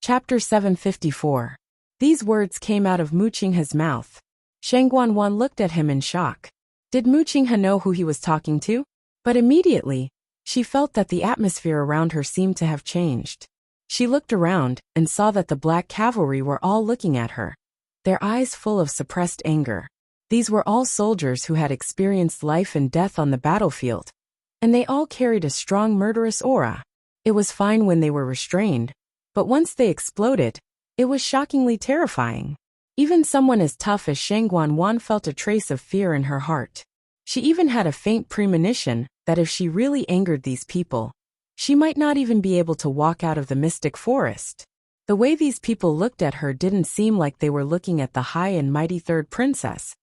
Chapter 754. These words came out of Mu Qinghe's mouth. Shang Guanwan looked at him in shock. Did Mu Qinghe know who he was talking to? But immediately, she felt that the atmosphere around her seemed to have changed. She looked around and saw that the black cavalry were all looking at her, their eyes full of suppressed anger. These were all soldiers who had experienced life and death on the battlefield, and they all carried a strong murderous aura. It was fine when they were restrained, but once they exploded, it was shockingly terrifying. Even someone as tough as Shang Guanwan felt a trace of fear in her heart. She even had a faint premonition that if she really angered these people, she might not even be able to walk out of the mystic forest. The way these people looked at her didn't seem like they were looking at the high and mighty third princess,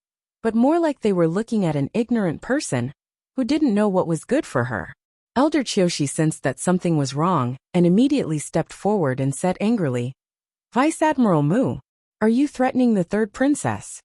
but more like they were looking at an ignorant person who didn't know what was good for her. Elder Qiushi sensed that something was wrong and immediately stepped forward and said angrily, "Vice Admiral Mu, are you threatening the third princess?"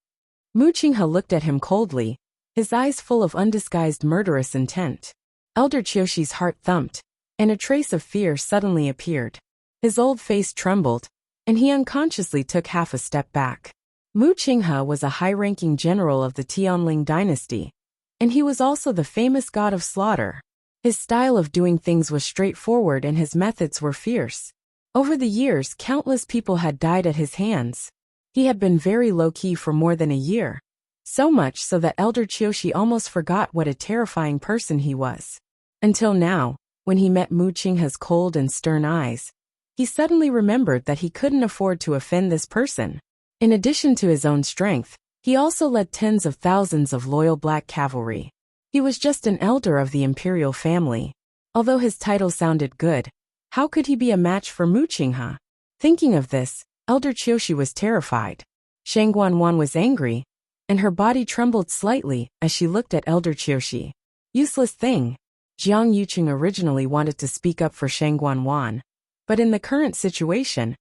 Mu Qinghe looked at him coldly, his eyes full of undisguised murderous intent. Elder Qiushi's heart thumped, and a trace of fear suddenly appeared. His old face trembled, and he unconsciously took half a step back. Mu Qinghe was a high-ranking general of the Tianling dynasty, and he was also the famous god of slaughter. His style of doing things was straightforward and his methods were fierce. Over the years, countless people had died at his hands. He had been very low-key for more than a year, so much so that Elder Qiushi almost forgot what a terrifying person he was. Until now, when he met Mu Qinghe's cold and stern eyes, he suddenly remembered that he couldn't afford to offend this person. In addition to his own strength, he also led tens of thousands of loyal black cavalry. He was just an elder of the imperial family. Although his title sounded good, how could he be a match for Mu Qinghe? Thinking of this, Elder Qiushi was terrified. Shang Guanwan was angry, and her body trembled slightly as she looked at Elder Qiushi. Useless thing. Jiang Yuqing originally wanted to speak up for Shang Guanwan, but in the current situation,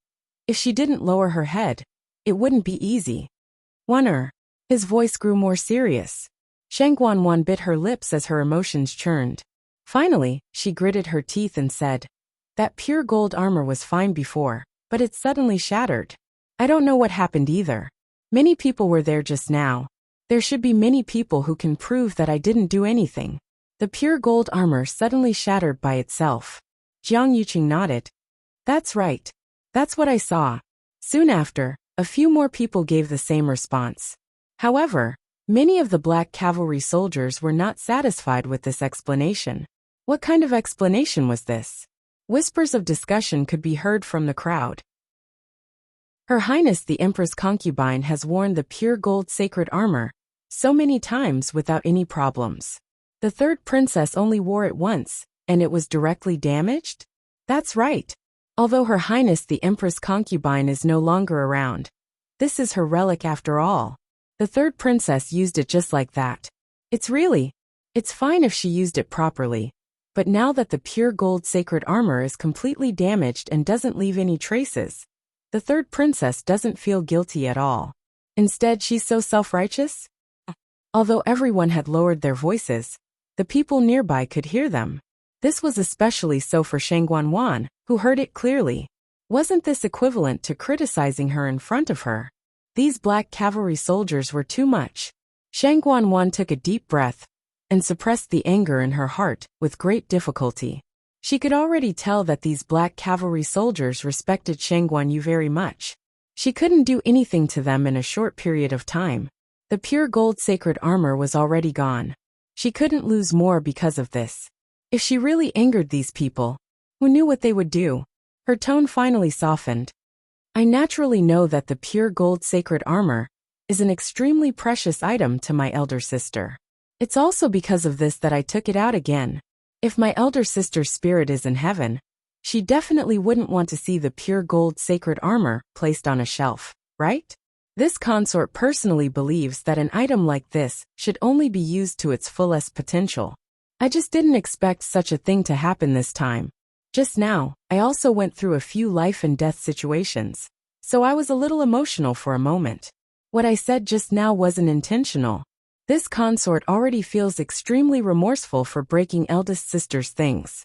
if she didn't lower her head, it wouldn't be easy. Wonder. His voice grew more serious. Shang Guanwan bit her lips as her emotions churned. Finally, she gritted her teeth and said, "That pure gold armor was fine before, but it suddenly shattered. I don't know what happened either. Many people were there just now. There should be many people who can prove that I didn't do anything." The pure gold armor suddenly shattered by itself. Jiang Yuqing nodded. "That's right. That's what I saw." Soon after, a few more people gave the same response. However, many of the black cavalry soldiers were not satisfied with this explanation. What kind of explanation was this? Whispers of discussion could be heard from the crowd. Her Highness the Empress concubine has worn the pure gold sacred armor so many times without any problems. The third princess only wore it once, and it was directly damaged? That's right. Although Her Highness the Empress concubine is no longer around, this is her relic after all. The third princess used it just like that. It's fine if she used it properly, but now that the pure gold sacred armor is completely damaged and doesn't leave any traces, the third princess doesn't feel guilty at all. Instead, she's so self-righteous. Although everyone had lowered their voices, the people nearby could hear them. This was especially so for Shang Guanwan, who heard it clearly. Wasn't this equivalent to criticizing her in front of her? These black cavalry soldiers were too much. Shang Guanwan took a deep breath and suppressed the anger in her heart with great difficulty. She could already tell that these black cavalry soldiers respected Shang Guanyu very much. She couldn't do anything to them in a short period of time. The pure gold sacred armor was already gone. She couldn't lose more because of this. If she really angered these people, who knew what they would do? Her tone finally softened. "I naturally know that the pure gold sacred armor is an extremely precious item to my elder sister. It's also because of this that I took it out again. If my elder sister's spirit is in heaven, she definitely wouldn't want to see the pure gold sacred armor placed on a shelf, right? This consort personally believes that an item like this should only be used to its fullest potential. I just didn't expect such a thing to happen this time. Just now, I also went through a few life and death situations, so I was a little emotional for a moment. What I said just now wasn't intentional. This consort already feels extremely remorseful for breaking eldest sister's things."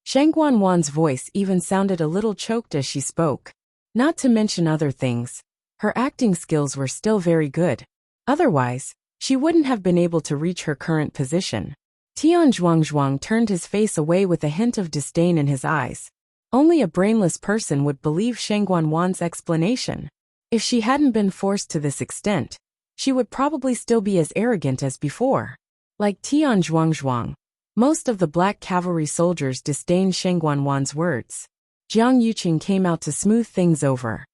Shang Guanwan's voice even sounded a little choked as she spoke. Not to mention other things, her acting skills were still very good. Otherwise, she wouldn't have been able to reach her current position. Tian Zhuangzhuang turned his face away with a hint of disdain in his eyes. Only a brainless person would believe Shang Guanwan's explanation. If she hadn't been forced to this extent, she would probably still be as arrogant as before. Like Tian Zhuangzhuang, most of the black cavalry soldiers disdained Shang Guanwan's words. Jiang Yuqing came out to smooth things over.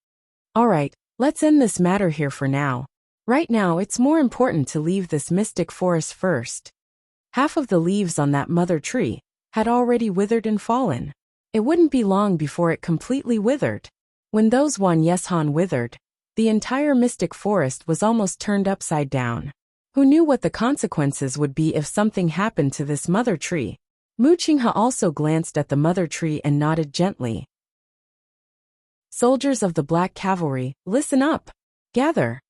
Alright, let's end this matter here for now. Right now it's more important to leave this mystic forest first. Half of the leaves on that mother tree had already withered and fallen. It wouldn't be long before it completely withered. When those Wan Yeshan withered, the entire mystic forest was almost turned upside down. Who knew what the consequences would be if something happened to this mother tree? Mu Qinghe also glanced at the mother tree and nodded gently. Soldiers of the Black Cavalry, listen up. Gather.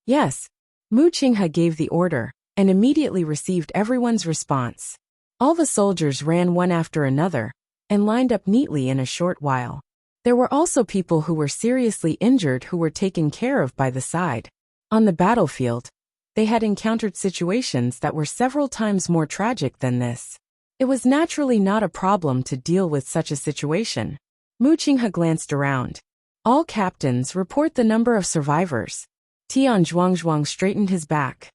Yes. Mu Qinghe gave the order, and immediately received everyone's response. All the soldiers ran one after another, and lined up neatly in a short while. There were also people who were seriously injured who were taken care of by the side. On the battlefield, they had encountered situations that were several times more tragic than this. It was naturally not a problem to deal with such a situation. Mu Qinghe glanced around. All captains report the number of survivors. Tian Zhuangzhuang straightened his back.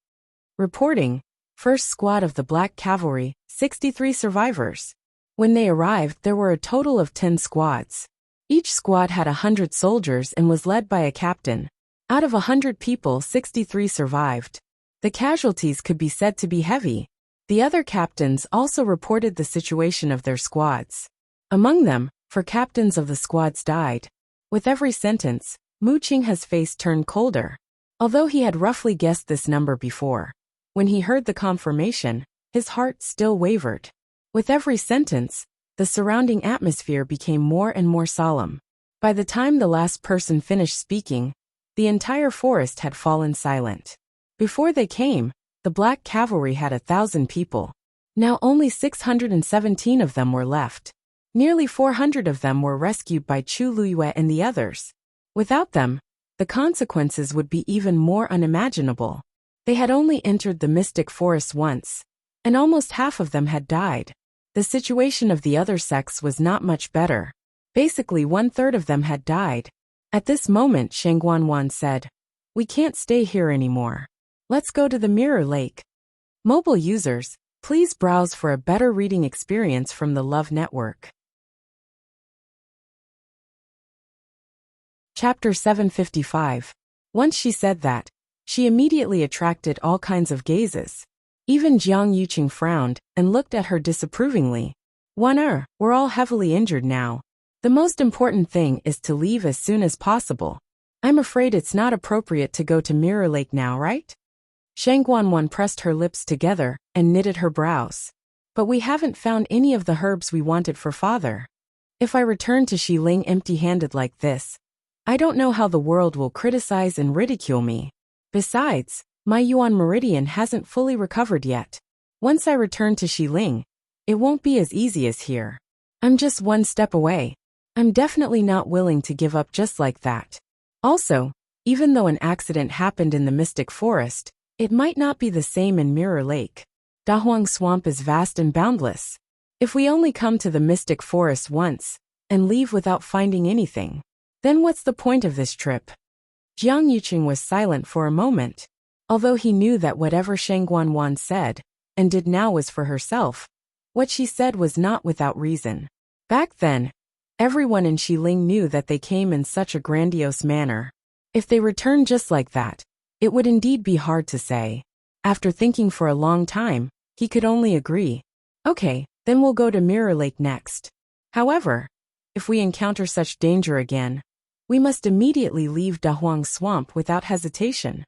Reporting, first squad of the Black Cavalry, 63 survivors. When they arrived, there were a total of 10 squads. Each squad had 100 soldiers and was led by a captain. Out of 100 people, 63 survived. The casualties could be said to be heavy. The other captains also reported the situation of their squads. Among them, 4 captains of the squads died. With every sentence, Mu Qinghe's face turned colder. Although he had roughly guessed this number before, when he heard the confirmation, his heart still wavered. With every sentence, the surrounding atmosphere became more and more solemn. By the time the last person finished speaking, the entire forest had fallen silent. Before they came, the Black Cavalry had 1,000 people. Now only 617 of them were left. Nearly 400 of them were rescued by Chu Luyue and the others. Without them, the consequences would be even more unimaginable. They had only entered the mystic forest once, and almost half of them had died. The situation of the other sects was not much better. Basically 1/3 of them had died. At this moment Shang Guanwan said, "We can't stay here anymore. Let's go to the Mirror Lake." Mobile users, please browse for a better reading experience from the Love Network. Chapter 755. Once she said that, she immediately attracted all kinds of gazes. Even Jiang Yuqing frowned and looked at her disapprovingly. We're all heavily injured now. The most important thing is to leave as soon as possible. I'm afraid it's not appropriate to go to Mirror Lake now, right? Shang Guanwan pressed her lips together and knitted her brows. But we haven't found any of the herbs we wanted for father. If I return to Xiling empty-handed like this, I don't know how the world will criticize and ridicule me. Besides, my Yuan meridian hasn't fully recovered yet. Once I return to Xiling, it won't be as easy as here. I'm just one step away. I'm definitely not willing to give up just like that. Also, even though an accident happened in the Mystic Forest, it might not be the same in Mirror Lake. Dahuang Swamp is vast and boundless. If we only come to the Mystic Forest once, and leave without finding anything, then what's the point of this trip? Jiang Yuqing was silent for a moment. Although he knew that whatever Shang Guanwan said, and did now was for herself, what she said was not without reason. Back then, everyone in Xiling knew that they came in such a grandiose manner. If they returned just like that, it would indeed be hard to say. After thinking for a long time, he could only agree. Okay, then we'll go to Mirror Lake next. However, if we encounter such danger again, we must immediately leave Dahuang Swamp without hesitation.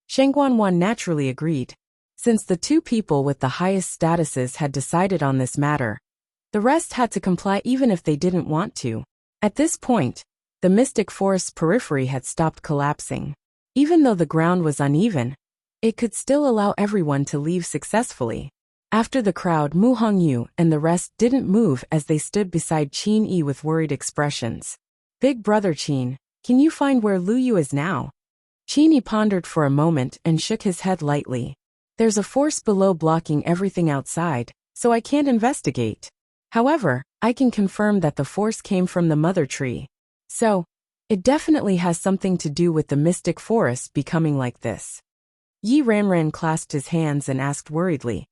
Shang Guanwan naturally agreed. Since the 2 people with the highest statuses had decided on this matter, the rest had to comply even if they didn't want to. At this point, the Mystic Forest's periphery had stopped collapsing. Even though the ground was uneven, it could still allow everyone to leave successfully. After the crowd, Mu Hongyu and the rest didn't move as they stood beside Qin Yi with worried expressions. Big brother Qin, Can you find where Lu Yu is now? Qin pondered for a moment and shook his head lightly. There's a force below blocking everything outside, so I can't investigate. However, I can confirm that the force came from the mother tree. So, it definitely has something to do with the mystic forest becoming like this. Yi Ranran clasped his hands and asked worriedly.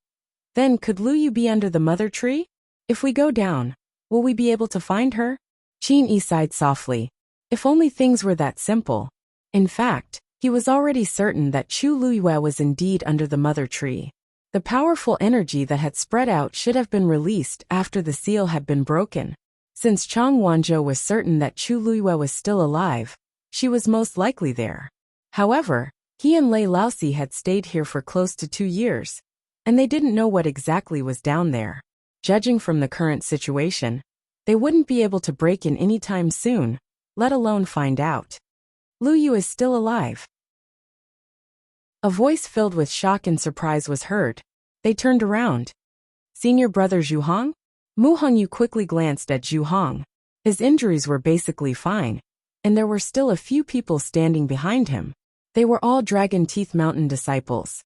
Then could Lu Yu be under the mother tree? If we go down, will we be able to find her? Qin sighed softly. If only things were that simple. In fact, he was already certain that Chu Luyue was indeed under the mother tree. The powerful energy that had spread out should have been released after the seal had been broken. Since Chang Wanzhou was certain that Chu Luyue was still alive, she was most likely there. However, he and Lei Laosi had stayed here for close to 2 years, and they didn't know what exactly was down there. Judging from the current situation, they wouldn't be able to break in any time soon, let alone find out. Lu Yu is still alive. A voice filled with shock and surprise was heard. They turned around. Senior brother Zhu Hong? Mu Hongyu quickly glanced at Zhu Hong. His injuries were basically fine, and there were still a few people standing behind him. They were all Dragon Teeth Mountain disciples.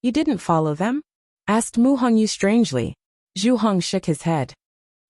You didn't follow them? Asked Mu Hongyu strangely. Zhu Hong shook his head.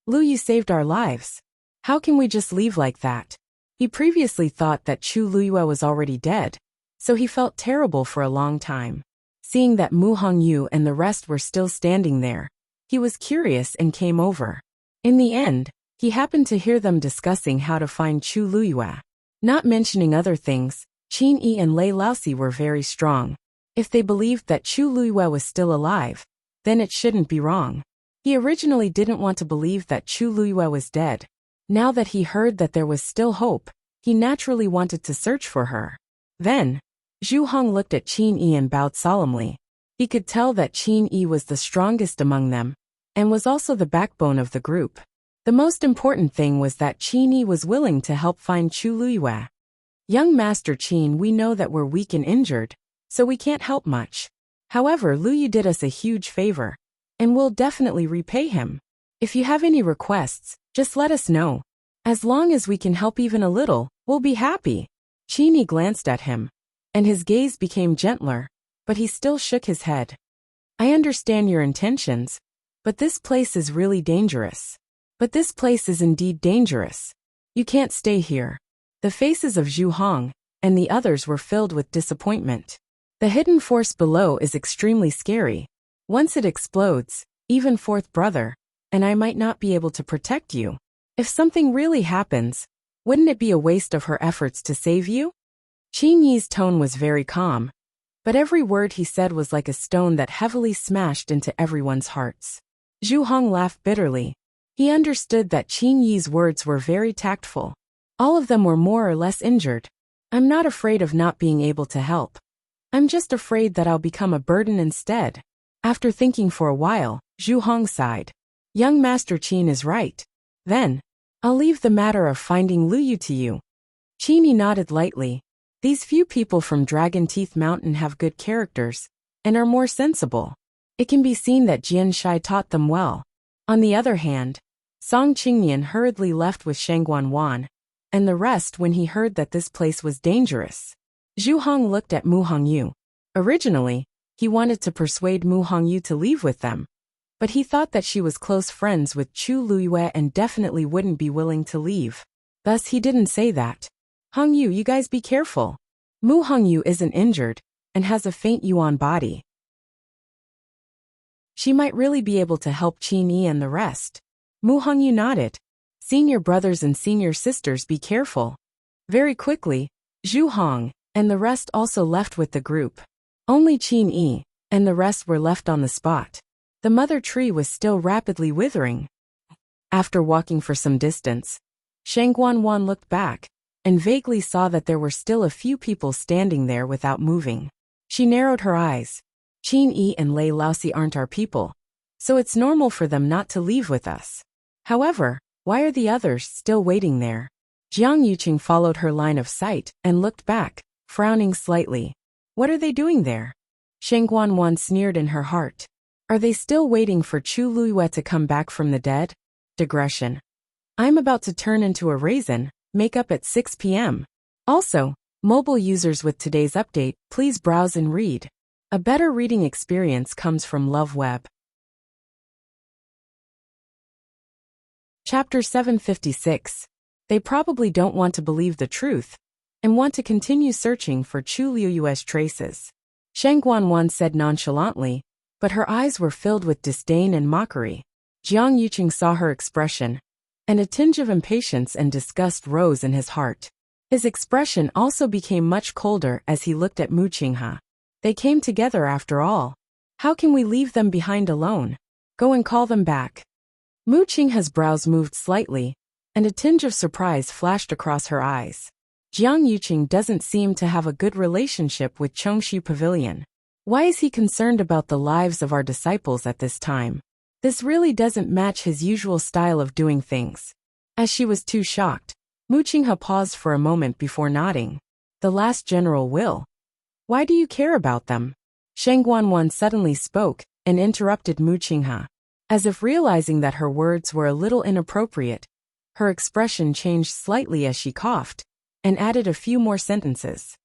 Lu Yu saved our lives. How can we just leave like that? He previously thought that Chu Luyue was already dead, so he felt terrible for a long time. Seeing that Mu Hongyu and the rest were still standing there, he was curious and came over. In the end, he happened to hear them discussing how to find Chu Luyue. Not mentioning other things, Qin Yi and Lei Laosi were very strong. If they believed that Chu Luyue was still alive, then it shouldn't be wrong. He originally didn't want to believe that Chu Luyue was dead. Now that he heard that there was still hope, he naturally wanted to search for her. Then, Zhu Hong looked at Qin Yi and bowed solemnly. He could tell that Qin Yi was the strongest among them, and was also the backbone of the group. The most important thing was that Qin Yi was willing to help find Chu Luyue. Young Master Qin, we know that we're weak and injured, so we can't help much. However, Lu Yu did us a huge favor, and we'll definitely repay him. If you have any requests, just let us know. As long as we can help even a little, we'll be happy. Qin Yi glanced at him, and his gaze became gentler, but he still shook his head. I understand your intentions, but this place is really dangerous. But this place is indeed dangerous. You can't stay here. The faces of Zhu Hong and the others were filled with disappointment. The hidden force below is extremely scary. Once it explodes, even fourth brother, and I might not be able to protect you. If something really happens, wouldn't it be a waste of her efforts to save you? Qin Yi's tone was very calm, but every word he said was like a stone that heavily smashed into everyone's hearts. Zhu Hong laughed bitterly. He understood that Qin Yi's words were very tactful. All of them were more or less injured. I'm not afraid of not being able to help. I'm just afraid that I'll become a burden instead. After thinking for a while, Zhu Hong sighed. Young Master Qin is right. Then, I'll leave the matter of finding Lu Yu to you. Qin Yi nodded lightly. These few people from Dragon Teeth Mountain have good characters, and are more sensible. It can be seen that Jian Shai taught them well. On the other hand, Song Qingnian hurriedly left with Shangguan Wan, and the rest when he heard that this place was dangerous. Zhu Hong looked at Mu Hongyu. Originally, he wanted to persuade Mu Hongyu to leave with them, but he thought that she was close friends with Chu Luyue and definitely wouldn't be willing to leave. Thus he didn't say that. Hongyu, you guys be careful. Mu Hongyu isn't injured, and has a faint yuan body. She might really be able to help Qin Yi and the rest. Mu Hongyu nodded. Senior brothers and senior sisters, be careful. Very quickly, Zhu Hong and the rest also left with the group. Only Qin Yi and the rest were left on the spot. The mother tree was still rapidly withering. After walking for some distance, Shangguan Wan looked back and vaguely saw that there were still a few people standing there without moving. She narrowed her eyes. Qin Yi and Lei Laosi aren't our people, so it's normal for them not to leave with us. However, why are the others still waiting there? Jiang Yuqing followed her line of sight and looked back, frowning slightly. What are they doing there? Shangguan Wan sneered in her heart. Are they still waiting for Chu Luyue to come back from the dead? Digression. I'm about to turn into a raisin, make up at 6 p.m. Also, mobile users with today's update, please browse and read. A better reading experience comes from Love Web. Chapter 756. They probably don't want to believe the truth and want to continue searching for Chu Liuyue's traces. Shang Guanwan said nonchalantly, but her eyes were filled with disdain and mockery. Jiang Yuqing saw her expression, and a tinge of impatience and disgust rose in his heart. His expression also became much colder as he looked at Mu Qinghe. They came together after all. How can we leave them behind alone? Go and call them back. Mu Qinghe's brows moved slightly, and a tinge of surprise flashed across her eyes. Jiang Yuqing doesn't seem to have a good relationship with Chongxu Pavilion. Why is he concerned about the lives of our disciples at this time? This really doesn't match his usual style of doing things. As she was too shocked, Mu Qinghe paused for a moment before nodding. The last general will. Why do you care about them? Shang Guanwan suddenly spoke and interrupted Mu Qinghe. As if realizing that her words were a little inappropriate, her expression changed slightly as she coughed and added a few more sentences.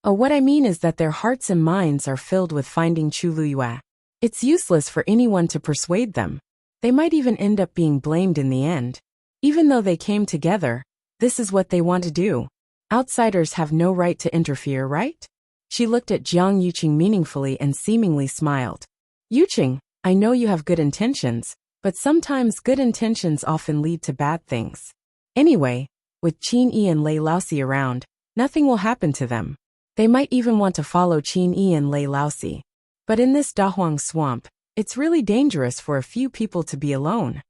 Oh, what I mean is that their hearts and minds are filled with finding Chu Liyue. It's useless for anyone to persuade them. They might even end up being blamed in the end. Even though they came together, this is what they want to do. Outsiders have no right to interfere, right? She looked at Jiang Yuqing meaningfully and seemingly smiled. Yuqing, I know you have good intentions, but sometimes good intentions often lead to bad things. Anyway, with Qin Yi and Lei Laosi around, nothing will happen to them. They might even want to follow Qin Yi and Lei Laosi. But in this Dahuang swamp, it's really dangerous for a few people to be alone.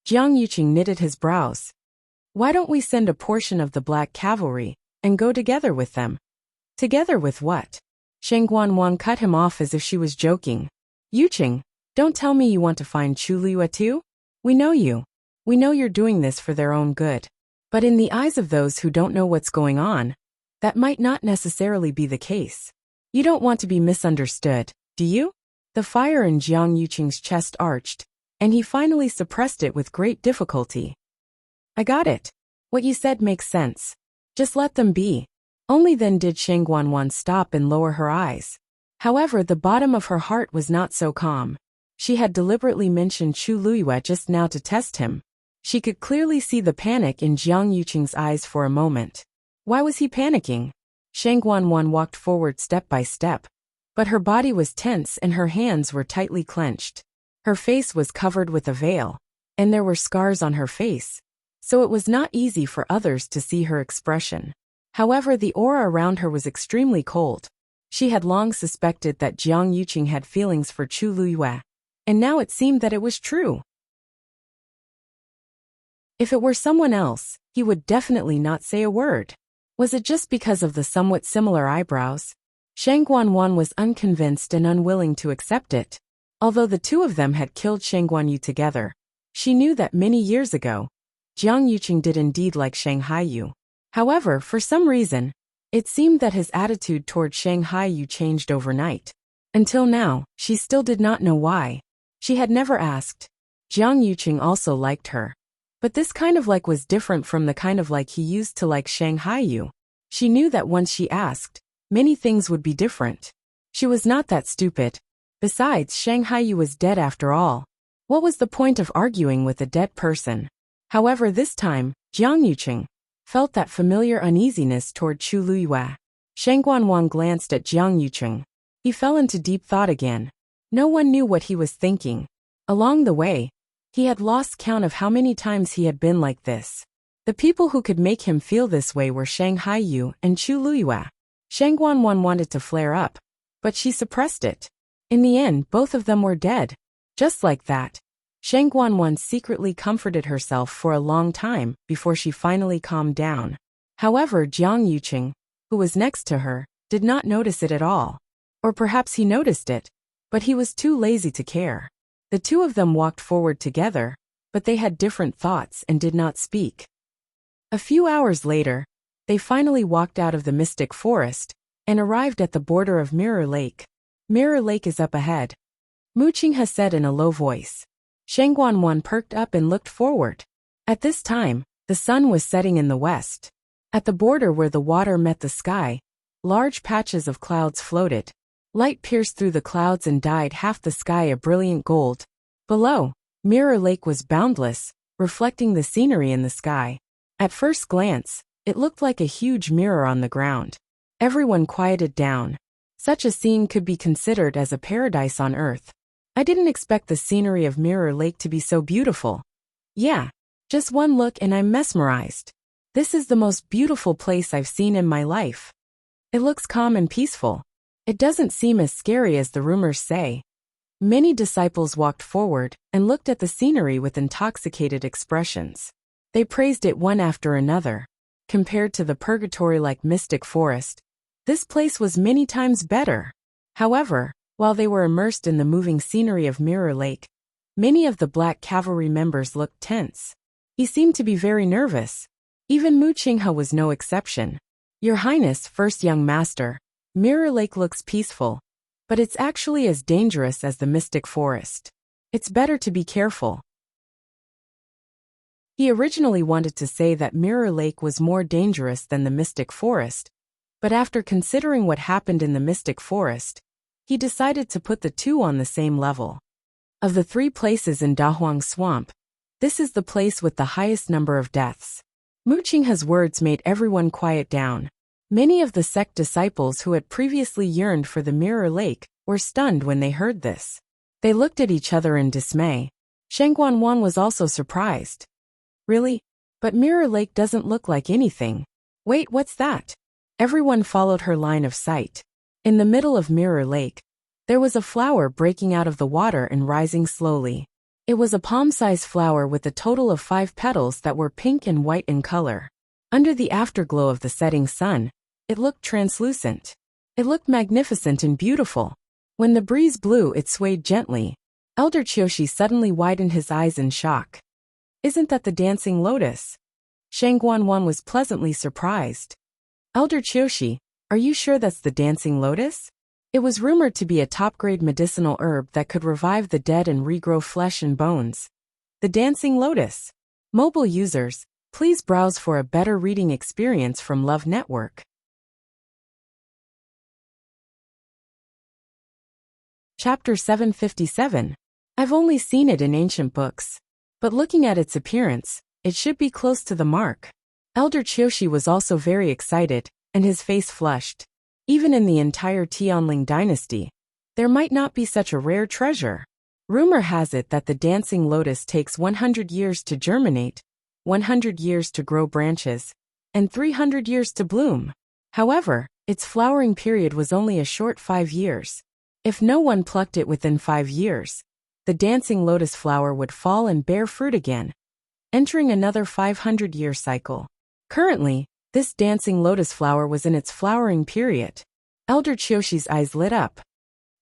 Jiang Yuqing knitted his brows. Why don't we send a portion of the Black Cavalry and go together with them? Together with what? Shang Guanwan cut him off as if she was joking. Yuqing, don't tell me you want to find Chu Liyue too? We know you. We know you're doing this for their own good. But in the eyes of those who don't know what's going on, that might not necessarily be the case. You don't want to be misunderstood, do you? The fire in Jiang Yuqing's chest arched, and he finally suppressed it with great difficulty. I got it. What you said makes sense. Just let them be. Only then did Shang Guanwan stop and lower her eyes. However, the bottom of her heart was not so calm. She had deliberately mentioned Chu Liyue just now to test him. She could clearly see the panic in Jiang Yuqing's eyes for a moment. Why was he panicking? Shang Guanwan walked forward step by step, but her body was tense and her hands were tightly clenched. Her face was covered with a veil, and there were scars on her face, so it was not easy for others to see her expression. However, the aura around her was extremely cold. She had long suspected that Jiang Yuqing had feelings for Chu Liyue, and now it seemed that it was true. If it were someone else, he would definitely not say a word. Was it just because of the somewhat similar eyebrows? Shang Guanwan was unconvinced and unwilling to accept it. Although the two of them had killed Shang Guanyu together, she knew that many years ago, Jiang Yuqing did indeed like Shang Haiyu. However, for some reason, it seemed that his attitude toward Shang Haiyu changed overnight. Until now, she still did not know why. She had never asked. Jiang Yuqing also liked her. But this kind of like was different from the kind of like he used to like Shang Haiyu. She knew that once she asked, many things would be different. She was not that stupid. Besides, Shang Haiyu was dead after all. What was the point of arguing with a dead person? However, this time, Jiang Yuqing felt that familiar uneasiness toward Chu Liyue. Shang Guanwan glanced at Jiang Yuqing. He fell into deep thought again. No one knew what he was thinking. Along the way, he had lost count of how many times he had been like this. The people who could make him feel this way were Shang Haiyu and Chu Liyue. Shang Guanwan wanted to flare up, but she suppressed it. In the end, both of them were dead. Just like that. Shang Guanwan secretly comforted herself for a long time before she finally calmed down. However, Jiang Yuqing, who was next to her, did not notice it at all. Or perhaps he noticed it, but he was too lazy to care. The two of them walked forward together, but they had different thoughts and did not speak. A few hours later, they finally walked out of the mystic forest and arrived at the border of Mirror Lake. Mirror Lake is up ahead, Mu Qinghe said in a low voice. Shang Guanwan perked up and looked forward. At this time, the sun was setting in the west. At the border where the water met the sky, large patches of clouds floated. Light pierced through the clouds and dyed half the sky a brilliant gold. Below, Mirror Lake was boundless, reflecting the scenery in the sky. At first glance, it looked like a huge mirror on the ground. Everyone quieted down. Such a scene could be considered as a paradise on Earth. I didn't expect the scenery of Mirror Lake to be so beautiful. Yeah, just one look and I'm mesmerized. This is the most beautiful place I've seen in my life. It looks calm and peaceful. It doesn't seem as scary as the rumors say. Many disciples walked forward and looked at the scenery with intoxicated expressions. They praised it one after another. Compared to the purgatory-like mystic forest, this place was many times better. However, while they were immersed in the moving scenery of Mirror Lake, many of the Black Cavalry members looked tense. He seemed to be very nervous. Even Mu Qinghe was no exception. Your Highness, First Young Master, Mirror Lake looks peaceful, but it's actually as dangerous as the mystic forest. It's better to be careful. He originally wanted to say that Mirror Lake was more dangerous than the mystic forest, but after considering what happened in the mystic forest, he decided to put the two on the same level. Of the 3 places in Dahuang Swamp, this is the place with the highest number of deaths. Mu Qinghe's words made everyone quiet down. Many of the sect disciples who had previously yearned for the Mirror Lake were stunned when they heard this. They looked at each other in dismay. Sheng Guanwan was also surprised. Really? But Mirror Lake doesn't look like anything. Wait, what's that? Everyone followed her line of sight. In the middle of Mirror Lake, there was a flower breaking out of the water and rising slowly. It was a palm-sized flower with a total of 5 petals that were pink and white in color. Under the afterglow of the setting sun, it looked translucent. It looked magnificent and beautiful. When the breeze blew, it swayed gently. Elder Qiushi suddenly widened his eyes in shock. Isn't that the dancing lotus? Sheng Guanwan was pleasantly surprised. Elder Qiushi, are you sure that's the dancing lotus? It was rumored to be a top-grade medicinal herb that could revive the dead and regrow flesh and bones. The dancing lotus. Mobile users, please browse for a better reading experience from Love Network. Chapter 757. I've only seen it in ancient books. But looking at its appearance, it should be close to the mark. Elder Qiushi was also very excited, and his face flushed. Even in the entire Tianling dynasty, there might not be such a rare treasure. Rumor has it that the dancing lotus takes 100 years to germinate, 100 years to grow branches, and 300 years to bloom. However, its flowering period was only a short 5 years. If no one plucked it within 5 years, the dancing lotus flower would fall and bear fruit again, entering another 500-year cycle. Currently, this dancing lotus flower was in its flowering period. Elder Qiushi's eyes lit up.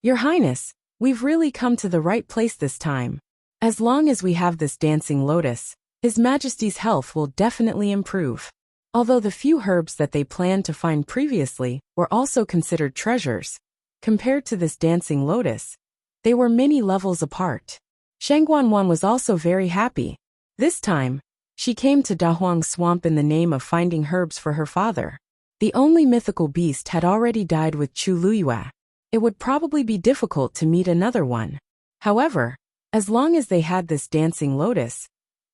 Your Highness, we've really come to the right place this time. As long as we have this dancing lotus, His Majesty's health will definitely improve. Although the few herbs that they planned to find previously were also considered treasures, compared to this dancing lotus, they were many levels apart. Sheng Guanwan was also very happy. This time, she came to Dahuang Swamp in the name of finding herbs for her father. The only mythical beast had already died with Chu Luyue. It would probably be difficult to meet another one. However, as long as they had this dancing lotus,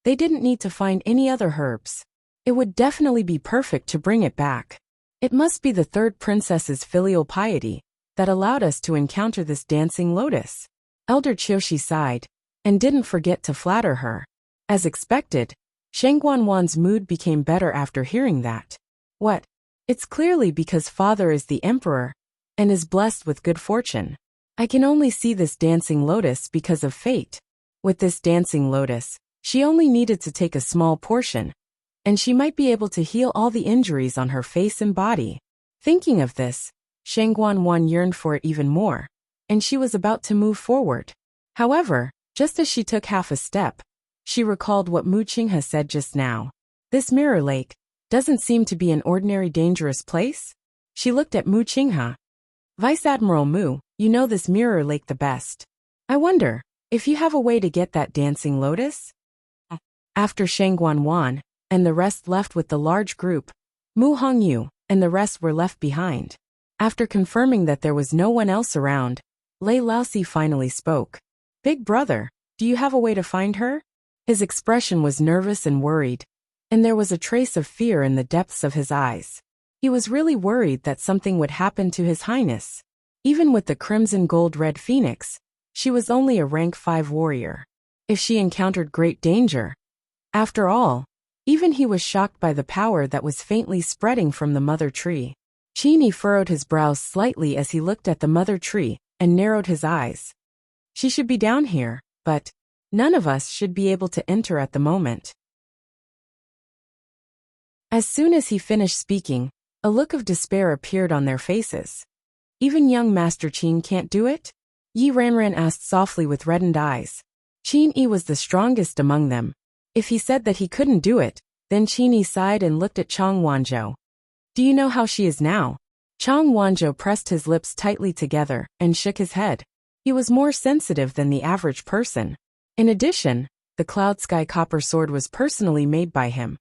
they didn't need to find any other herbs. It would definitely be perfect to bring it back. It must be the third princess's filial piety that allowed us to encounter this dancing lotus. Elder Qiushi sighed, and didn't forget to flatter her. As expected, Sheng Guanwan's mood became better after hearing that. What? It's clearly because father is the emperor, and is blessed with good fortune. I can only see this dancing lotus because of fate. With this dancing lotus, she only needed to take a small portion, and she might be able to heal all the injuries on her face and body. Thinking of this, Sheng Guanwan yearned for it even more, and she was about to move forward. However, just as she took half a step, she recalled what Mu Qinghe said just now. This Mirror Lake doesn't seem to be an ordinary dangerous place. She looked at Mu Qinghe. Vice Admiral Mu, you know this Mirror Lake the best. I wonder if you have a way to get that dancing lotus? After Sheng Guanwan and the rest left with the large group, Mu Hongyu, and the rest were left behind. After confirming that there was no one else around, Lei Laosi finally spoke. Big brother, do you have a way to find her? His expression was nervous and worried, and there was a trace of fear in the depths of his eyes. He was really worried that something would happen to His Highness. Even with the crimson gold-red phoenix, she was only a rank 5 warrior. If she encountered great danger. After all, even he was shocked by the power that was faintly spreading from the mother tree. Qini furrowed his brows slightly as he looked at the mother tree and narrowed his eyes. She should be down here, but none of us should be able to enter at the moment. As soon as he finished speaking, a look of despair appeared on their faces. Even young Master Qin can't do it? Yi Ranran asked softly with reddened eyes. Qin Yi was the strongest among them. If he said that he couldn't do it, then Qin Yi sighed and looked at Chang Wanzhou. Do you know how she is now? Chang Wanzhou pressed his lips tightly together and shook his head. He was more sensitive than the average person. In addition, the Cloud Sky Copper Sword was personally made by him,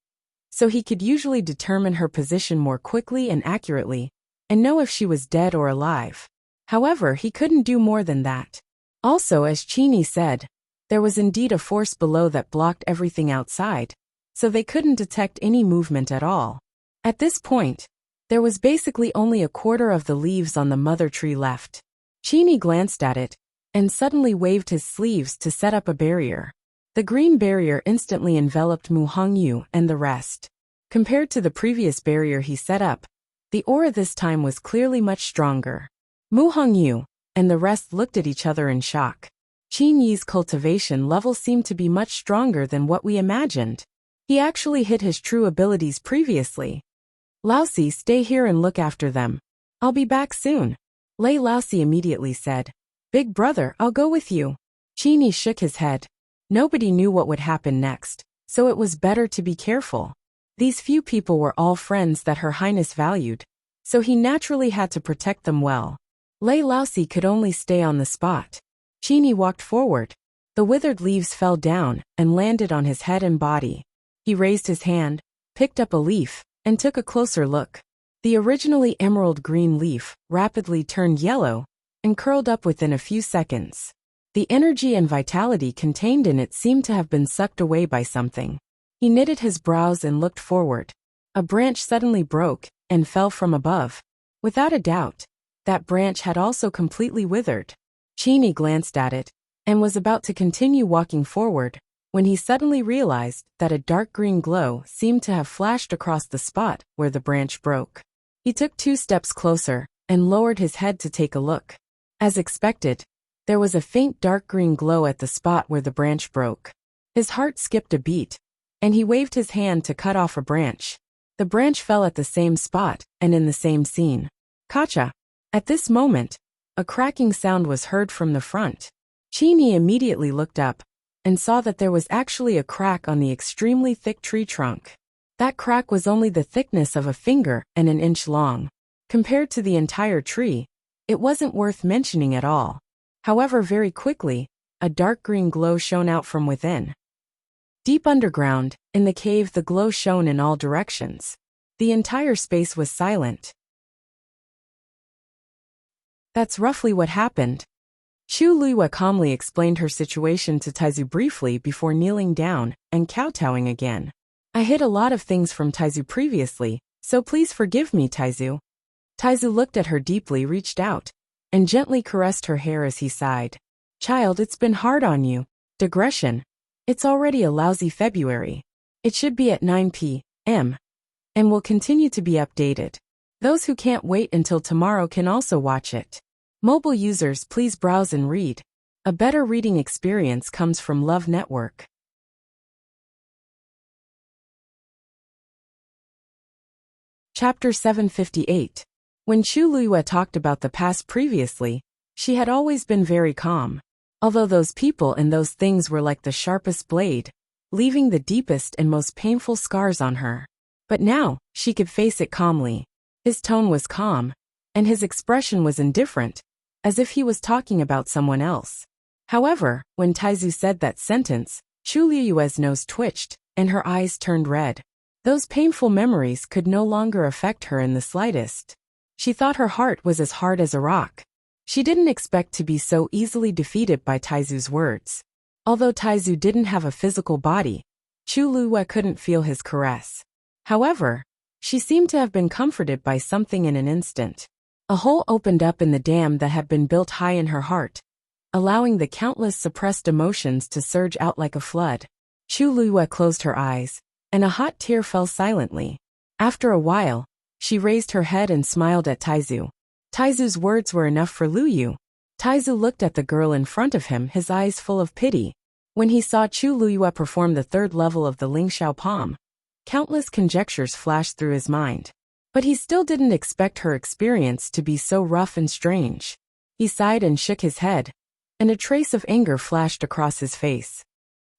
so he could usually determine her position more quickly and accurately, and know if she was dead or alive. However, he couldn't do more than that. Also, as Qin Yi said, there was indeed a force below that blocked everything outside, so they couldn't detect any movement at all. At this point, there was basically only a quarter of the leaves on the mother tree left. Qin Yi glanced at it, and suddenly waved his sleeves to set up a barrier. The green barrier instantly enveloped Mu Hongyu and the rest. Compared to the previous barrier he set up, the aura this time was clearly much stronger. Mu Hongyu and the rest looked at each other in shock. Qin Yi's cultivation level seemed to be much stronger than what we imagined. He actually hid his true abilities previously. Laosi, stay here and look after them. I'll be back soon. Lei Laosi immediately said. Big brother, I'll go with you. Qin Yi shook his head. Nobody knew what would happen next, so it was better to be careful. These few people were all friends that Her Highness valued, so he naturally had to protect them well. Lei Laosi could only stay on the spot. Qin Yi walked forward. The withered leaves fell down and landed on his head and body. He raised his hand, picked up a leaf, and took a closer look. The originally emerald green leaf rapidly turned yellow and curled up within a few seconds. The energy and vitality contained in it seemed to have been sucked away by something. He knitted his brows and looked forward. A branch suddenly broke and fell from above. Without a doubt, that branch had also completely withered. Qin Yi glanced at it and was about to continue walking forward when he suddenly realized that a dark green glow seemed to have flashed across the spot where the branch broke. He took 2 steps closer and lowered his head to take a look. As expected, there was a faint dark green glow at the spot where the branch broke. His heart skipped a beat, and he waved his hand to cut off a branch. The branch fell at the same spot and in the same scene. Kacha! At this moment, a cracking sound was heard from the front. Qin Yi immediately looked up and saw that there was actually a crack on the extremely thick tree trunk. That crack was only the thickness of a finger and an inch long. Compared to the entire tree, it wasn't worth mentioning at all. However, very quickly, a dark green glow shone out from within. Deep underground, in the cave, the glow shone in all directions. The entire space was silent. That's roughly what happened. Chu Luiyue calmly explained her situation to Taizu briefly before kneeling down and kowtowing again. I hid a lot of things from Taizu previously, so please forgive me, Taizu. Taizu looked at her deeply, reached out, and gently caressed her hair as he sighed. Child, it's been hard on you. Digression. It's already a lousy February. It should be at 9 p.m. and will continue to be updated. Those who can't wait until tomorrow can also watch it. Mobile users, please browse and read. A better reading experience comes from Love Network. Chapter 758. When Chu Luiyue talked about the past previously, she had always been very calm. Although those people and those things were like the sharpest blade, leaving the deepest and most painful scars on her. But now, she could face it calmly. His tone was calm, and his expression was indifferent, as if he was talking about someone else. However, when Taizu said that sentence, Chu Luiyue's nose twitched, and her eyes turned red. Those painful memories could no longer affect her in the slightest. She thought her heart was as hard as a rock. She didn't expect to be so easily defeated by Taizu's words. Although Taizu didn't have a physical body, Chu Luiyue couldn't feel his caress. However, she seemed to have been comforted by something in an instant. A hole opened up in the dam that had been built high in her heart, allowing the countless suppressed emotions to surge out like a flood. Chu Luiyue closed her eyes, and a hot tear fell silently. After a while, she raised her head and smiled at Taizu. Taizu's words were enough for Luiyue. Taizu looked at the girl in front of him, his eyes full of pity. When he saw Chu Luiyue perform the third level of the Lingxiao palm, countless conjectures flashed through his mind. But he still didn't expect her experience to be so rough and strange. He sighed and shook his head, and a trace of anger flashed across his face.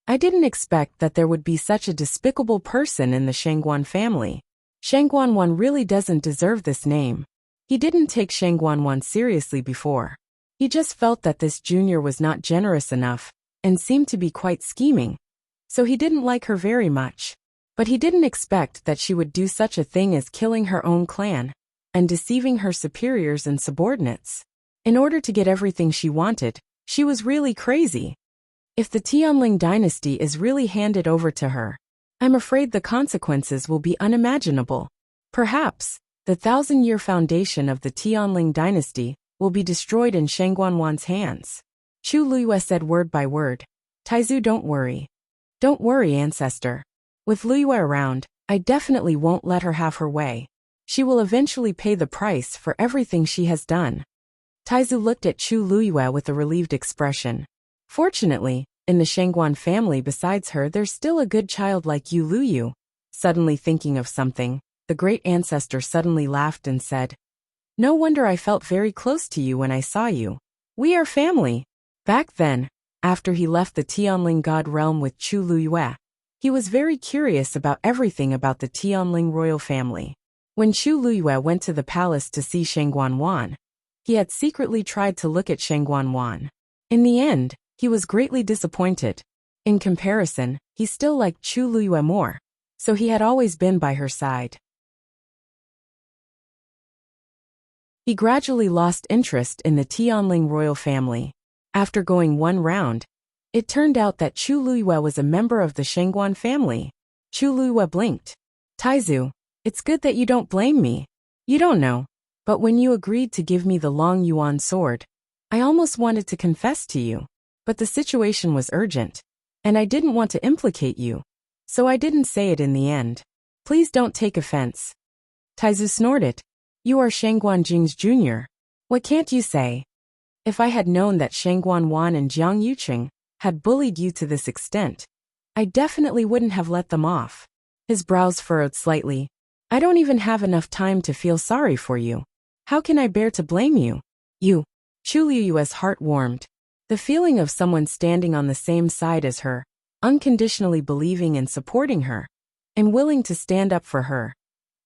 I didn't expect that there would be such a despicable person in the Shangguan family. Shangguan really doesn't deserve this name. He didn't take Shangguan seriously before. He just felt that this junior was not generous enough, and seemed to be quite scheming. So he didn't like her very much. But he didn't expect that she would do such a thing as killing her own clan, and deceiving her superiors and subordinates. In order to get everything she wanted, she was really crazy. If the Tianling dynasty is really handed over to her, I'm afraid the consequences will be unimaginable. Perhaps, the 1,000-year foundation of the Tianling dynasty will be destroyed in Shangguan's hands. Chu Luiyue said word by word. Taizu, don't worry. Don't worry, ancestor. With Luiyue around, I definitely won't let her have her way. She will eventually pay the price for everything she has done. Taizu looked at Chu Luiyue with a relieved expression. Fortunately, in the Shangguan family besides her there's still a good child like you, Luiyue. Suddenly thinking of something, the great ancestor suddenly laughed and said, No wonder I felt very close to you when I saw you. We are family. Back then, after he left the Tianling God realm with Chu Luiyue, he was very curious about everything about the Tianling royal family. When Chu Luiyue went to the palace to see Shangguan, he had secretly tried to look at Shangguan. In the end, he was greatly disappointed. In comparison, he still liked Chu Luiyue more, so he had always been by her side. He gradually lost interest in the Tianling royal family. After going one round, it turned out that Chu Luiyue was a member of the Shangguan family. Chu Luiyue blinked. Taizu, it's good that you don't blame me. You don't know, but when you agreed to give me the Long Yuan sword, I almost wanted to confess to you. But the situation was urgent, and I didn't want to implicate you, so I didn't say it in the end. Please don't take offense. Taizu snorted. You are Shangguan Jing's junior. What can't you say? If I had known that Shangguan and Jiang Yuqing had bullied you to this extent, I definitely wouldn't have let them off. His brows furrowed slightly. I don't even have enough time to feel sorry for you. How can I bear to blame you? You. Chu Luiyue's heart warmed. The feeling of someone standing on the same side as her, unconditionally believing and supporting her, and willing to stand up for her.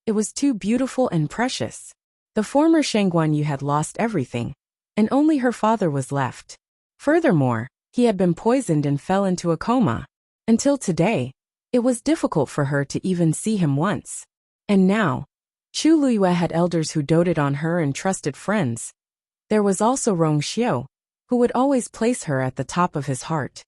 It was too beautiful and precious. The former Shangguan Yu had lost everything, and only her father was left. Furthermore, he had been poisoned and fell into a coma. Until today, it was difficult for her to even see him once. And now, Chu Luiyue had elders who doted on her and trusted friends. There was also Rong Xiu, who would always place her at the top of his heart.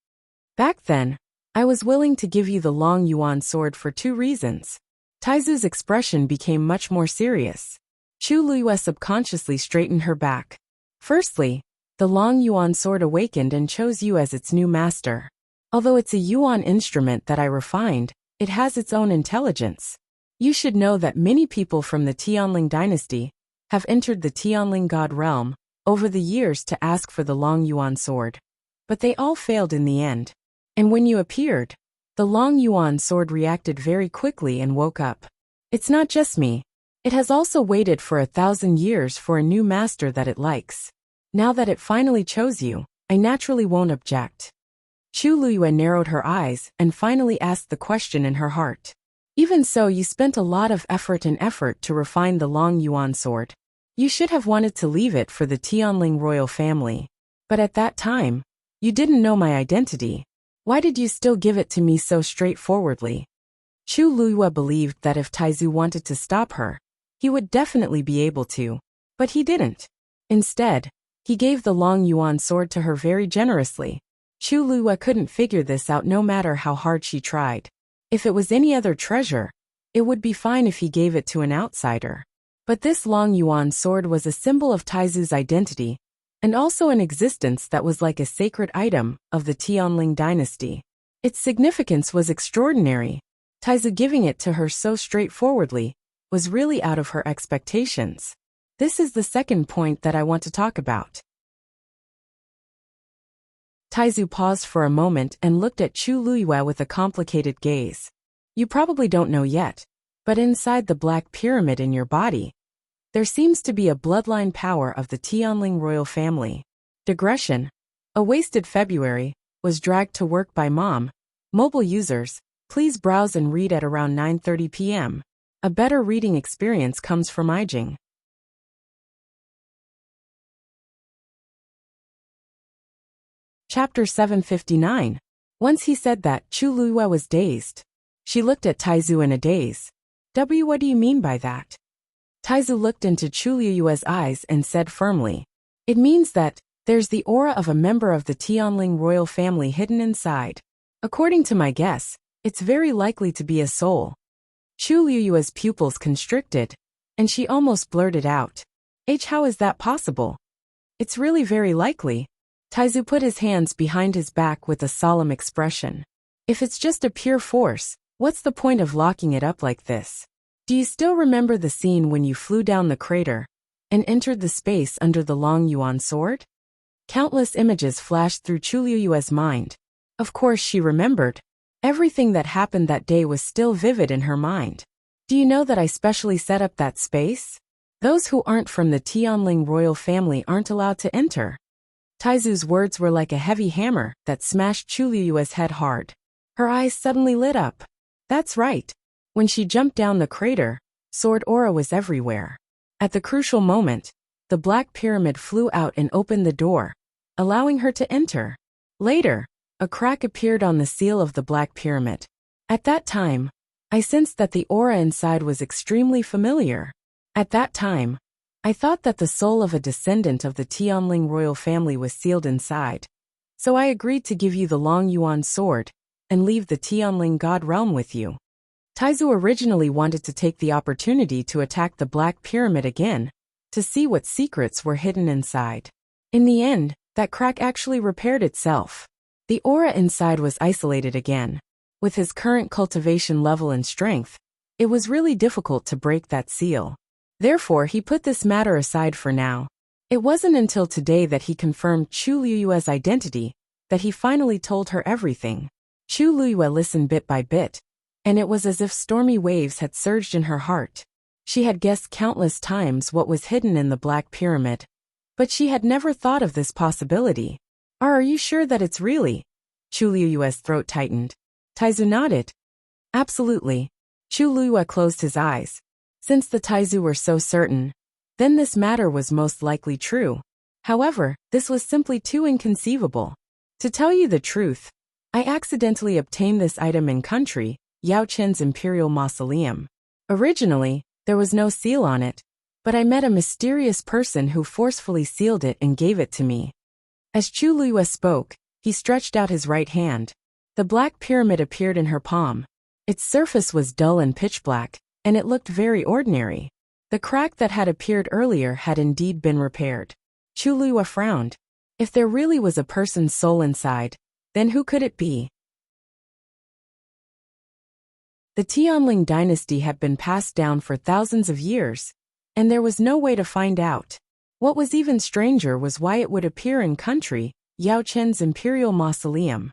Back then, I was willing to give you the Long Yuan sword for 2 reasons. Taizu's expression became much more serious. Chu Luiyue subconsciously straightened her back. Firstly, the Long Yuan sword awakened and chose you as its new master. Although it's a Yuan instrument that I refined, it has its own intelligence. You should know that many people from the Tianling dynasty have entered the Tianling God realm over the years to ask for the Long Yuan sword. But they all failed in the end. And when you appeared, the Long Yuan sword reacted very quickly and woke up. It's not just me. It has also waited for 1,000 years for a new master that it likes. Now that it finally chose you, I naturally won't object. Chu Luiyue narrowed her eyes and finally asked the question in her heart. Even so, you spent a lot of effort to refine the Long Yuan sword. You should have wanted to leave it for the Tianling royal family. But at that time, you didn't know my identity. Why did you still give it to me so straightforwardly? Chu Luiyue believed that if Taizu wanted to stop her, he would definitely be able to, but he didn't. Instead, he gave the Long Yuan sword to her very generously. Chu Luiyue couldn't figure this out no matter how hard she tried. If it was any other treasure, it would be fine if he gave it to an outsider. But this Long Yuan sword was a symbol of Taizu's identity, and also an existence that was like a sacred item of the Tianling dynasty. Its significance was extraordinary. Taizu giving it to her so straightforwardly was really out of her expectations. This is the second point that I want to talk about. Taizu paused for a moment and looked at Chu Luiyue with a complicated gaze. You probably don't know yet, but inside the black pyramid in your body, there seems to be a bloodline power of the Tianling royal family. Digression. A wasted February was dragged to work by mom. Mobile users, please browse and read at around 9:30 p.m. A better reading experience comes from Ijing. Chapter 759. Once he said that, Chu Luiyue was dazed. She looked at Taizu in a daze. What do you mean by that? Taizu looked into Chu Luiyue's eyes and said firmly, it means that there's the aura of a member of the Tianling royal family hidden inside. According to my guess, it's very likely to be a soul. Chu Luiyue's pupils constricted, and she almost blurted out, how is that possible? It's really very likely. Taizu put his hands behind his back with a solemn expression. If it's just a pure force, what's the point of locking it up like this? Do you still remember the scene when you flew down the crater and entered the space under the Long Yuan sword? Countless images flashed through Chu Luiyue's mind. Of course she remembered. Everything that happened that day was still vivid in her mind. Do you know that I specially set up that space? Those who aren't from the Tianling royal family aren't allowed to enter. Taizu's words were like a heavy hammer that smashed Chu Luiyue's head hard. Her eyes suddenly lit up. That's right. When she jumped down the crater, sword aura was everywhere. At the crucial moment, the black pyramid flew out and opened the door, allowing her to enter. Later, a crack appeared on the seal of the black pyramid. At that time, I sensed that the aura inside was extremely familiar. At that time, I thought that the soul of a descendant of the Tianling royal family was sealed inside. So I agreed to give you the Long Yuan sword and leave the Tianling god realm with you. Taizu originally wanted to take the opportunity to attack the Black Pyramid again, to see what secrets were hidden inside. In the end, that crack actually repaired itself. The aura inside was isolated again. With his current cultivation level and strength, it was really difficult to break that seal. Therefore, he put this matter aside for now. It wasn't until today that he confirmed Chu Luiyue's identity, that he finally told her everything. Chu Luiyue listened bit by bit, and it was as if stormy waves had surged in her heart. She had guessed countless times what was hidden in the Black Pyramid, but she had never thought of this possibility. Are you sure that it's really? Chu Luiyue's throat tightened. Taizu nodded. Absolutely. Chu Luiyue closed his eyes. Since the Taizu were so certain, then this matter was most likely true. However, this was simply too inconceivable. To tell you the truth, I accidentally obtained this item in country, Yao Chen's imperial mausoleum. Originally, there was no seal on it, but I met a mysterious person who forcefully sealed it and gave it to me. As Chu Luiyue spoke, he stretched out his right hand. The Black Pyramid appeared in her palm. Its surface was dull and pitch black, and it looked very ordinary. The crack that had appeared earlier had indeed been repaired. Chu Luiyue frowned. If there really was a person's soul inside, then who could it be? The Tianling dynasty had been passed down for thousands of years, and there was no way to find out. What was even stranger was why it would appear in country, Yao Chen's imperial mausoleum.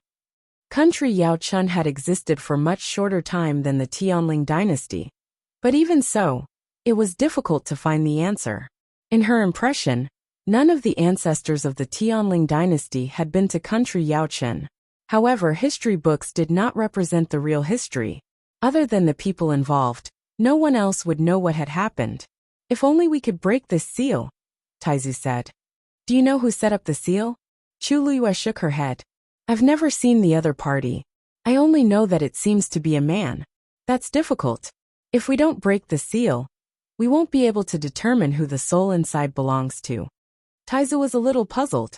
Country Yao Chen had existed for much shorter time than the Tianling dynasty. But even so, it was difficult to find the answer. In her impression, none of the ancestors of the Tianling dynasty had been to country Yao Chen. However, history books did not represent the real history. Other than the people involved, no one else would know what had happened. If only we could break this seal, Taizu said. Do you know who set up the seal? Chu Luiyue shook her head. I've never seen the other party. I only know that it seems to be a man. That's difficult. If we don't break the seal, we won't be able to determine who the soul inside belongs to. Taizu was a little puzzled.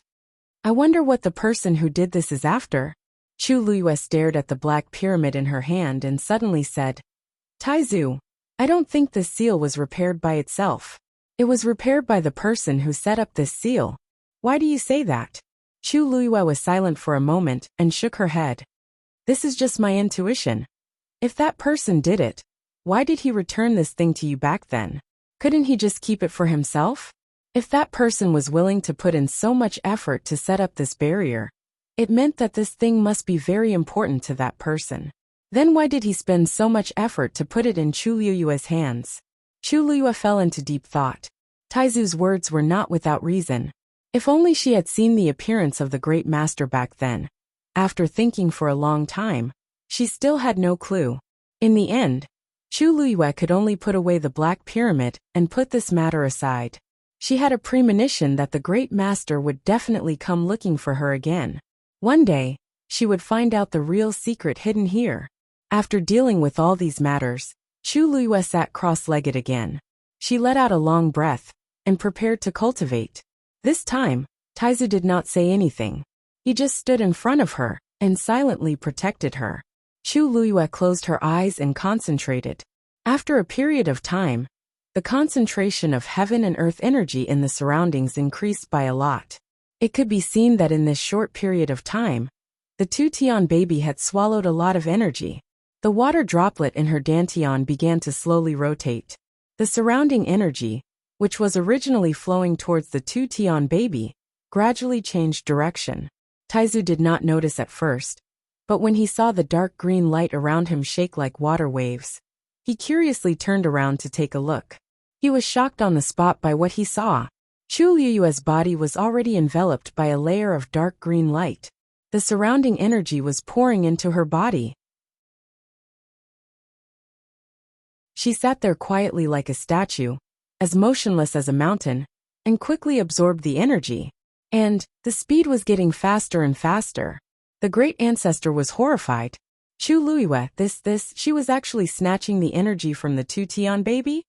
I wonder what the person who did this is after. Chu Luyue stared at the black pyramid in her hand and suddenly said, Taizu, I don't think this seal was repaired by itself. It was repaired by the person who set up this seal. Why do you say that? Chu Luyue was silent for a moment and shook her head. This is just my intuition. If that person did it, why did he return this thing to you back then? Couldn't he just keep it for himself? If that person was willing to put in so much effort to set up this barrier, it meant that this thing must be very important to that person. Then why did he spend so much effort to put it in Chu Luyue's hands? Chu Luyue fell into deep thought. Taizu's words were not without reason. If only she had seen the appearance of the great master back then. After thinking for a long time, she still had no clue. In the end, Chu Luyue could only put away the black pyramid and put this matter aside. She had a premonition that the great master would definitely come looking for her again. One day, she would find out the real secret hidden here. After dealing with all these matters, Chu Luyue sat cross-legged again. She let out a long breath and prepared to cultivate. This time, Taizu did not say anything. He just stood in front of her and silently protected her. Chu Luyue closed her eyes and concentrated. After a period of time, the concentration of heaven and earth energy in the surroundings increased by a lot. It could be seen that in this short period of time, the two-tian baby had swallowed a lot of energy. The water droplet in her dantian began to slowly rotate. The surrounding energy, which was originally flowing towards the two-tian baby, gradually changed direction. Taizu did not notice at first, but when he saw the dark green light around him shake like water waves, he curiously turned around to take a look. He was shocked on the spot by what he saw. Chu Luyue's body was already enveloped by a layer of dark green light. The surrounding energy was pouring into her body. She sat there quietly like a statue, as motionless as a mountain, and quickly absorbed the energy. And the speed was getting faster and faster. The great ancestor was horrified. Chu Luyue, she was actually snatching the energy from the two-tian baby?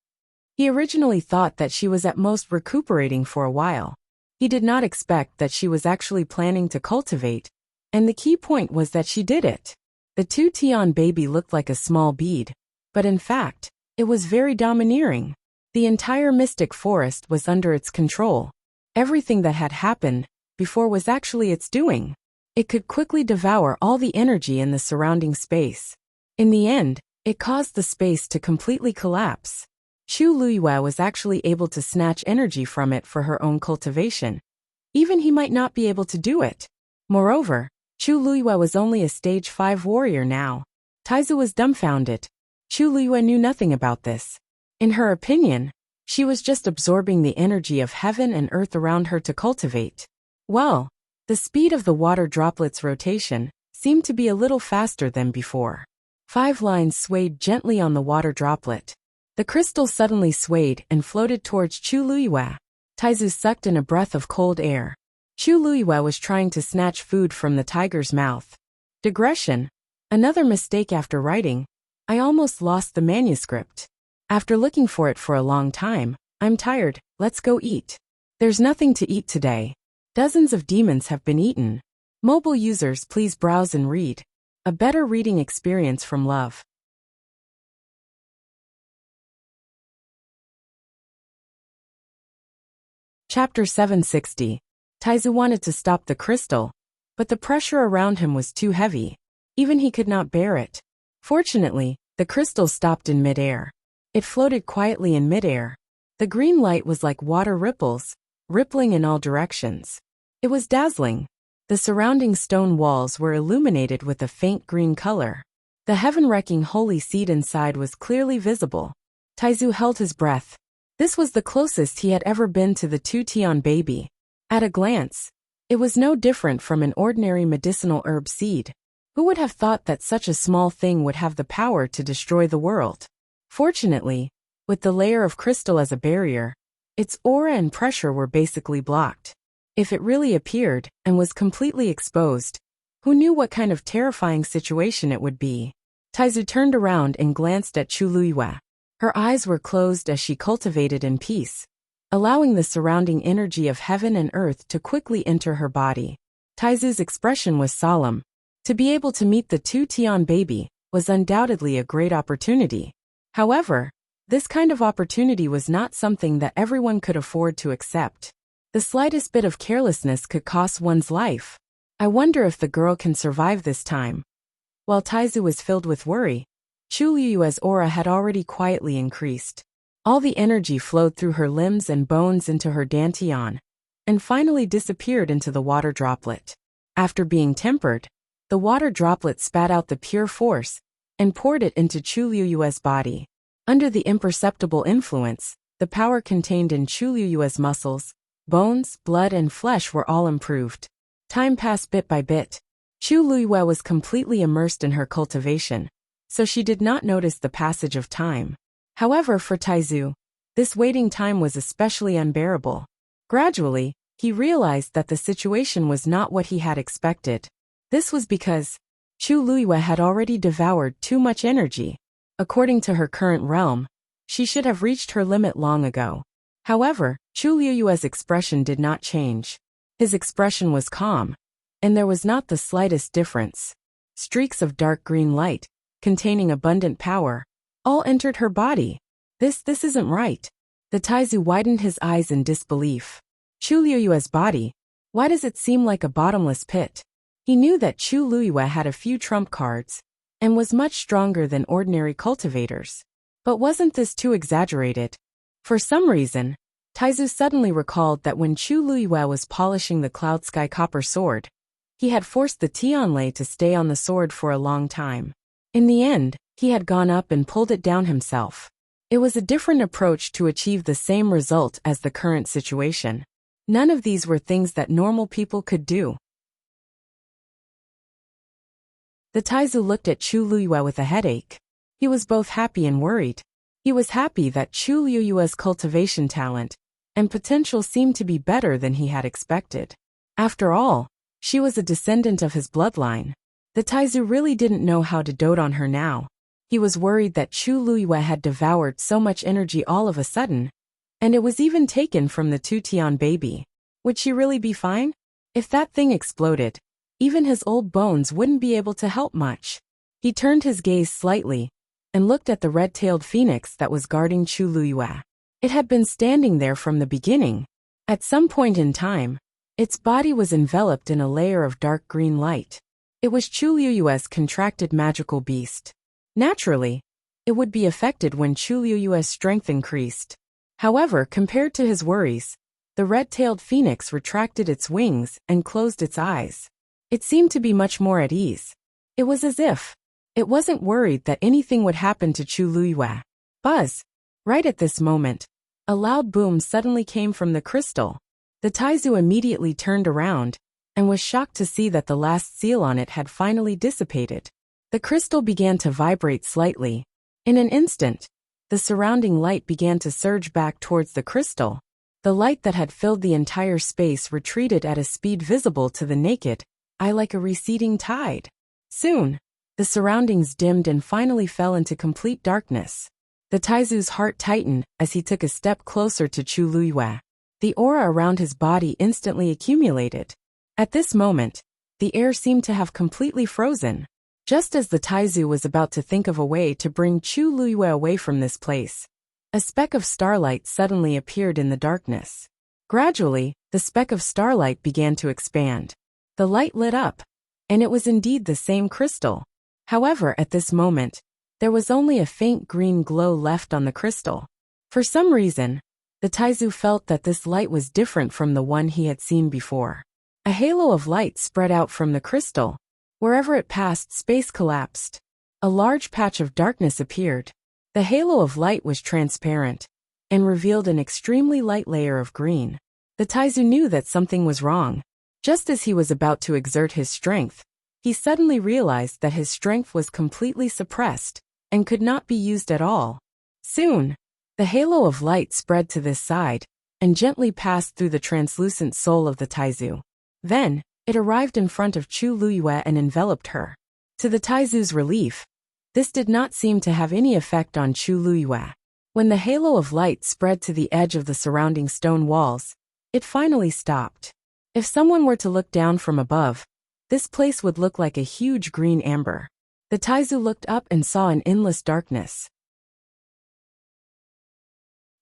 He originally thought that she was at most recuperating for a while. He did not expect that she was actually planning to cultivate, and the key point was that she did it. The two-tian baby looked like a small bead, but in fact, it was very domineering. The entire mystic forest was under its control. Everything that had happened before was actually its doing. It could quickly devour all the energy in the surrounding space. In the end, it caused the space to completely collapse. Chu Luyue was actually able to snatch energy from it for her own cultivation. Even he might not be able to do it. Moreover, Chu Luyue was only a stage 5 warrior now. Taizu was dumbfounded. Chu Luyue knew nothing about this. In her opinion, she was just absorbing the energy of heaven and earth around her to cultivate. Well, the speed of the water droplet's rotation seemed to be a little faster than before. 5 lines swayed gently on the water droplet. The crystal suddenly swayed and floated towards Chu Luyue. Taizu sucked in a breath of cold air. Chu Luyue was trying to snatch food from the tiger's mouth. Digression. Another mistake after writing. I almost lost the manuscript. After looking for it for a long time, I'm tired, let's go eat. There's nothing to eat today. Dozens of demons have been eaten. Mobile users, please browse and read. A better reading experience from love. Chapter 760. Taizu wanted to stop the crystal, but the pressure around him was too heavy. Even he could not bear it. Fortunately, the crystal stopped in midair. It floated quietly in midair. The green light was like water ripples, rippling in all directions. It was dazzling. The surrounding stone walls were illuminated with a faint green color. The heaven-wrecking holy seed inside was clearly visible. Taizu held his breath. This was the closest he had ever been to the two-tian baby. At a glance, it was no different from an ordinary medicinal herb seed. Who would have thought that such a small thing would have the power to destroy the world? Fortunately, with the layer of crystal as a barrier, its aura and pressure were basically blocked. If it really appeared and was completely exposed, who knew what kind of terrifying situation it would be? Taizu turned around and glanced at Chu Luiyue. Her eyes were closed as she cultivated in peace, allowing the surrounding energy of heaven and earth to quickly enter her body. Taizu's expression was solemn. To be able to meet the two-Tian baby was undoubtedly a great opportunity. However, this kind of opportunity was not something that everyone could afford to accept. The slightest bit of carelessness could cost one's life. I wonder if the girl can survive this time. While Taizu was filled with worry, Chu Liyue's aura had already quietly increased. All the energy flowed through her limbs and bones into her dantian, and finally disappeared into the water droplet. After being tempered, the water droplet spat out the pure force and poured it into Chu Liyue's body. Under the imperceptible influence, the power contained in Chu Liyue's muscles, bones, blood and flesh were all improved. Time passed bit by bit. Chu Liyue was completely immersed in her cultivation, so she did not notice the passage of time. However, for Taizu, this waiting time was especially unbearable. Gradually, he realized that the situation was not what he had expected. This was because Chu Liyue had already devoured too much energy. According to her current realm, she should have reached her limit long ago. However, Chu Liyue's expression did not change. His expression was calm, and there was not the slightest difference. Streaks of dark green light, containing abundant power, all entered her body. This isn't right. The Taizu widened his eyes in disbelief. Chu Liyue's body, why does it seem like a bottomless pit? He knew that Chu Liyue had a few trump cards, and was much stronger than ordinary cultivators. But wasn't this too exaggerated? For some reason, Taizu suddenly recalled that when Chu Liyue was polishing the Cloud Sky Copper Sword, he had forced the Tianlei to stay on the sword for a long time. In the end, he had gone up and pulled it down himself. It was a different approach to achieve the same result as the current situation. None of these were things that normal people could do. The Taizu looked at Chu Liyue with a headache. He was both happy and worried. He was happy that Chu Liyue's cultivation talent and potential seemed to be better than he had expected. After all, she was a descendant of his bloodline. The Taizu really didn't know how to dote on her now. He was worried that Chu Liyue had devoured so much energy all of a sudden, and it was even taken from the two-Tian baby. Would she really be fine? If that thing exploded, even his old bones wouldn't be able to help much. He turned his gaze slightly and looked at the red-tailed phoenix that was guarding Chu Liyue. It had been standing there from the beginning. At some point in time, its body was enveloped in a layer of dark green light. It was Chu Liyue's contracted magical beast. Naturally, it would be affected when Chu Liyue's strength increased. However, compared to his worries, the red-tailed phoenix retracted its wings and closed its eyes. It seemed to be much more at ease. It was as if it wasn't worried that anything would happen to Chu Liyue. Buzz! Right at this moment, a loud boom suddenly came from the crystal. The Taizu immediately turned around and was shocked to see that the last seal on it had finally dissipated. The crystal began to vibrate slightly. In an instant, the surrounding light began to surge back towards the crystal. The light that had filled the entire space retreated at a speed visible to the naked eye like a receding tide. Soon, the surroundings dimmed and finally fell into complete darkness. The Taizu's heart tightened as he took a step closer to Chu Liyue. The aura around his body instantly accumulated. At this moment, the air seemed to have completely frozen. Just as the Taizu was about to think of a way to bring Chu Liyue away from this place, a speck of starlight suddenly appeared in the darkness. Gradually, the speck of starlight began to expand. The light lit up, and it was indeed the same crystal. However, at this moment, there was only a faint green glow left on the crystal. For some reason, the Taizu felt that this light was different from the one he had seen before. A halo of light spread out from the crystal. Wherever it passed, space collapsed. A large patch of darkness appeared. The halo of light was transparent and revealed an extremely light layer of green. The Taizu knew that something was wrong. Just as he was about to exert his strength, he suddenly realized that his strength was completely suppressed and could not be used at all. Soon, the halo of light spread to this side and gently passed through the translucent soul of the Taizu. Then, it arrived in front of Chu Liyue and enveloped her. To the Taizu's relief, This did not seem to have any effect on Chu Luyue. When the halo of light spread to the edge of the surrounding stone walls, it finally stopped. If someone were to look down from above, this place would look like a huge green amber. The Taizu looked up and saw an endless darkness.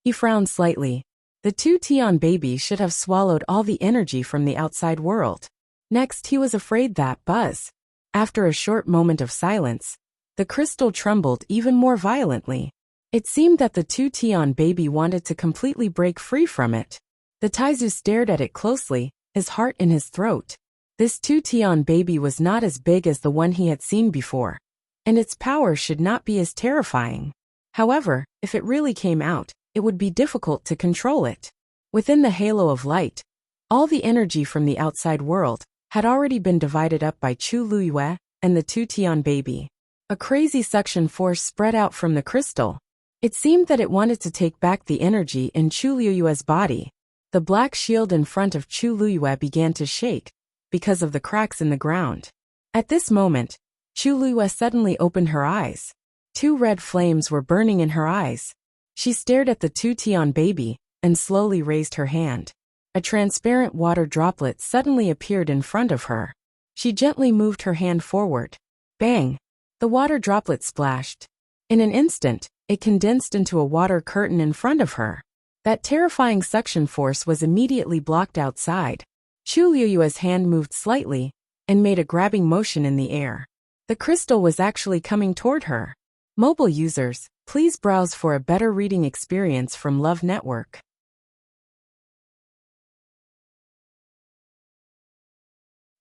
He frowned slightly. The two Tian baby should have swallowed all the energy from the outside world. Next, he was afraid that buzz. After a short moment of silence, the crystal trembled even more violently. It seemed that the two Tian baby wanted to completely break free from it. The Taizu stared at it closely, his heart in his throat. This two Tian baby was not as big as the one he had seen before, and its power should not be as terrifying. However, if it really came out, it would be difficult to control it. Within the halo of light, all the energy from the outside world had already been divided up by Chu Luyue and the two Tian baby. A crazy suction force spread out from the crystal. It seemed that it wanted to take back the energy in Chu Luyue's body. The black shield in front of Chu Luyue began to shake because of the cracks in the ground. At this moment, Chu Luyue suddenly opened her eyes. Two red flames were burning in her eyes. She stared at the two Tian baby and slowly raised her hand. A transparent water droplet suddenly appeared in front of her. She gently moved her hand forward. Bang! The water droplet splashed. In an instant, it condensed into a water curtain in front of her. That terrifying suction force was immediately blocked outside. Chu Luyue's hand moved slightly and made a grabbing motion in the air. The crystal was actually coming toward her. Mobile users, please browse for a better reading experience from Love Network.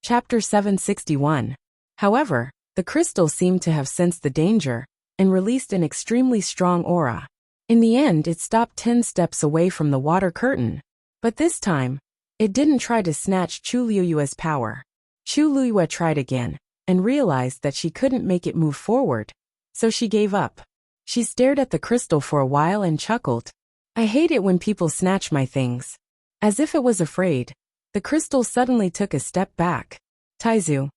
Chapter 761. However, the crystal seemed to have sensed the danger and released an extremely strong aura. In the end, it stopped 10 steps away from the water curtain. But this time, it didn't try to snatch Chu Luyue's power. Chu Luyue tried again and realized that she couldn't make it move forward, so she gave up. She stared at the crystal for a while and chuckled. I hate it when people snatch my things. As if it was afraid, the crystal suddenly took a step back. Taizu.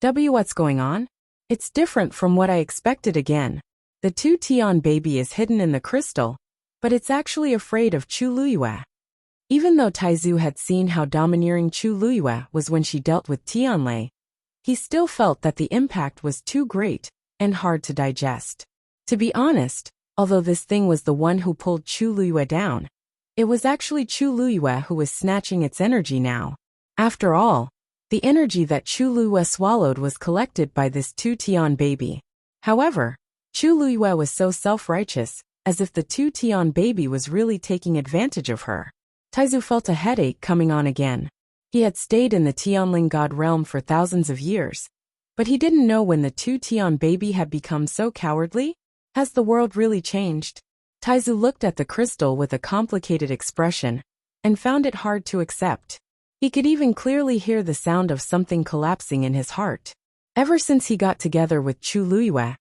What's going on? It's different from what I expected again. The two Tian baby is hidden in the crystal, but it's actually afraid of Chu Luyue. Even though Taizu had seen how domineering Chu Luyue was when she dealt with Tianlei, he still felt that the impact was too great and hard to digest. To be honest, although this thing was the one who pulled Chu Luyue down, it was actually Chu Luyue who was snatching its energy now. After all, the energy that Chu Luyue swallowed was collected by this two Tian baby. However, Chu Luyue was so self-righteous, as if the two Tian baby was really taking advantage of her. Taizu felt a headache coming on again. He had stayed in the Tianling God realm for thousands of years, but he didn't know when the two Tian baby had become so cowardly. Has the world really changed? Taizu looked at the crystal with a complicated expression and found it hard to accept. He could even clearly hear the sound of something collapsing in his heart. Ever since he got together with Chu Luyue,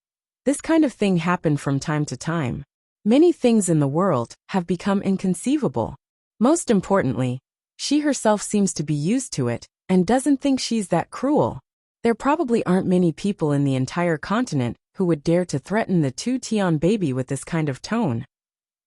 this kind of thing happened from time to time. Many things in the world have become inconceivable. Most importantly, she herself seems to be used to it and doesn't think she's that cruel. There probably aren't many people in the entire continent who would dare to threaten the two Tian baby with this kind of tone.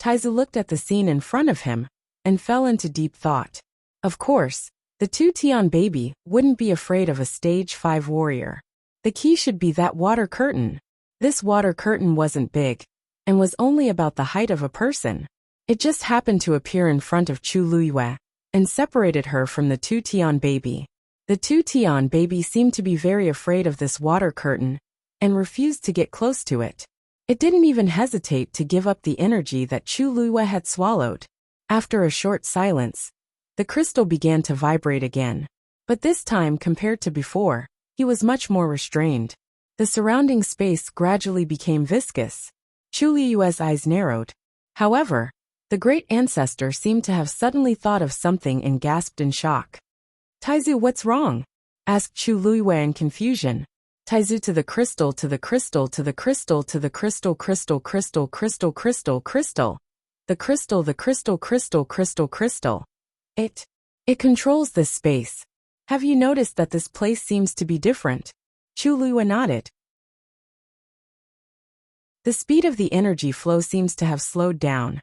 Taizu looked at the scene in front of him and fell into deep thought. Of course, the two Tian baby wouldn't be afraid of a stage 5 warrior. The key should be that water curtain. This water curtain wasn't big and was only about the height of a person. It just happened to appear in front of Chu Luyue and separated her from the two Tian baby. The two Tian baby seemed to be very afraid of this water curtain and refused to get close to it. It didn't even hesitate to give up the energy that Chu Luyue had swallowed. After a short silence, the crystal began to vibrate again. But this time, compared to before, he was much more restrained. The surrounding space gradually became viscous. Chu Luyue's eyes narrowed. However, the great ancestor seemed to have suddenly thought of something and gasped in shock. Taizu, what's wrong? Asked Chu Luyue in confusion. Taizu, to the crystal, to the crystal, to the crystal, to the crystal, crystal, crystal, crystal, crystal, crystal. The crystal, the crystal, crystal, crystal, crystal. It controls this space. Have you noticed that this place seems to be different? Chu Luyue nodded. The speed of the energy flow seems to have slowed down.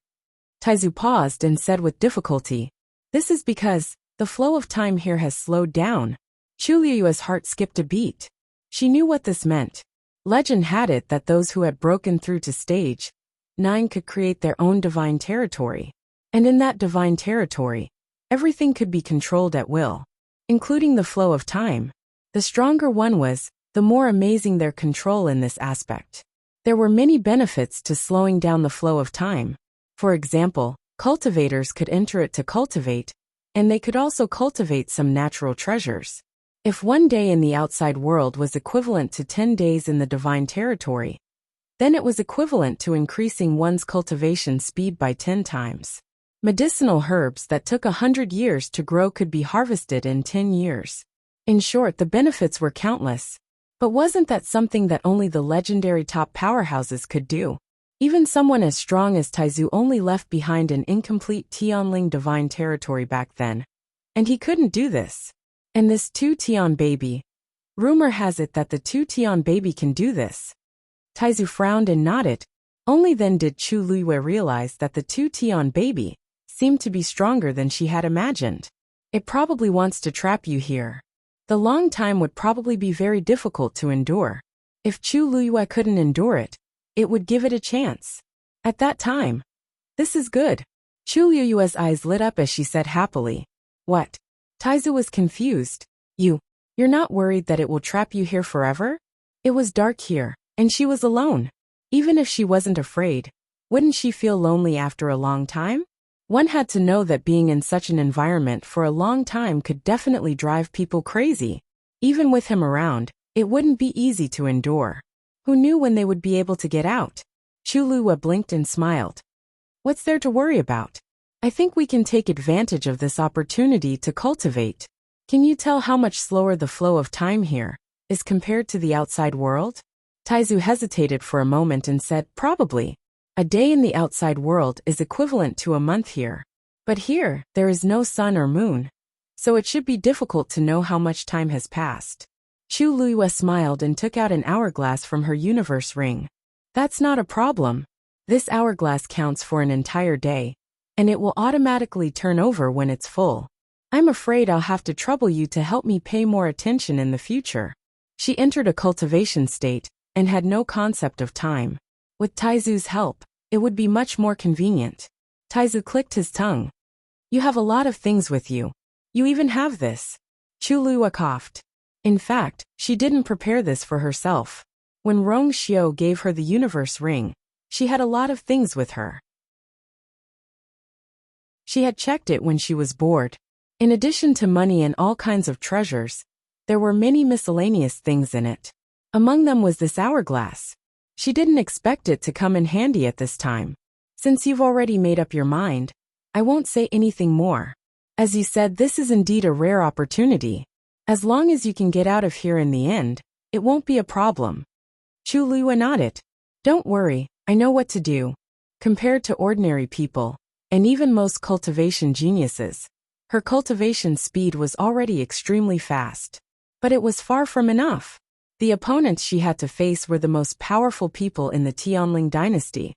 Taizu paused and said with difficulty, "This is because the flow of time here has slowed down." Chu Liyue's heart skipped a beat. She knew what this meant. Legend had it that those who had broken through to stage 9 could create their own divine territory. And in that divine territory, everything could be controlled at will, including the flow of time. The stronger one was, the more amazing their control in this aspect. There were many benefits to slowing down the flow of time. For example, cultivators could enter it to cultivate, and they could also cultivate some natural treasures. If 1 day in the outside world was equivalent to 10 days in the divine territory, then it was equivalent to increasing one's cultivation speed by 10 times. Medicinal herbs that took 100 years to grow could be harvested in 10 years. In short, the benefits were countless. But wasn't that something that only the legendary top powerhouses could do? Even someone as strong as Taizu only left behind an incomplete Tianling divine territory back then. And he couldn't do this. And this 2 Tian baby. Rumor has it that the 2 Tian baby can do this. Taizu frowned and nodded. Only then did Chu Liyue realize that the 2 Tian baby seemed to be stronger than she had imagined. It probably wants to trap you here. The long time would probably be very difficult to endure. If Chu Liyue couldn't endure it, it would give it a chance. At that time, this is good. Chu Liyue's eyes lit up as she said happily, "What?" Taizu was confused. You're not worried that it will trap you here forever? It was dark here, and she was alone. Even if she wasn't afraid, wouldn't she feel lonely after a long time? One had to know that being in such an environment for a long time could definitely drive people crazy. Even with him around, it wouldn't be easy to endure. Who knew when they would be able to get out? Chu Liyue blinked and smiled. What's there to worry about? I think we can take advantage of this opportunity to cultivate. Can you tell how much slower the flow of time here is compared to the outside world? Taizu hesitated for a moment and said, probably. A day in the outside world is equivalent to a month here. But here, there is no sun or moon. So it should be difficult to know how much time has passed. Chu Liyue smiled and took out an hourglass from her universe ring. That's not a problem. This hourglass counts for an entire day, and it will automatically turn over when it's full. I'm afraid I'll have to trouble you to help me pay more attention in the future. She entered a cultivation state and had no concept of time. With Taizu's help, it would be much more convenient. Taizu clicked his tongue. You have a lot of things with you. You even have this. Chu Liyue coughed. In fact, she didn't prepare this for herself. When Rong Xiao gave her the universe ring, she had a lot of things with her. She had checked it when she was bored. In addition to money and all kinds of treasures, there were many miscellaneous things in it. Among them was this hourglass. She didn't expect it to come in handy at this time. Since you've already made up your mind, I won't say anything more. As you said, this is indeed a rare opportunity. As long as you can get out of here in the end, it won't be a problem. Chu Liyue nodded. Don't worry, I know what to do. Compared to ordinary people, and even most cultivation geniuses, her cultivation speed was already extremely fast. But it was far from enough. The opponents she had to face were the most powerful people in the Tianling dynasty,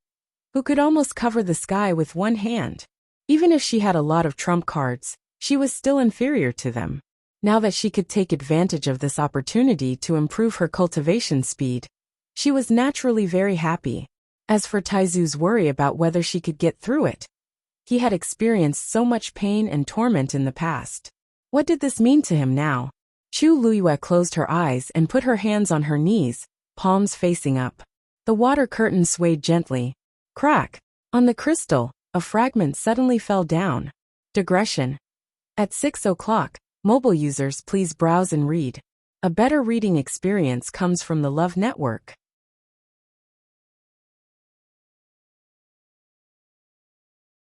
who could almost cover the sky with one hand. Even if she had a lot of trump cards, she was still inferior to them. Now that she could take advantage of this opportunity to improve her cultivation speed, she was naturally very happy. As for Taizu's worry about whether she could get through it, he had experienced so much pain and torment in the past. What did this mean to him now? Chu Liyue closed her eyes and put her hands on her knees, palms facing up. The water curtain swayed gently. Crack! On the crystal, a fragment suddenly fell down. Digression. At 6 o'clock, mobile users please browse and read. A better reading experience comes from the Love Network.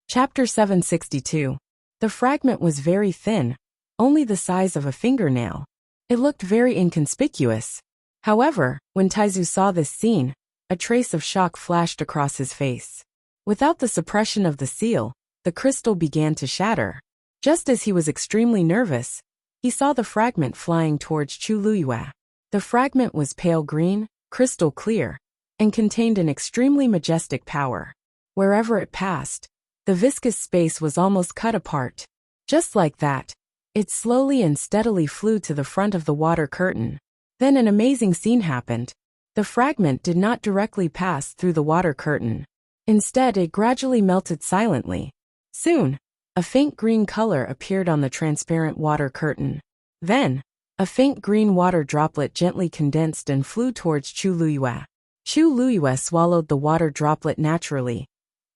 Chapter 762. The fragment was very thin, only the size of a fingernail. It looked very inconspicuous. However, when Taizu saw this scene, a trace of shock flashed across his face. Without the suppression of the seal, the crystal began to shatter. Just as he was extremely nervous, he saw the fragment flying towards Chu Liyue. The fragment was pale green, crystal clear, and contained an extremely majestic power. Wherever it passed, the viscous space was almost cut apart. Just like that, it slowly and steadily flew to the front of the water curtain. Then an amazing scene happened. The fragment did not directly pass through the water curtain. Instead, it gradually melted silently. Soon, a faint green color appeared on the transparent water curtain. Then, a faint green water droplet gently condensed and flew towards Chu Luyue. Chu Luyue swallowed the water droplet naturally,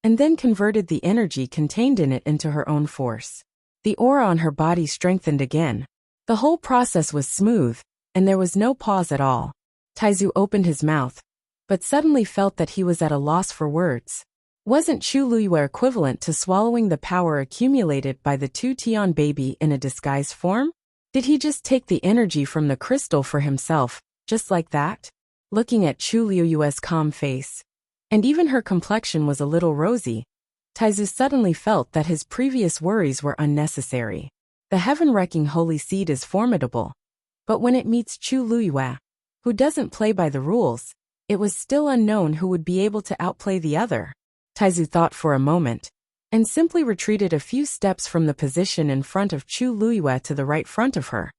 and then converted the energy contained in it into her own force. The aura on her body strengthened again. The whole process was smooth, and there was no pause at all. Taizu opened his mouth, but suddenly felt that he was at a loss for words. Wasn't Chu Luyue equivalent to swallowing the power accumulated by the two Tian baby in a disguised form? Did he just take the energy from the crystal for himself, just like that? Looking at Chu Luyue's calm face, and even her complexion was a little rosy, Taizu suddenly felt that his previous worries were unnecessary. The heaven-wrecking holy seed is formidable, but when it meets Chu Luyue, who doesn't play by the rules, it was still unknown who would be able to outplay the other. Taizu thought for a moment, and simply retreated a few steps from the position in front of Chu Luyue to the right front of her,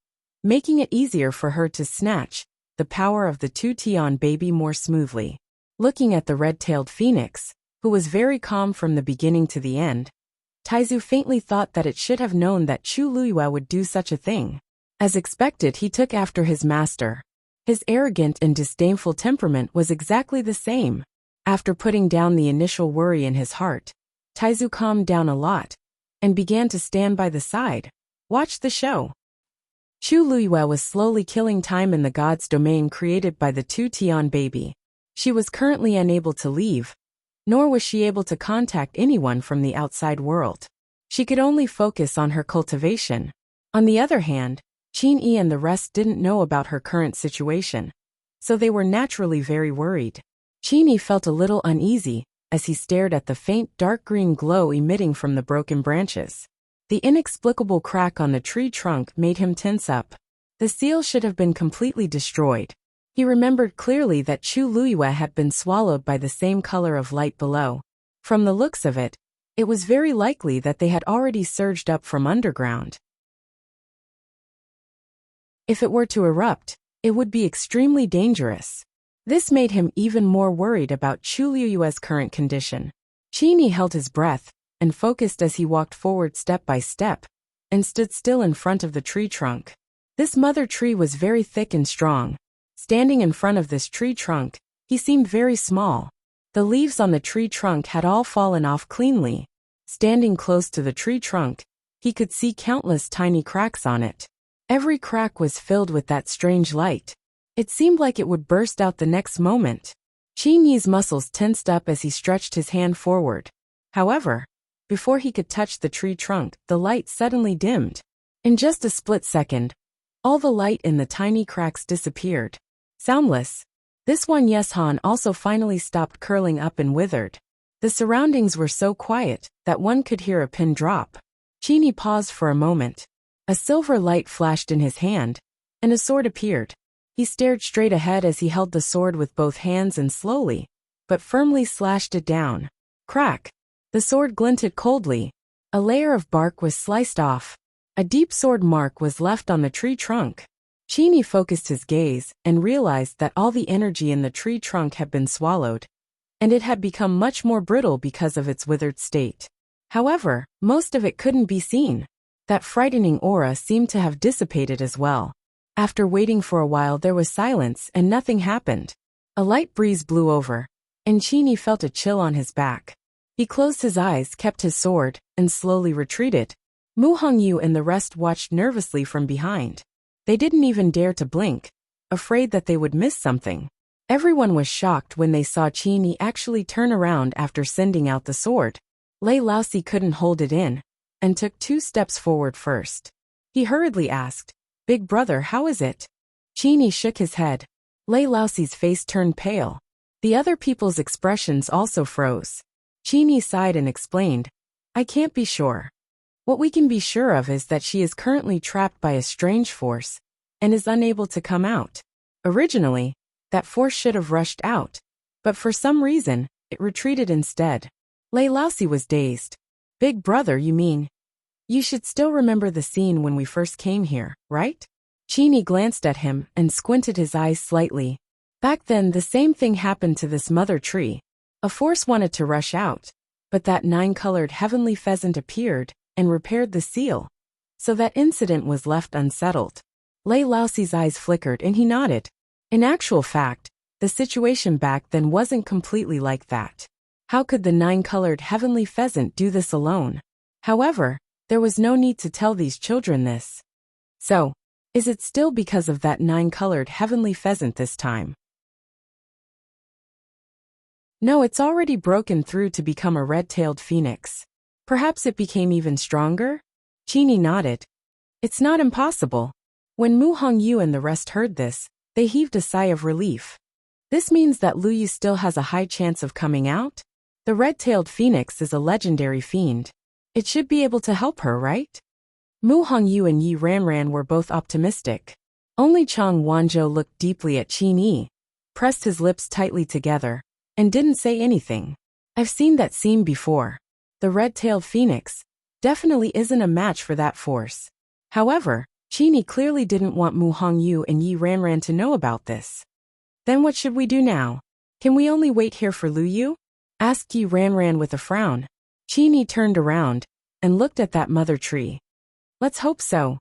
making it easier for her to snatch the power of the two Tian baby more smoothly. Looking at the red-tailed phoenix, who was very calm from the beginning to the end, Taizu faintly thought that it should have known that Chu Luyue would do such a thing. As expected, he took after his master. His arrogant and disdainful temperament was exactly the same. After putting down the initial worry in his heart, Taizu calmed down a lot, and began to stand by the side. Watch the show. Chu Luyue was slowly killing time in the god's domain created by the two Tian baby. She was currently unable to leave, nor was she able to contact anyone from the outside world. She could only focus on her cultivation. On the other hand, Qin Yi and the rest didn't know about her current situation, so they were naturally very worried. Qin Yi felt a little uneasy as he stared at the faint dark green glow emitting from the broken branches. The inexplicable crack on the tree trunk made him tense up. The seal should have been completely destroyed. He remembered clearly that Chu Luyue had been swallowed by the same color of light below. From the looks of it, it was very likely that they had already surged up from underground. If it were to erupt, it would be extremely dangerous. This made him even more worried about Chu Luyue's current condition. Qin Yi held his breath and focused as he walked forward step by step and stood still in front of the tree trunk. This mother tree was very thick and strong. Standing in front of this tree trunk, he seemed very small. The leaves on the tree trunk had all fallen off cleanly. Standing close to the tree trunk, he could see countless tiny cracks on it. Every crack was filled with that strange light. It seemed like it would burst out the next moment. Qin Yi's muscles tensed up as he stretched his hand forward. However, before he could touch the tree trunk, the light suddenly dimmed. In just a split second, all the light in the tiny cracks disappeared. Soundless, this one Yes-Han also finally stopped curling up and withered. The surroundings were so quiet that one could hear a pin drop. Qin Yi paused for a moment. A silver light flashed in his hand, and a sword appeared. He stared straight ahead as he held the sword with both hands and slowly, but firmly slashed it down. Crack! The sword glinted coldly. A layer of bark was sliced off. A deep sword mark was left on the tree trunk. Qin Yi focused his gaze and realized that all the energy in the tree trunk had been swallowed, and it had become much more brittle because of its withered state. However, most of it couldn't be seen. That frightening aura seemed to have dissipated as well. After waiting for a while, there was silence and nothing happened. A light breeze blew over, and Qin Yi felt a chill on his back. He closed his eyes, kept his sword, and slowly retreated. Mu Hongyu and the rest watched nervously from behind. They didn't even dare to blink, afraid that they would miss something. Everyone was shocked when they saw Qin Yi actually turn around after sending out the sword. Lei Laosi couldn't hold it in, and took 2 steps forward first. He hurriedly asked, "Big brother, how is it?" Qin Yi shook his head. Lei Laosi's face turned pale. The other people's expressions also froze. Qin Yi sighed and explained, "I can't be sure. What we can be sure of is that she is currently trapped by a strange force and is unable to come out. Originally, that force should have rushed out, But for some reason, it retreated instead. Lei Laosi was dazed. Big brother, you mean? You should still remember the scene when we first came here, right? Qini glanced at him and squinted his eyes slightly. Back then, the same thing happened to this mother tree. A force wanted to rush out, but that 9-colored heavenly pheasant appeared and repaired the seal. So that incident was left unsettled. Lei Laosi's eyes flickered and he nodded. In actual fact, the situation back then wasn't completely like that. How could the 9-colored heavenly pheasant do this alone? However, there was no need to tell these children this. So, is it still because of that 9-colored heavenly pheasant this time? No, it's already broken through to become a red-tailed phoenix. Perhaps it became even stronger? Qini nodded. It's not impossible. When Mu Hongyu and the rest heard this, they heaved a sigh of relief. This means that Lu Yu still has a high chance of coming out? The red-tailed phoenix is a legendary fiend. It should be able to help her, right? Mu Hongyu and Yi Ranran were both optimistic. Only Chang Wanzhou looked deeply at Qini, pressed his lips tightly together, and didn't say anything. I've seen that scene before. The red-tailed phoenix definitely isn't a match for that force. However, Qini clearly didn't want Mu Hongyu and Yi Ranran to know about this. Then what should we do now? Can we only wait here for Lu Yu? Asked Yi Ranran with a frown. Qini turned around and looked at that mother tree. Let's hope so.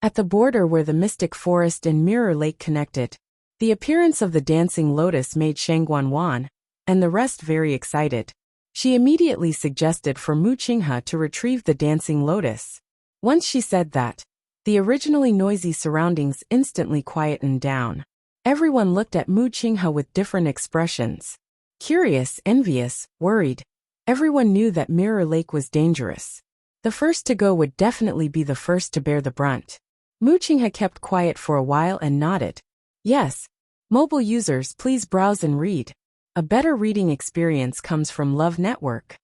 At the border where the Mystic Forest and Mirror Lake connected, the appearance of the dancing lotus made Shangguan Wan and the rest very excited. She immediately suggested for Mu Qinghe to retrieve the dancing lotus. Once she said that, the originally noisy surroundings instantly quietened down. Everyone looked at Mu Qinghe with different expressions. Curious, envious, worried. Everyone knew that Mirror Lake was dangerous. The first to go would definitely be the first to bear the brunt. Mu Qinghe kept quiet for a while and nodded. Yes. Mobile users, please browse and read. A better reading experience comes from Love Network.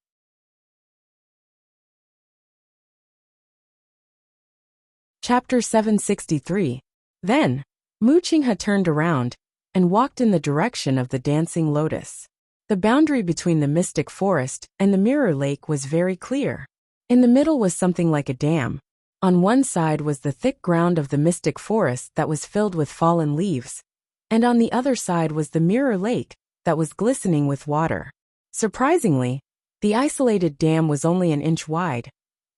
Chapter 763. Then, Mu Qinghe turned around and walked in the direction of the dancing lotus. The boundary between the Mystic Forest and the Mirror Lake was very clear. In the middle was something like a dam. On one side was the thick ground of the Mystic Forest that was filled with fallen leaves, and on the other side was the Mirror Lake that was glistening with water. Surprisingly, the isolated dam was only an inch wide,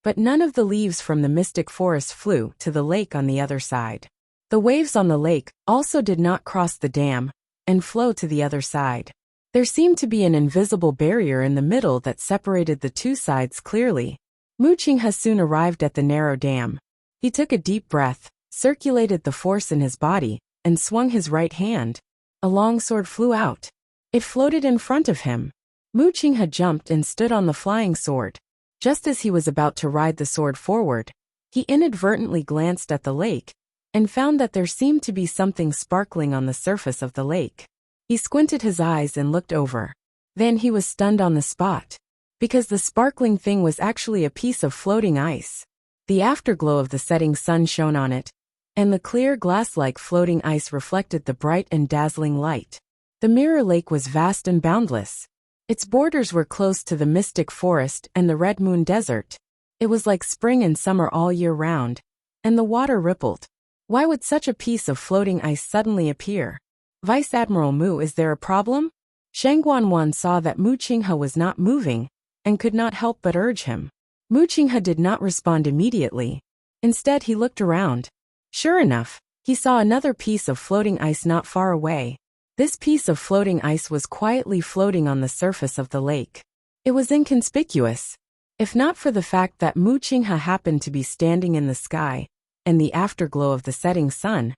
but none of the leaves from the Mystic Forest flew to the lake on the other side. The waves on the lake also did not cross the dam and flow to the other side. There seemed to be an invisible barrier in the middle that separated the two sides clearly. Mu Qinghe soon arrived at the narrow dam. He took a deep breath, circulated the force in his body, and swung his right hand. A long sword flew out. It floated in front of him. Mu Qinghe jumped and stood on the flying sword. Just as he was about to ride the sword forward, he inadvertently glanced at the lake and found that there seemed to be something sparkling on the surface of the lake. He squinted his eyes and looked over. Then he was stunned on the spot, because the sparkling thing was actually a piece of floating ice. The afterglow of the setting sun shone on it, and the clear glass-like floating ice reflected the bright and dazzling light. The Mirror Lake was vast and boundless. Its borders were close to the Mystic Forest and the Red Moon Desert. It was like spring and summer all year round, and the water rippled. Why would such a piece of floating ice suddenly appear? Vice Admiral Mu, is there a problem? Shangguan Wan saw that Mu Qinghe was not moving and could not help but urge him. Mu Qinghe did not respond immediately. Instead, he looked around. Sure enough, he saw another piece of floating ice not far away. This piece of floating ice was quietly floating on the surface of the lake. It was inconspicuous. If not for the fact that Mu Qinghe happened to be standing in the sky and the afterglow of the setting sun,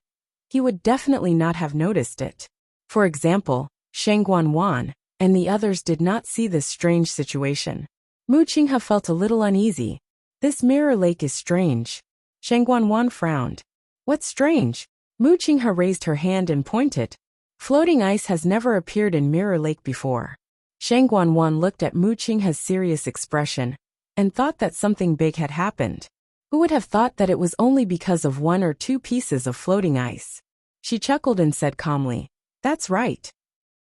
he would definitely not have noticed it. For example, Shangguan Wan and the others did not see this strange situation. Mu Qinghe felt a little uneasy. This Mirror Lake is strange. Shangguan Wan frowned. What's strange? Mu Qinghe raised her hand and pointed. Floating ice has never appeared in Mirror Lake before. Shangguan Wan looked at Mu Qinghe's serious expression and thought that something big had happened. Who would have thought that it was only because of 1 or 2 pieces of floating ice? She chuckled and said calmly, "That's right.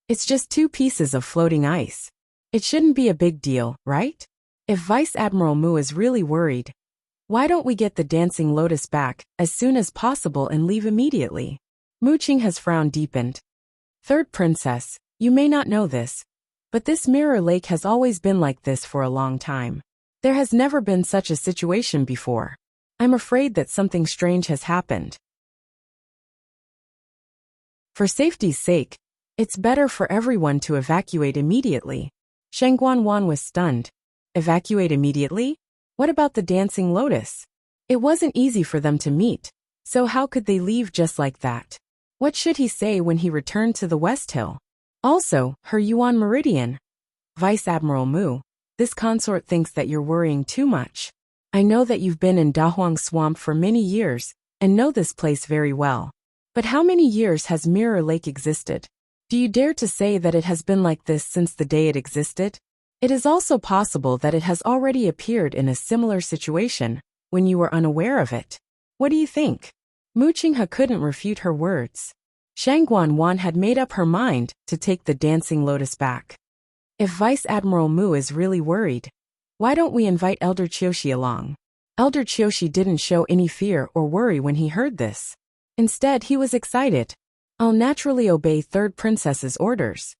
It's just 2 pieces of floating ice. It shouldn't be a big deal, right? If Vice Admiral Mu is really worried, why don't we get the dancing lotus back as soon as possible and leave immediately? Mu Qinghe's frown deepened. Third Princess, you may not know this, but this mirror lake has always been like this for a long time. There has never been such a situation before. I'm afraid that something strange has happened. For safety's sake, it's better for everyone to evacuate immediately. Sheng Guanwan was stunned. Evacuate immediately? What about the dancing lotus? It wasn't easy for them to meet, so how could they leave just like that? What should he say when he returned to the West Hill? Also, her Yuan Meridian. Vice Admiral Mu, this consort thinks that you're worrying too much. I know that you've been in Dahuang Swamp for many years and know this place very well. But how many years has Mirror Lake existed? Do you dare to say that it has been like this since the day it existed? It is also possible that it has already appeared in a similar situation when you were unaware of it. What do you think? Mu Qinghe couldn't refute her words. Shang Guanwan had made up her mind to take the dancing lotus back. If Vice Admiral Mu is really worried, why don't we invite Elder Qiushi along? Elder Qiushi didn't show any fear or worry when he heard this. Instead, he was excited. I'll naturally obey Third Princess's orders.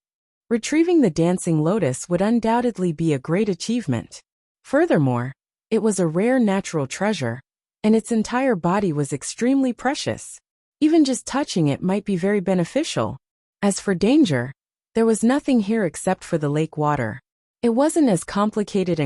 Retrieving the dancing lotus would undoubtedly be a great achievement. Furthermore, it was a rare natural treasure, and its entire body was extremely precious. Even just touching it might be very beneficial. As for danger, there was nothing here except for the lake water. It wasn't as complicated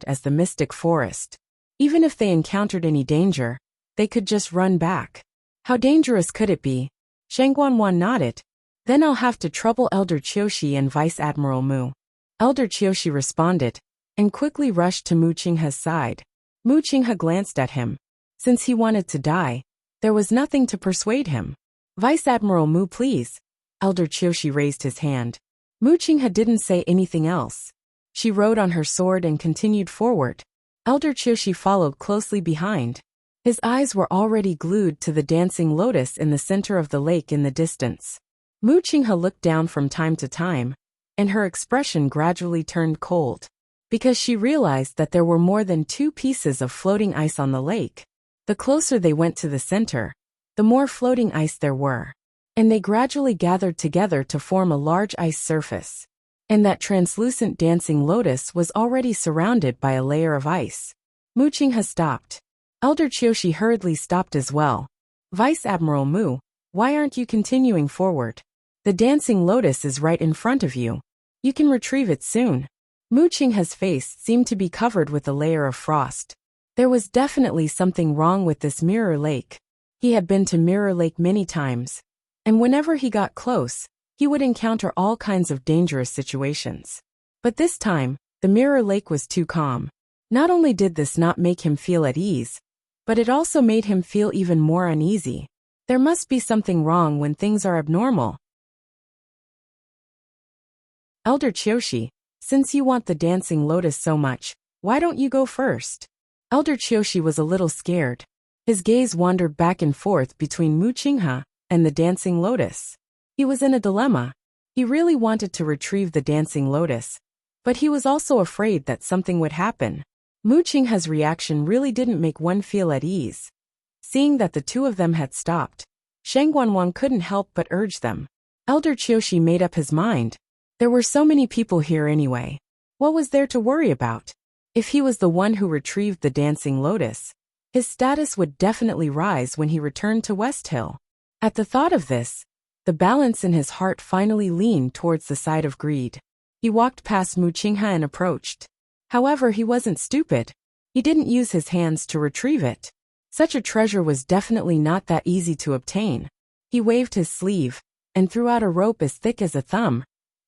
as the mystic forest. Even if they encountered any danger, they could just run back. How dangerous could it be? Shang Guanwan nodded. Then I'll have to trouble Elder Qiushi and Vice Admiral Mu. Elder Qiushi responded, and quickly rushed to Mu Qinghe's side. Mu Qinghe glanced at him. Since he wanted to die, there was nothing to persuade him. Vice Admiral Mu, please. Elder Qiushi raised his hand. Mu Qinghe didn't say anything else. She rode on her sword and continued forward. Elder Qiushi followed closely behind. His eyes were already glued to the dancing lotus in the center of the lake in the distance. Mu Qinghe looked down from time to time, and her expression gradually turned cold, because she realized that there were more than 2 pieces of floating ice on the lake. The closer they went to the center, the more floating ice there were, and they gradually gathered together to form a large ice surface. And that translucent dancing lotus was already surrounded by a layer of ice. Mu Qinghe stopped. Elder Qiushi hurriedly stopped as well. Vice Admiral Mu, why aren't you continuing forward? The dancing lotus is right in front of you. You can retrieve it soon. Mu Qinghe's face seemed to be covered with a layer of frost. There was definitely something wrong with this Mirror Lake. He had been to Mirror Lake many times, and whenever he got close, he would encounter all kinds of dangerous situations. But this time, the Mirror Lake was too calm. Not only did this not make him feel at ease, but it also made him feel even more uneasy. There must be something wrong when things are abnormal. Elder Qiushi, since you want the dancing lotus so much, why don't you go first? Elder Qiushi was a little scared. His gaze wandered back and forth between Mu Qinghe and the dancing lotus. He was in a dilemma. He really wanted to retrieve the dancing lotus, but he was also afraid that something would happen. Mu Qinghe's reaction really didn't make one feel at ease. Seeing that the 2 of them had stopped, Shang Guanwan couldn't help but urge them. Elder Qiushi made up his mind. There were so many people here anyway. What was there to worry about? If he was the one who retrieved the dancing lotus, his status would definitely rise when he returned to West Hill. At the thought of this, the balance in his heart finally leaned towards the side of greed. He walked past Mu Qinghe and approached. However, he wasn't stupid. He didn't use his hands to retrieve it. Such a treasure was definitely not that easy to obtain. He waved his sleeve and threw out a rope as thick as a thumb,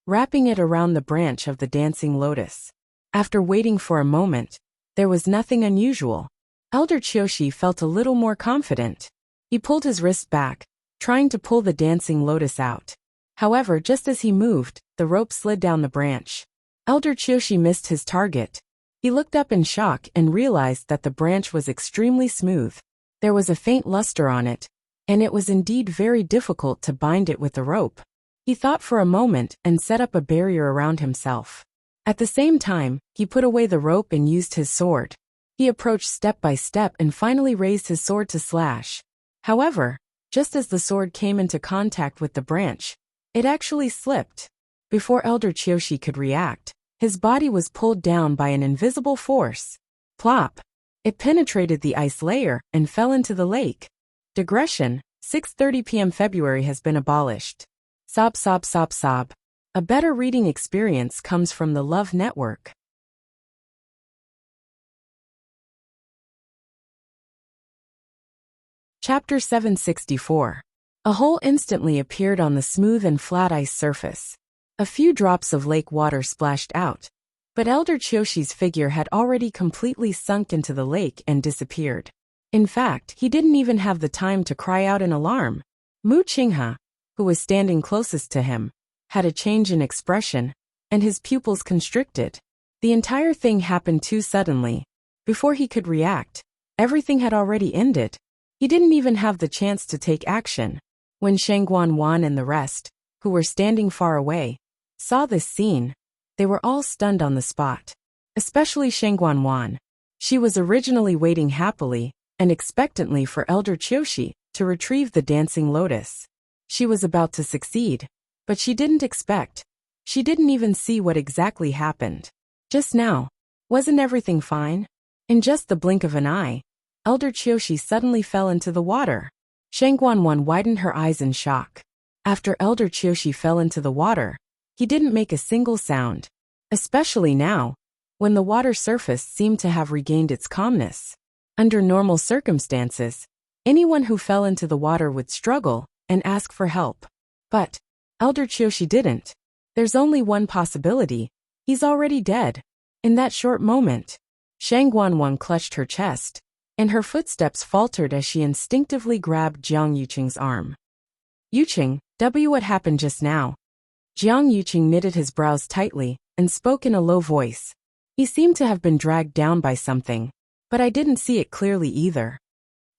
wrapping it around the branch of the dancing lotus. After waiting for a moment, there was nothing unusual. Elder Qiushi felt a little more confident. He pulled his wrist back, trying to pull the dancing lotus out. However, just as he moved, the rope slid down the branch. Elder Qiushi missed his target. He looked up in shock and realized that the branch was extremely smooth. There was a faint luster on it, and it was indeed very difficult to bind it with the rope. He thought for a moment and set up a barrier around himself. At the same time, he put away the rope and used his sword. He approached step by step and finally raised his sword to slash. However, just as the sword came into contact with the branch, it actually slipped. Before Elder Chiyoshi could react, his body was pulled down by an invisible force. Plop! It penetrated the ice layer and fell into the lake. Digression, 6:30 p.m. February has been abolished. Sob sob sob sob. A better reading experience comes from the Love Network. Chapter 764. A hole instantly appeared on the smooth and flat ice surface. A few drops of lake water splashed out, but Elder Chiyoshi's figure had already completely sunk into the lake and disappeared. In fact, he didn't even have the time to cry out in alarm. Mu Qinghe, who was standing closest to him, had a change in expression, and his pupils constricted. The entire thing happened too suddenly. Before he could react, everything had already ended. He didn't even have the chance to take action. When Shangguan and the rest, who were standing far away, saw this scene, they were all stunned on the spot. Especially Shangguan. She was originally waiting happily and expectantly for Elder Chiyoshi to retrieve the dancing lotus. She was about to succeed, but she didn't expect. She didn't even see what exactly happened. Just now, wasn't everything fine? In just the blink of an eye, Elder Chiyoshi suddenly fell into the water. Shangguan widened her eyes in shock. After Elder Chiyoshi fell into the water, he didn't make a single sound. Especially now, when the water surface seemed to have regained its calmness. Under normal circumstances, anyone who fell into the water would struggle and ask for help. But Elder Chiyoshi didn't. There's only one possibility. He's already dead. In that short moment, Shangguan clutched her chest, and her footsteps faltered as she instinctively grabbed Jiang Yuqing's arm. Yuqing, what happened just now? Jiang Yuqing knitted his brows tightly and spoke in a low voice. He seemed to have been dragged down by something, but I didn't see it clearly either.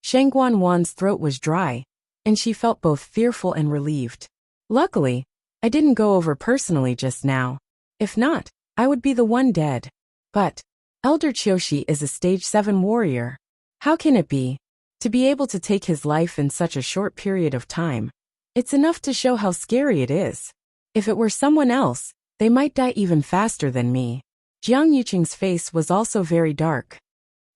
Shangguan's throat was dry, and she felt both fearful and relieved. Luckily, I didn't go over personally just now. If not, I would be the one dead. But Elder Chiyoshi is a stage 7 warrior. How can it be? To be able to take his life in such a short period of time. It's enough to show how scary it is. If it were someone else, they might die even faster than me. Jiang Yuqing's face was also very dark.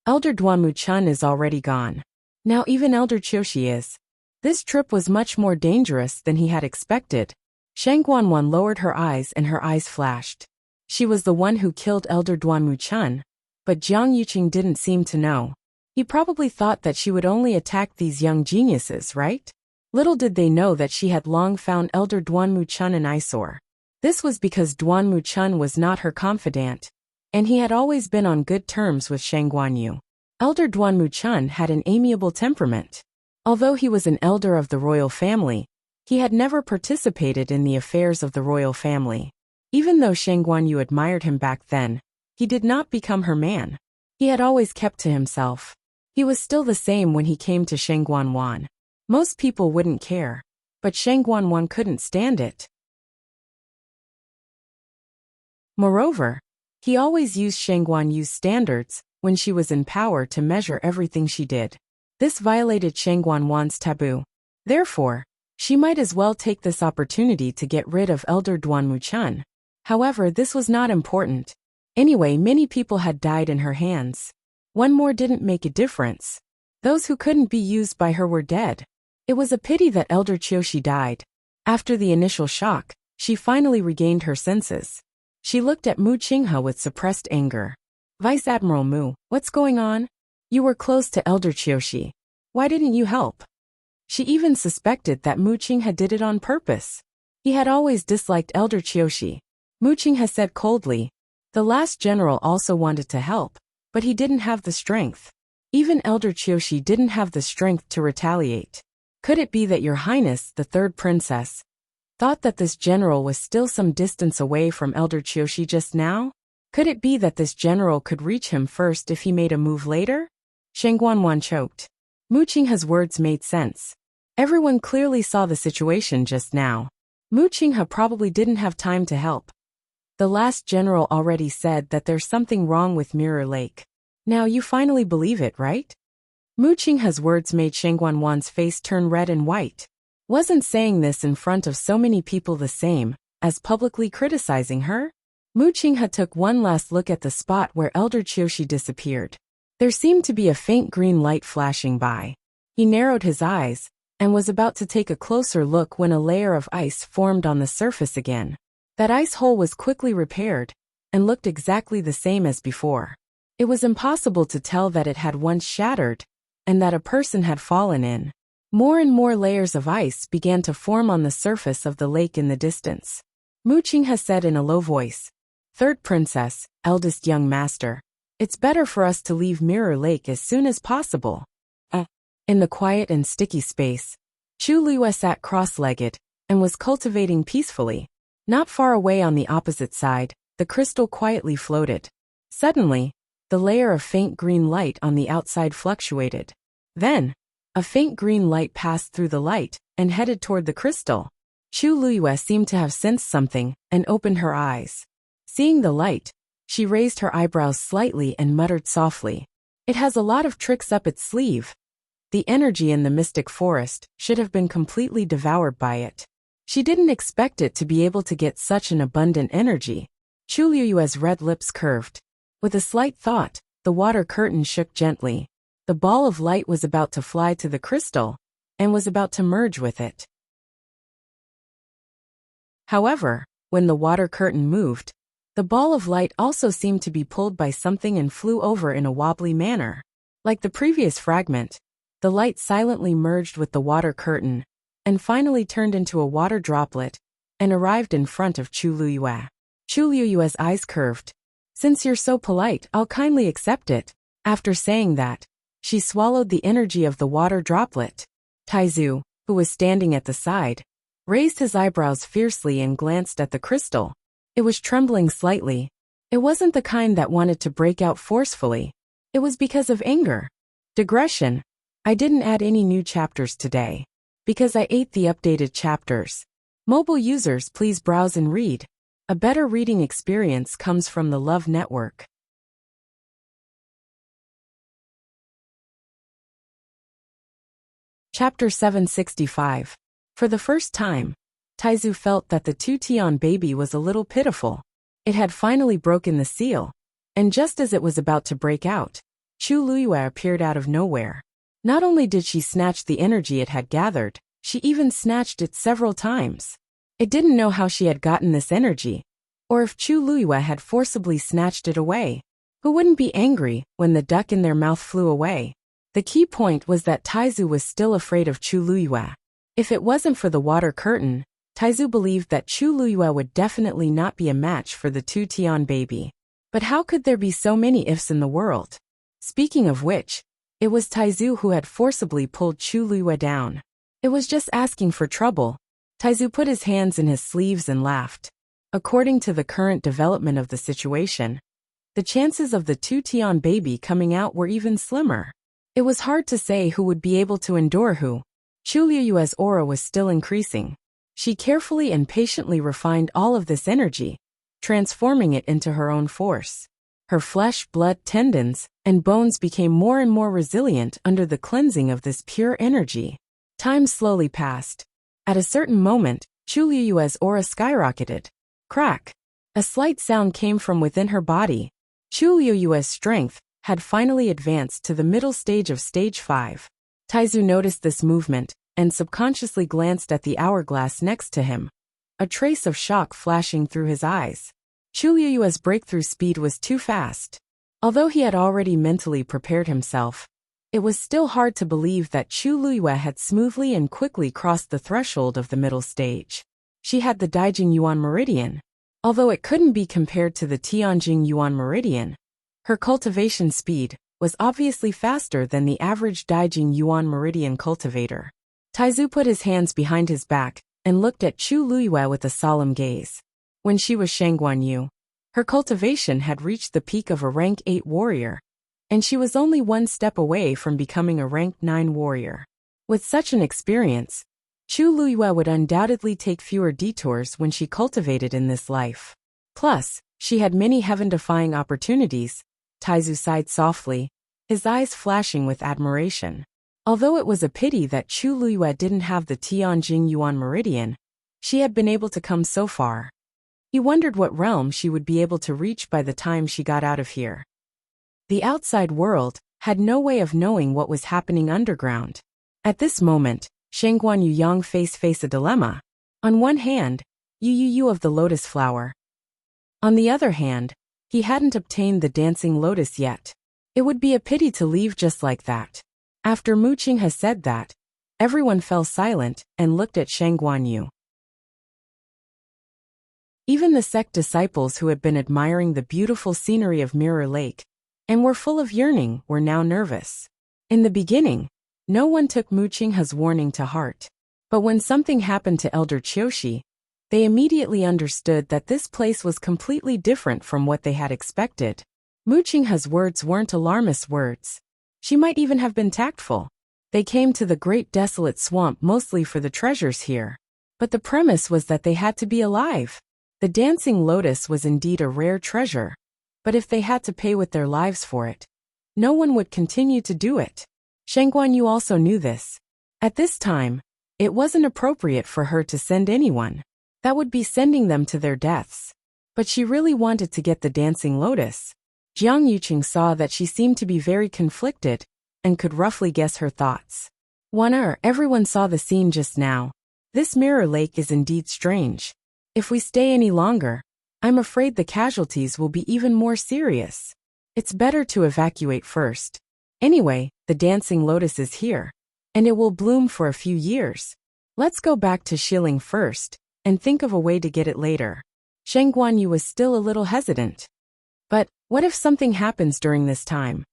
Elder Duanmu-chun is already gone. Now even Elder Chiyoshi is. This trip was much more dangerous than he had expected. Shangguan lowered her eyes and her eyes flashed. She was the one who killed Elder Duanmu-chun, but Jiang Yuqing didn't seem to know. He probably thought that she would only attack these young geniuses, right? Little did they know that she had long found Elder Duanmu-chun an eyesore. This was because Duanmu-chun was not her confidant, and he had always been on good terms with Shangguan. Elder Duanmu-chun had an amiable temperament. Although he was an elder of the royal family, he had never participated in the affairs of the royal family. Even though Shangguan admired him back then, he did not become her man. He had always kept to himself. He was still the same when he came to Shangguan. Most people wouldn't care, but Shangguan couldn't stand it. Moreover, he always used Shangguan's standards when she was in power to measure everything she did. This violated Shangguan's taboo. Therefore, she might as well take this opportunity to get rid of Elder Duanmu-chun. However, this was not important. Anyway, many people had died in her hands. One more didn't make a difference. Those who couldn't be used by her were dead. It was a pity that Elder Chiyoshi died. After the initial shock, she finally regained her senses. She looked at Mu Qinghe with suppressed anger. Vice Admiral Mu, what's going on? You were close to Elder Chiyoshi. Why didn't you help? She even suspected that Mu Qinghe did it on purpose. He had always disliked Elder Chiyoshi. Mu Qinghe said coldly. The last general also wanted to help, but he didn't have the strength. Even Elder Chiyoshi didn't have the strength to retaliate. Could it be that Your Highness, the third princess, thought that this general was still some distance away from Elder Chiyoshi just now? Could it be that this general could reach him first if he made a move later? Shangguan choked. Mu Qinghe's words made sense. Everyone clearly saw the situation just now. Mu Qinghe probably didn't have time to help. The last general already said that there's something wrong with Mirror Lake. Now you finally believe it, right? Mu Qinghe's words made Sheng Guanwan's face turn red and white. Wasn't saying this in front of so many people the same as publicly criticizing her? Mu Qinghe took one last look at the spot where Elder Qiushi disappeared. There seemed to be a faint green light flashing by. He narrowed his eyes and was about to take a closer look when a layer of ice formed on the surface again. That ice hole was quickly repaired and looked exactly the same as before. It was impossible to tell that it had once shattered and that a person had fallen in. More and more layers of ice began to form on the surface of the lake in the distance. Mu Qinghe said in a low voice, "Third princess, eldest young master, it's better for us to leave Mirror Lake as soon as possible." In the quiet and sticky space, Chu Liyue sat cross-legged and was cultivating peacefully. Not far away on the opposite side, the crystal quietly floated. Suddenly, the layer of faint green light on the outside fluctuated. Then, a faint green light passed through the light and headed toward the crystal. Chu Liyue seemed to have sensed something and opened her eyes. Seeing the light, she raised her eyebrows slightly and muttered softly, "It has a lot of tricks up its sleeve." The energy in the mystic forest should have been completely devoured by it. She didn't expect it to be able to get such an abundant energy. Chu Liyue's red lips curved. With a slight thought, the water curtain shook gently. The ball of light was about to fly to the crystal and was about to merge with it. However, when the water curtain moved, the ball of light also seemed to be pulled by something and flew over in a wobbly manner. Like the previous fragment, the light silently merged with the water curtain and finally turned into a water droplet and arrived in front of Chu Liyue. Chu Liyue's eyes curved. "Since you're so polite, I'll kindly accept it." After saying that, she swallowed the energy of the water droplet. Taizu, who was standing at the side, raised his eyebrows fiercely and glanced at the crystal. It was trembling slightly. It wasn't the kind that wanted to break out forcefully. It was because of anger. Digression. I didn't add any new chapters today, because I ate the updated chapters. Mobile users, please browse and read. A better reading experience comes from the Love Network. Chapter 765. For the first time, Taizu felt that the two-Tian baby was a little pitiful. It had finally broken the seal, and just as it was about to break out, Chu Liyue appeared out of nowhere. Not only did she snatch the energy it had gathered, she even snatched it several times. It didn't know how she had gotten this energy, or if Chu Liyue had forcibly snatched it away. Who wouldn't be angry when the duck in their mouth flew away? The key point was that Taizu was still afraid of Chu Liyue. If it wasn't for the water curtain, Taizu believed that Chu Liyue would definitely not be a match for the two-Tian baby. But how could there be so many ifs in the world? Speaking of which, it was Taizu who had forcibly pulled Chu Liyue down. It was just asking for trouble. Taizu put his hands in his sleeves and laughed. According to the current development of the situation, the chances of the two-Tian baby coming out were even slimmer. It was hard to say who would be able to endure who. Chu Liyue's aura was still increasing. She carefully and patiently refined all of this energy, transforming it into her own force. Her flesh, blood, tendons, and bones became more and more resilient under the cleansing of this pure energy. Time slowly passed. At a certain moment, Chu Liyue's aura skyrocketed. Crack! A slight sound came from within her body. Chu Liyue's strength had finally advanced to the middle stage of stage 5. Taizu noticed this movement and subconsciously glanced at the hourglass next to him, a trace of shock flashing through his eyes. Chu Liyue's breakthrough speed was too fast. Although he had already mentally prepared himself, it was still hard to believe that Chu Liyue had smoothly and quickly crossed the threshold of the middle stage. She had the Daijing Yuan Meridian. Although it couldn't be compared to the Tianjing Yuan Meridian, her cultivation speed was obviously faster than the average Daijing Yuan Meridian cultivator. Taizu put his hands behind his back and looked at Chu Liyue with a solemn gaze. When she was Shangguan Yu, her cultivation had reached the peak of a rank 8 warrior, and she was only one step away from becoming a rank 9 warrior. With such an experience, Chu Luiyue would undoubtedly take fewer detours when she cultivated in this life. Plus, she had many heaven-defying opportunities, Taizu sighed softly, his eyes flashing with admiration. Although it was a pity that Chu Luiyue didn't have the Tianjing Yuan Meridian, she had been able to come so far. He wondered what realm she would be able to reach by the time she got out of here. The outside world had no way of knowing what was happening underground. At this moment, Shengguan Yu Yang faced a dilemma. On one hand, Yu of the lotus flower. On the other hand, he hadn't obtained the dancing lotus yet. It would be a pity to leave just like that. After Mu Qing has said that, everyone fell silent and looked at Shengguan Yu. Even the sect disciples who had been admiring the beautiful scenery of Mirror Lake and were full of yearning were now nervous. In the beginning, no one took Mu Qing's warning to heart. But when something happened to Elder Qiushi, they immediately understood that this place was completely different from what they had expected. Mu Qing's words weren't alarmist words. She might even have been tactful. They came to the great desolate swamp mostly for the treasures here. But the premise was that they had to be alive. The dancing lotus was indeed a rare treasure. But if they had to pay with their lives for it, no one would continue to do it. Shengguan Yu also knew this. At this time, it wasn't appropriate for her to send anyone. That would be sending them to their deaths. But she really wanted to get the dancing lotus. Jiang Yuqing saw that she seemed to be very conflicted and could roughly guess her thoughts. Everyone saw the scene just now. This Mirror Lake is indeed strange. If we stay any longer, I'm afraid the casualties will be even more serious. It's better to evacuate first. Anyway, the dancing lotus is here, and it will bloom for a few years. Let's go back to Shilling first and think of a way to get it later. Shengguan Yu was still a little hesitant. But what if something happens during this time?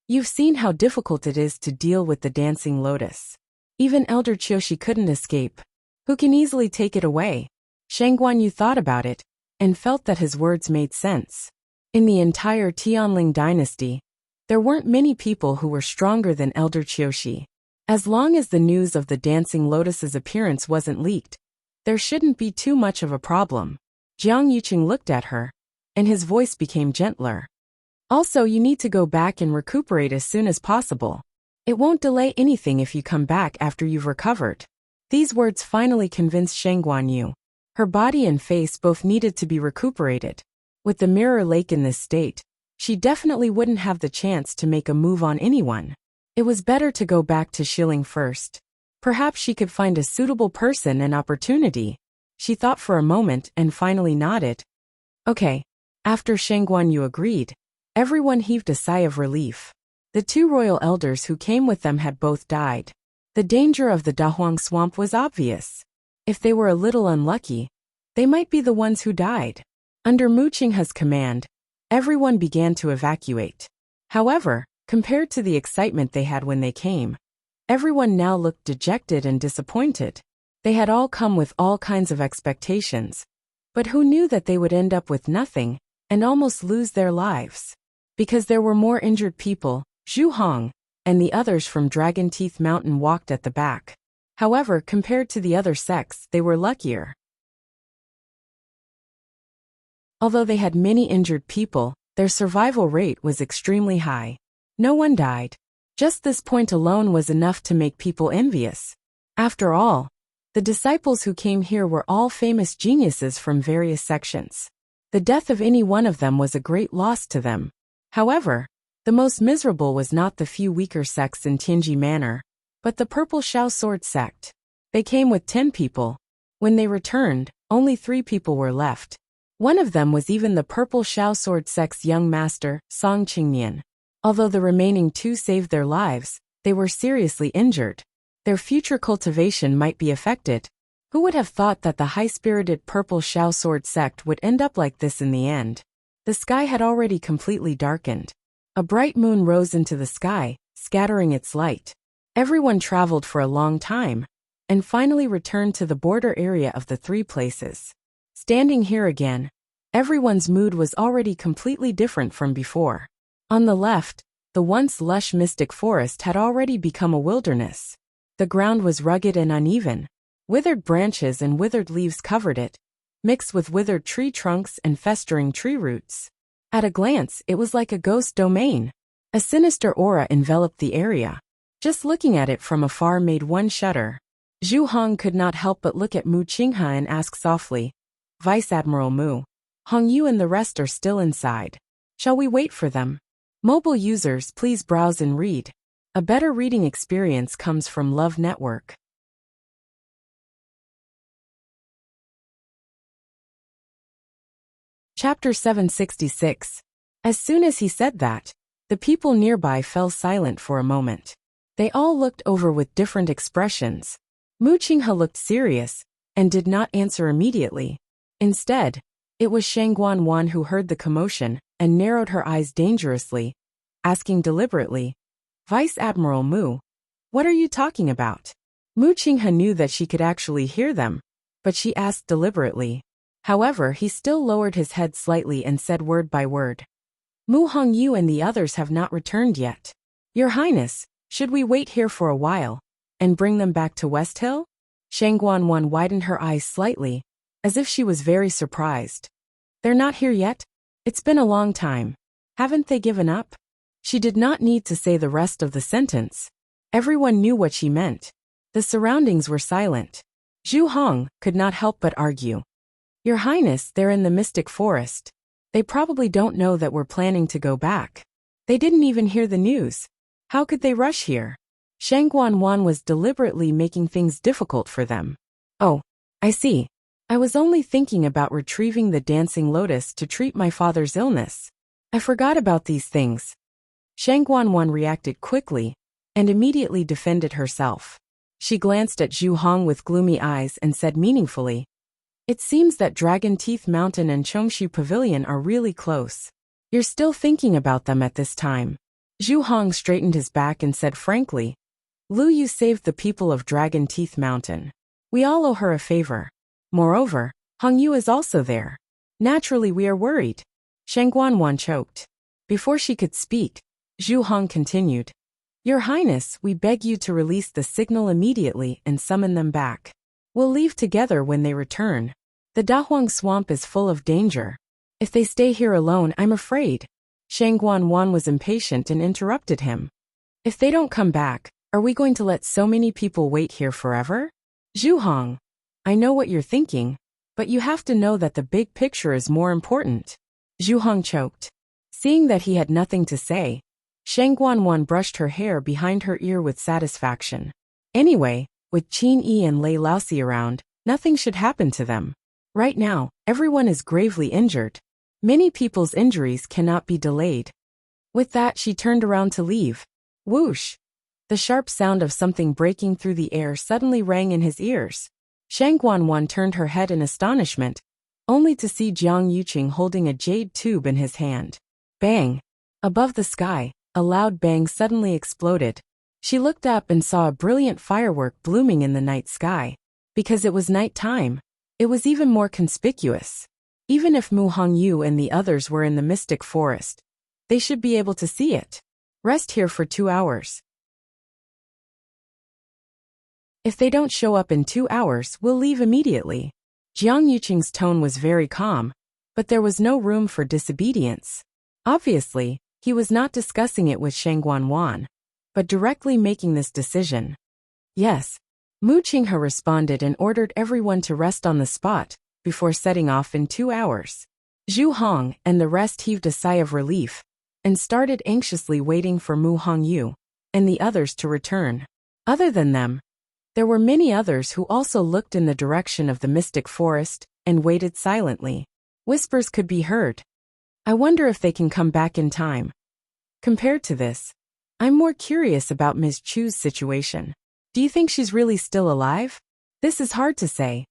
You've seen how difficult it is to deal with the dancing lotus. Even Elder Qiushi couldn't escape. Who can easily take it away? Shengguan Yu thought about it and felt that his words made sense. In the entire Tianling dynasty, there weren't many people who were stronger than Elder Qiushi. As long as the news of the dancing lotus's appearance wasn't leaked, there shouldn't be too much of a problem. Jiang Yuqing looked at her, and his voice became gentler. Also, you need to go back and recuperate as soon as possible. It won't delay anything if you come back after you've recovered. These words finally convinced Shengguan Yu. Her body and face both needed to be recuperated. With the Mirror Lake in this state, she definitely wouldn't have the chance to make a move on anyone. It was better to go back to Shilling first. Perhaps she could find a suitable person and opportunity. She thought for a moment and finally nodded. Okay. After Shengguan Yu agreed, everyone heaved a sigh of relief. The two royal elders who came with them had both died. The danger of the Dahuang swamp was obvious. If they were a little unlucky, they might be the ones who died. Under Mu Qing's command, everyone began to evacuate. However, compared to the excitement they had when they came, everyone now looked dejected and disappointed. They had all come with all kinds of expectations. But who knew that they would end up with nothing and almost lose their lives? Because there were more injured people, Zhu Hong and the others from Dragon Teeth Mountain walked at the back. However, compared to the other sects, they were luckier. Although they had many injured people, their survival rate was extremely high. No one died. Just this point alone was enough to make people envious. After all, the disciples who came here were all famous geniuses from various sections. The death of any one of them was a great loss to them. However, the most miserable was not the few weaker sects in Tianji Manor, but the Purple Shao Sword sect. They came with 10 people. When they returned, only 3 people were left. One of them was even the Purple Shao Sword sect's young master, Song Qingnian. Although the remaining 2 saved their lives, they were seriously injured. Their future cultivation might be affected. Who would have thought that the high-spirited Purple Shao Sword sect would end up like this in the end? The sky had already completely darkened. A bright moon rose into the sky, scattering its light. Everyone traveled for a long time, and finally returned to the border area of the 3 places. Standing here again, everyone's mood was already completely different from before. On the left, the once lush mystic forest had already become a wilderness. The ground was rugged and uneven, Withered branches and withered leaves covered it, mixed with withered tree trunks and festering tree roots. At a glance, it was like a ghost domain. A sinister aura enveloped the area. Just looking at it from afar made one shudder. Zhu Hong could not help but look at Mu Qinghe and ask softly, "Vice Admiral Mu, Hong Yu and the rest are still inside. Shall we wait for them?" Mobile users, please browse and read. A better reading experience comes from Love Network. Chapter 766. As soon as he said that, the people nearby fell silent for a moment. They all looked over with different expressions. Mu Qinghe looked serious and did not answer immediately. Instead, it was Shang Guanwan who heard the commotion and narrowed her eyes dangerously, asking deliberately, "Vice Admiral Mu, what are you talking about?" Mu Qinghe knew that she could actually hear them, but she asked deliberately. However, he still lowered his head slightly and said word by word, "Mu Hong Yu and the others have not returned yet. Your Highness, should we wait here for a while and bring them back to West Hill?" Shang Guanwan widened her eyes slightly, as if she was very surprised. "They're not here yet? It's been a long time. Haven't they given up?" She did not need to say the rest of the sentence. Everyone knew what she meant. The surroundings were silent. Zhu Hong could not help but argue. "Your Highness, they're in the Mystic Forest. They probably don't know that we're planning to go back. They didn't even hear the news. How could they rush here?" Shang Guanwan was deliberately making things difficult for them. "Oh, I see. I was only thinking about retrieving the dancing lotus to treat my father's illness. I forgot about these things." Shang Guanwan reacted quickly and immediately defended herself. She glanced at Zhu Hong with gloomy eyes and said meaningfully, "It seems that Dragon Teeth Mountain and Chongshu Pavilion are really close. You're still thinking about them at this time." Zhu Hong straightened his back and said frankly, "Lu Yu saved the people of Dragon Teeth Mountain. We all owe her a favor. Moreover, Hong Yu is also there. Naturally we are worried." Shang Guanwan choked. Before she could speak, Zhu Hong continued, "Your Highness, we beg you to release the signal immediately and summon them back. We'll leave together when they return. The Dahuang Swamp is full of danger. If they stay here alone, I'm afraid." Shang Guanwan was impatient and interrupted him. "If they don't come back, are we going to let so many people wait here forever?" "Zhu Hong, I know what you're thinking, but you have to know that the big picture is more important." Zhu Hong choked. Seeing that he had nothing to say, Shang Guanwan brushed her hair behind her ear with satisfaction. Anyway, with Qin Yi and Lei Laosi around, nothing should happen to them. Right now, everyone is gravely injured. Many people's injuries cannot be delayed. With that, she turned around to leave. Whoosh! The sharp sound of something breaking through the air suddenly rang in his ears. Shang Guanwan turned her head in astonishment, only to see Jiang Yuqing holding a jade tube in his hand. Bang! Above the sky, a loud bang suddenly exploded. She looked up and saw a brilliant firework blooming in the night sky. Because it was night time, it was even more conspicuous. Even if Mu Hongyu and the others were in the Mystic Forest, they should be able to see it. Rest here for 2 hours. If they don't show up in 2 hours, we'll leave immediately. Jiang Yuqing's tone was very calm, but there was no room for disobedience. Obviously, he was not discussing it with Shang Guanwan, but directly making this decision. Yes, Mu Qinghe responded and ordered everyone to rest on the spot before setting off in 2 hours. Zhu Hong and the rest heaved a sigh of relief and started anxiously waiting for Mu Hongyu and the others to return. Other than them, there were many others who also looked in the direction of the Mystic Forest and waited silently. Whispers could be heard. "I wonder if they can come back in time." Compared to this, I'm more curious about Ms. Chu's situation. Do you think she's really still alive? This is hard to say.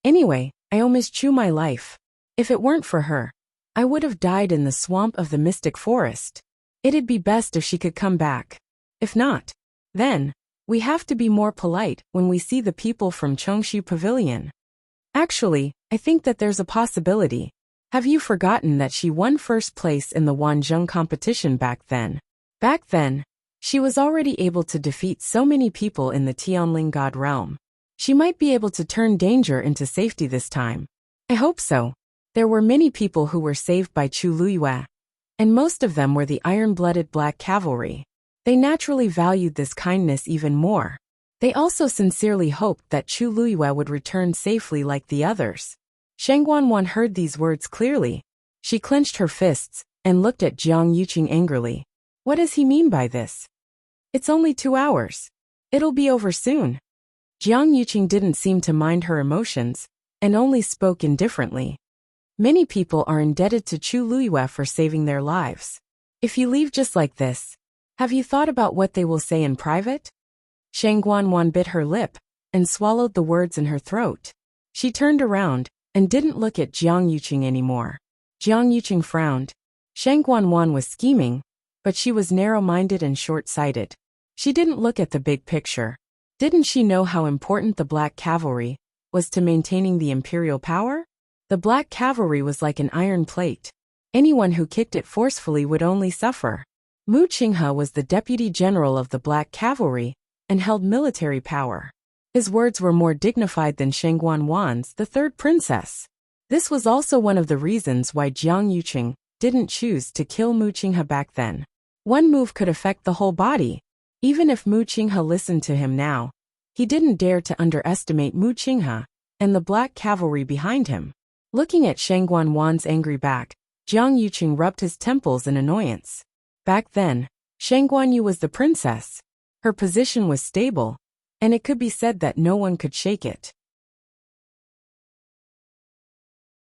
Anyway, I owe Ms. Chu my life. If it weren't for her, I would have died in the swamp of the Mystic Forest. It'd be best if she could come back. If not, then, we have to be more polite when we see the people from Chongshu Pavilion. Actually, I think that there's a possibility. Have you forgotten that she won first place in the Wanzhong competition back then? Back then, she was already able to defeat so many people in the Tianling God realm. She might be able to turn danger into safety this time. I hope so. There were many people who were saved by Chu Luyue, and most of them were the iron-blooded black cavalry. They naturally valued this kindness even more. They also sincerely hoped that Chu Luyue would return safely like the others. Sheng Guanwan heard these words clearly. She clenched her fists and looked at Jiang Yuqing angrily. What does he mean by this? It's only 2 hours. It'll be over soon. Jiang Yuqing didn't seem to mind her emotions and only spoke indifferently. Many people are indebted to Chu Luyue for saving their lives. If you leave just like this, have you thought about what they will say in private? Sheng Guanwan bit her lip and swallowed the words in her throat. She turned around and didn't look at Jiang Yuqing anymore. Jiang Yuqing frowned. Sheng Guanwan was scheming, but she was narrow-minded and short-sighted. She didn't look at the big picture. Didn't she know how important the Black Cavalry was to maintaining the imperial power? The Black Cavalry was like an iron plate. Anyone who kicked it forcefully would only suffer. Mu Qinghe was the deputy general of the Black Cavalry and held military power. His words were more dignified than Sheng Guanwan's, the third princess. This was also one of the reasons why Jiang Yuqing didn't choose to kill Mu Qinghe back then. One move could affect the whole body. Even if Mu Qinghe listened to him now, he didn't dare to underestimate Mu Qinghe and the Black Cavalry behind him. Looking at Sheng Guanwan's angry back, Jiang Yuqing rubbed his temples in annoyance. Back then, Sheng Guanyu was the princess. Her position was stable, and it could be said that no one could shake it.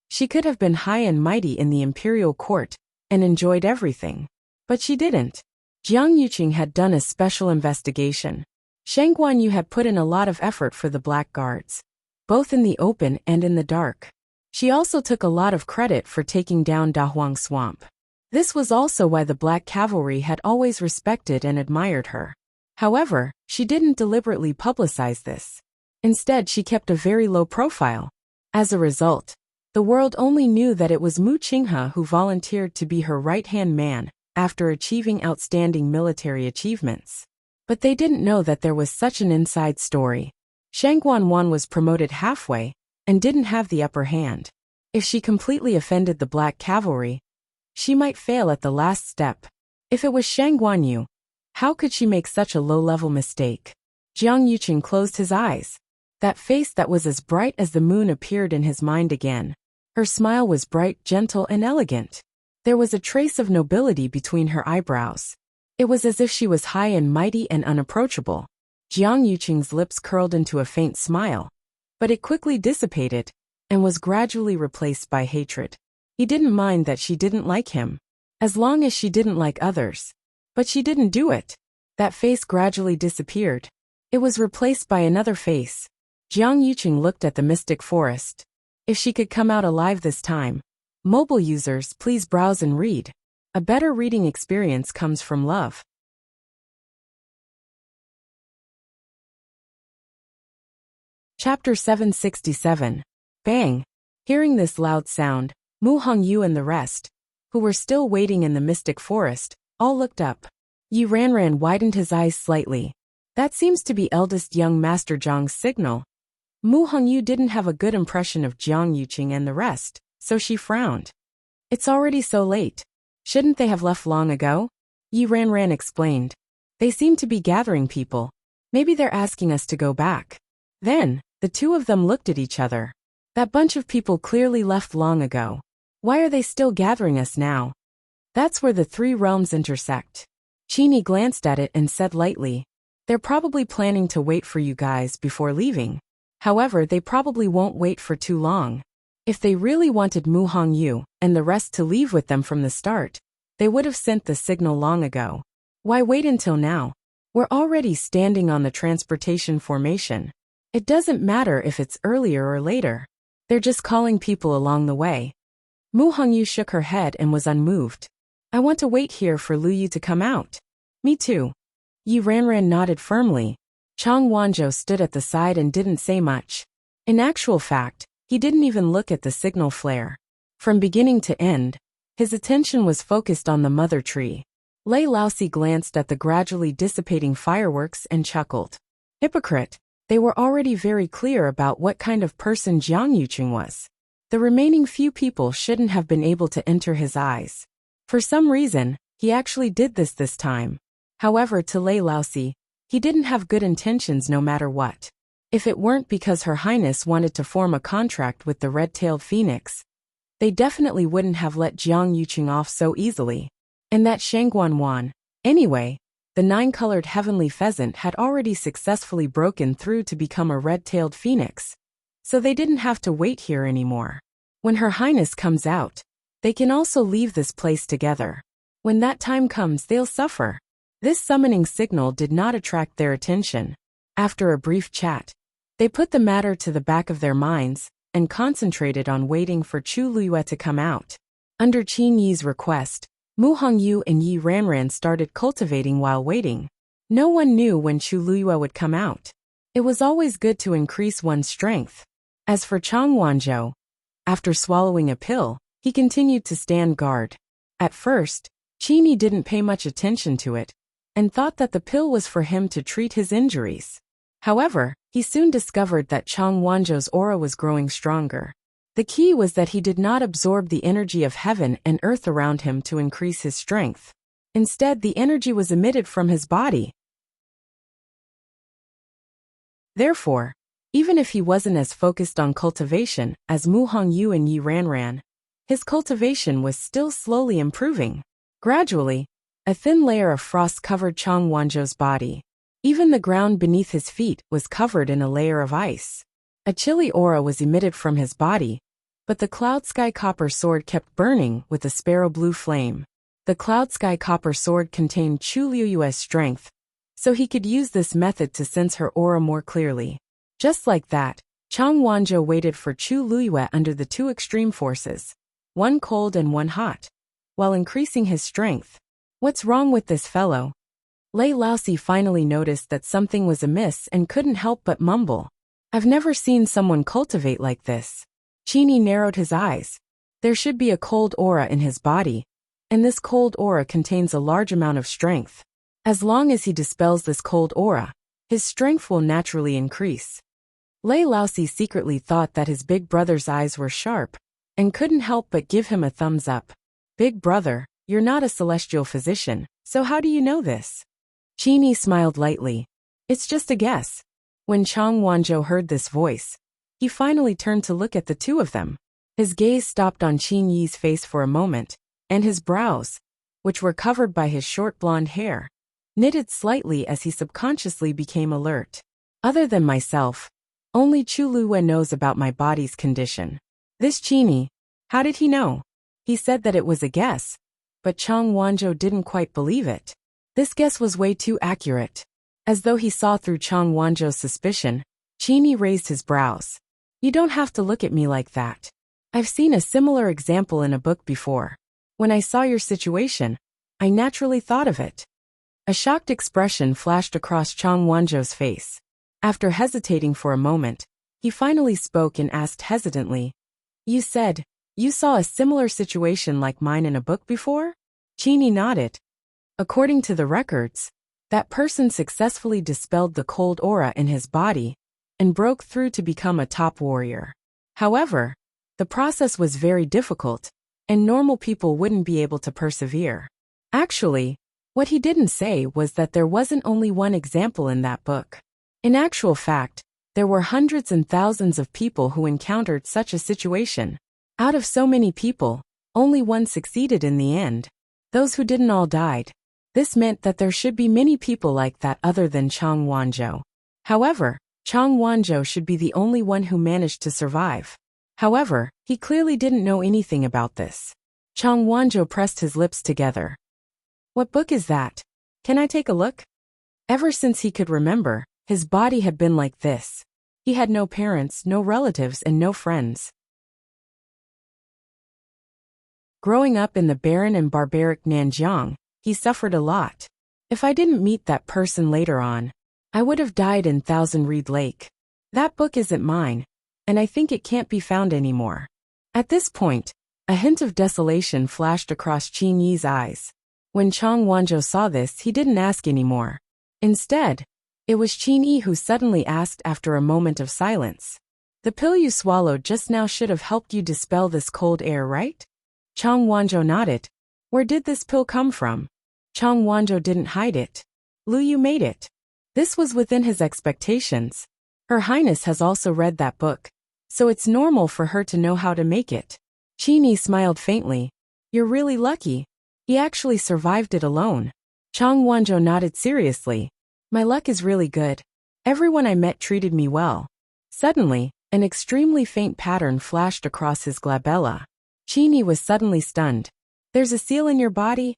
She could have been high and mighty in the imperial court and enjoyed everything. But she didn't. Jiang Yuqing had done a special investigation. Sheng Guanyu had put in a lot of effort for the Black Guards, both in the open and in the dark. She also took a lot of credit for taking down Dahuang Swamp. This was also why the Black Cavalry had always respected and admired her. However, she didn't deliberately publicize this. Instead, she kept a very low profile. As a result, the world only knew that it was Mu Qinghe who volunteered to be her right-hand man after achieving outstanding military achievements. But they didn't know that there was such an inside story. Sheng Guanwan was promoted halfway and didn't have the upper hand. If she completely offended the Black Cavalry, she might fail at the last step. If it was Sheng Guanyu, how could she make such a low-level mistake? Jiang Yuqing closed his eyes. That face that was as bright as the moon appeared in his mind again. Her smile was bright, gentle, and elegant. There was a trace of nobility between her eyebrows. It was as if she was high and mighty and unapproachable. Jiang Yuqing's lips curled into a faint smile, but it quickly dissipated and was gradually replaced by hatred. He didn't mind that she didn't like him, as long as she didn't like others. But she didn't do it. That face gradually disappeared. It was replaced by another face. Jiang Yuqing looked at the mystic forest. If she could come out alive this time. Mobile users, please browse and read. A better reading experience comes from love. Chapter 767. Bang! Hearing this loud sound, Mu Hongyu and the rest, who were still waiting in the mystic forest, all looked up. Yi Ranran widened his eyes slightly. That seems to be eldest young Master Zhang's signal. Mu Hongyu didn't have a good impression of Jiang Yuqing and the rest, so she frowned. It's already so late. Shouldn't they have left long ago? Yi Ranran explained. They seem to be gathering people. Maybe they're asking us to go back. Then, the two of them looked at each other. That bunch of people clearly left long ago. Why are they still gathering us now? That's where the three realms intersect. Qini glanced at it and said lightly. They're probably planning to wait for you guys before leaving. However, they probably won't wait for too long. If they really wanted Mu Hongyu and the rest to leave with them from the start, they would have sent the signal long ago. Why wait until now? We're already standing on the transportation formation. It doesn't matter if it's earlier or later. They're just calling people along the way. Mu Hongyu shook her head and was unmoved. I want to wait here for Lu Yu to come out. Me too. Yi Ranran nodded firmly. Chang Wanzhou stood at the side and didn't say much. In actual fact, he didn't even look at the signal flare. From beginning to end, his attention was focused on the mother tree. Lei Laosi glanced at the gradually dissipating fireworks and chuckled. Hypocrite. They were already very clear about what kind of person Jiang Yuqing was. The remaining few people shouldn't have been able to enter his eyes. For some reason, he actually did this time. However, to Lei Laosi, he didn't have good intentions no matter what. If it weren't because Her Highness wanted to form a contract with the red-tailed phoenix, they definitely wouldn't have let Jiang Yuqing off so easily. And that Shangguan, anyway, the 9-colored heavenly pheasant had already successfully broken through to become a red-tailed phoenix, so they didn't have to wait here anymore. When Her Highness comes out, they can also leave this place together. When that time comes, they'll suffer. This summoning signal did not attract their attention. After a brief chat, they put the matter to the back of their minds and concentrated on waiting for Chu Luyue to come out. Under Qin Yi's request, Mu Hongyu and Yi Ranran started cultivating while waiting. No one knew when Chu Luyue would come out. It was always good to increase one's strength. As for Chang Wanzhou, after swallowing a pill, he continued to stand guard. At first, Qin Yi didn't pay much attention to it, and thought that the pill was for him to treat his injuries. However, he soon discovered that Chang Wanzhou's aura was growing stronger. The key was that he did not absorb the energy of heaven and earth around him to increase his strength. Instead, the energy was emitted from his body. Therefore, even if he wasn't as focused on cultivation as Mu Hongyu and Yi Ranran, his cultivation was still slowly improving. Gradually, a thin layer of frost covered Chang Wanzhou's body. Even the ground beneath his feet was covered in a layer of ice. A chilly aura was emitted from his body, but the Cloud Sky Copper Sword kept burning with a sparrow blue flame. The Cloud Sky Copper Sword contained Chu Luyue's strength, so he could use this method to sense her aura more clearly. Just like that, Chang Wanzhou waited for Chu Luyue under the two extreme forces, one cold and one hot, while increasing his strength. What's wrong with this fellow? Lei Laosi finally noticed that something was amiss and couldn't help but mumble. I've never seen someone cultivate like this. Qin Yi narrowed his eyes. There should be a cold aura in his body, and this cold aura contains a large amount of strength. As long as he dispels this cold aura, his strength will naturally increase. Lei Laosi secretly thought that his big brother's eyes were sharp, and couldn't help but give him a thumbs up. Big brother, you're not a celestial physician, so how do you know this? Qin Yi smiled lightly. It's just a guess. When Chang Wanzhou heard this voice, he finally turned to look at the two of them. His gaze stopped on Qin Yi's face for a moment, and his brows, which were covered by his short blonde hair, knitted slightly as he subconsciously became alert. Other than myself, only Chu Luyue knows about my body's condition. This Qin Yi, how did he know? He said that it was a guess, but Chang Wanzhou didn't quite believe it. This guess was way too accurate. As though he saw through Chang Wanzhou's suspicion, Qin Yi raised his brows. You don't have to look at me like that. I've seen a similar example in a book before. When I saw your situation, I naturally thought of it. A shocked expression flashed across Chang Wanzhou's face. After hesitating for a moment, he finally spoke and asked hesitantly, You said, you saw a similar situation like mine in a book before? Qin Yi nodded. According to the records, that person successfully dispelled the cold aura in his body and broke through to become a top warrior. However, the process was very difficult, and normal people wouldn't be able to persevere. Actually, what he didn't say was that there wasn't only one example in that book. In actual fact, there were hundreds and thousands of people who encountered such a situation. Out of so many people, only one succeeded in the end. Those who didn't all died. This meant that there should be many people like that other than Chang Wanzhou. However, Chang Wanzhou should be the only one who managed to survive. However, he clearly didn't know anything about this. Chang Wanzhou pressed his lips together. What book is that? Can I take a look? Ever since he could remember, his body had been like this. He had no parents, no relatives, and no friends. Growing up in the barren and barbaric Nanjiang, he suffered a lot. If I didn't meet that person later on, I would have died in Thousand Reed Lake. That book isn't mine, and I think it can't be found anymore. At this point, a hint of desolation flashed across Qin Yi's eyes. When Chang Wanzhou saw this, he didn't ask anymore. Instead, It was Qin who suddenly asked after a moment of silence. The pill you swallowed just now should have helped you dispel this cold air, right? Chang Wanzhou nodded. Where did this pill come from? Chang Wanzhou didn't hide it. Lu Yu made it. This was within his expectations. Her Highness has also read that book, so it's normal for her to know how to make it. Qin smiled faintly. You're really lucky. He actually survived it alone. Chang Wanzhou nodded seriously. My luck is really good. Everyone I met treated me well. Suddenly, an extremely faint pattern flashed across his glabella. Qin was suddenly stunned. There's a seal in your body?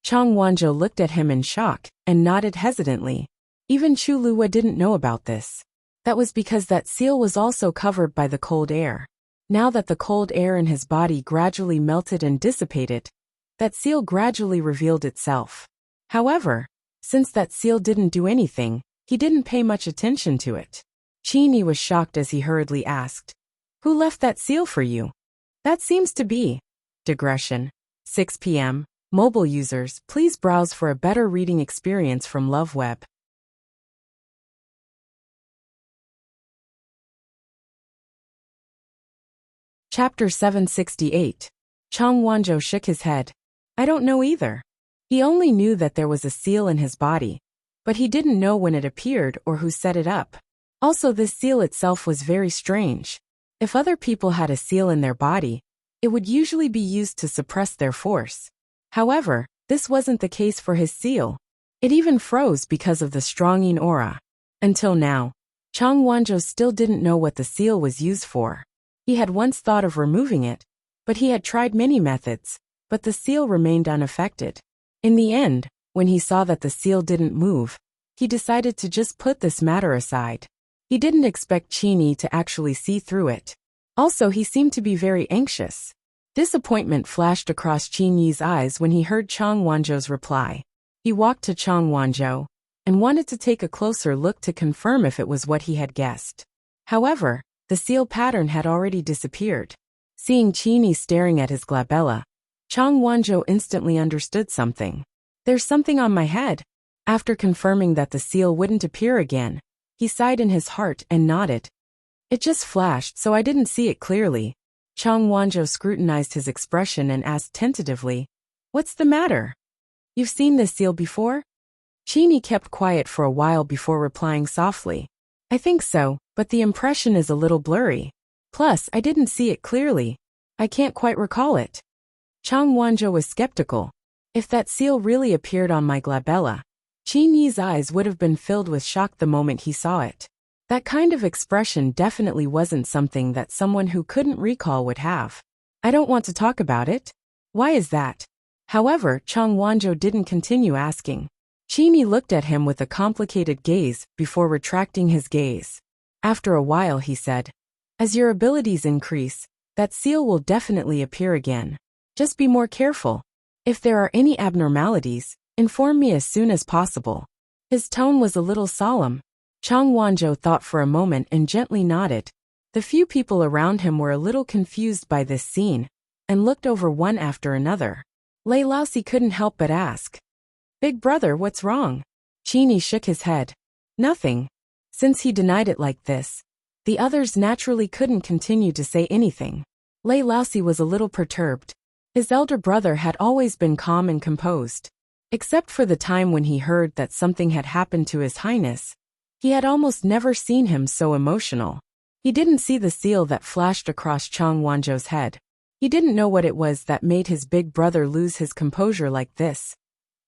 Chang Wanzhou looked at him in shock and nodded hesitantly. Even Chu Luwa didn't know about this. That was because that seal was also covered by the cold air. Now that the cold air in his body gradually melted and dissipated, that seal gradually revealed itself. However, since that seal didn't do anything, he didn't pay much attention to it. Qin was shocked as he hurriedly asked, Who left that seal for you? That seems to be digression. 6 p.m. Mobile users, please browse for a better reading experience from LoveWeb. Chapter 768. Chang Wanzhou shook his head. I don't know either. He only knew that there was a seal in his body, but he didn't know when it appeared or who set it up. Also, this seal itself was very strange. If other people had a seal in their body, it would usually be used to suppress their force. However, this wasn't the case for his seal. It even froze because of the strong aura. Until now, Chang Wanzhou still didn't know what the seal was used for. He had once thought of removing it, but he had tried many methods, but the seal remained unaffected. In the end, when he saw that the seal didn't move, he decided to just put this matter aside. He didn't expect Qin to actually see through it. Also, he seemed to be very anxious. Disappointment flashed across Qin's eyes when he heard Chang Wanzhou's reply. He walked to Chang Wanzhou and wanted to take a closer look to confirm if it was what he had guessed. However, the seal pattern had already disappeared. Seeing Qin staring at his glabella, Chang Wanzhou instantly understood something. There's something on my head. After confirming that the seal wouldn't appear again, he sighed in his heart and nodded. It just flashed, so I didn't see it clearly. Chang Wanzhou scrutinized his expression and asked tentatively, What's the matter? You've seen this seal before? Qin kept quiet for a while before replying softly. I think so, but the impression is a little blurry. Plus, I didn't see it clearly. I can't quite recall it. Chang Wanzhou was skeptical. If that seal really appeared on my glabella, Qin's eyes would have been filled with shock the moment he saw it. That kind of expression definitely wasn't something that someone who couldn't recall would have. I don't want to talk about it. Why is that? However, Chang Wanzhou didn't continue asking. Qin looked at him with a complicated gaze before retracting his gaze. After a while he said, As your abilities increase, that seal will definitely appear again. Just be more careful. If there are any abnormalities, inform me as soon as possible. His tone was a little solemn. Chang Wanzhou thought for a moment and gently nodded. The few people around him were a little confused by this scene, and looked over one after another. Lei Laosi couldn't help but ask, Big brother, what's wrong? Qin shook his head. Nothing. Since he denied it like this, the others naturally couldn't continue to say anything. Lei Laosi was a little perturbed. His elder brother had always been calm and composed. Except for the time when he heard that something had happened to His Highness, he had almost never seen him so emotional. He didn't see the seal that flashed across Chang Wanzhou's head. He didn't know what it was that made his big brother lose his composure like this.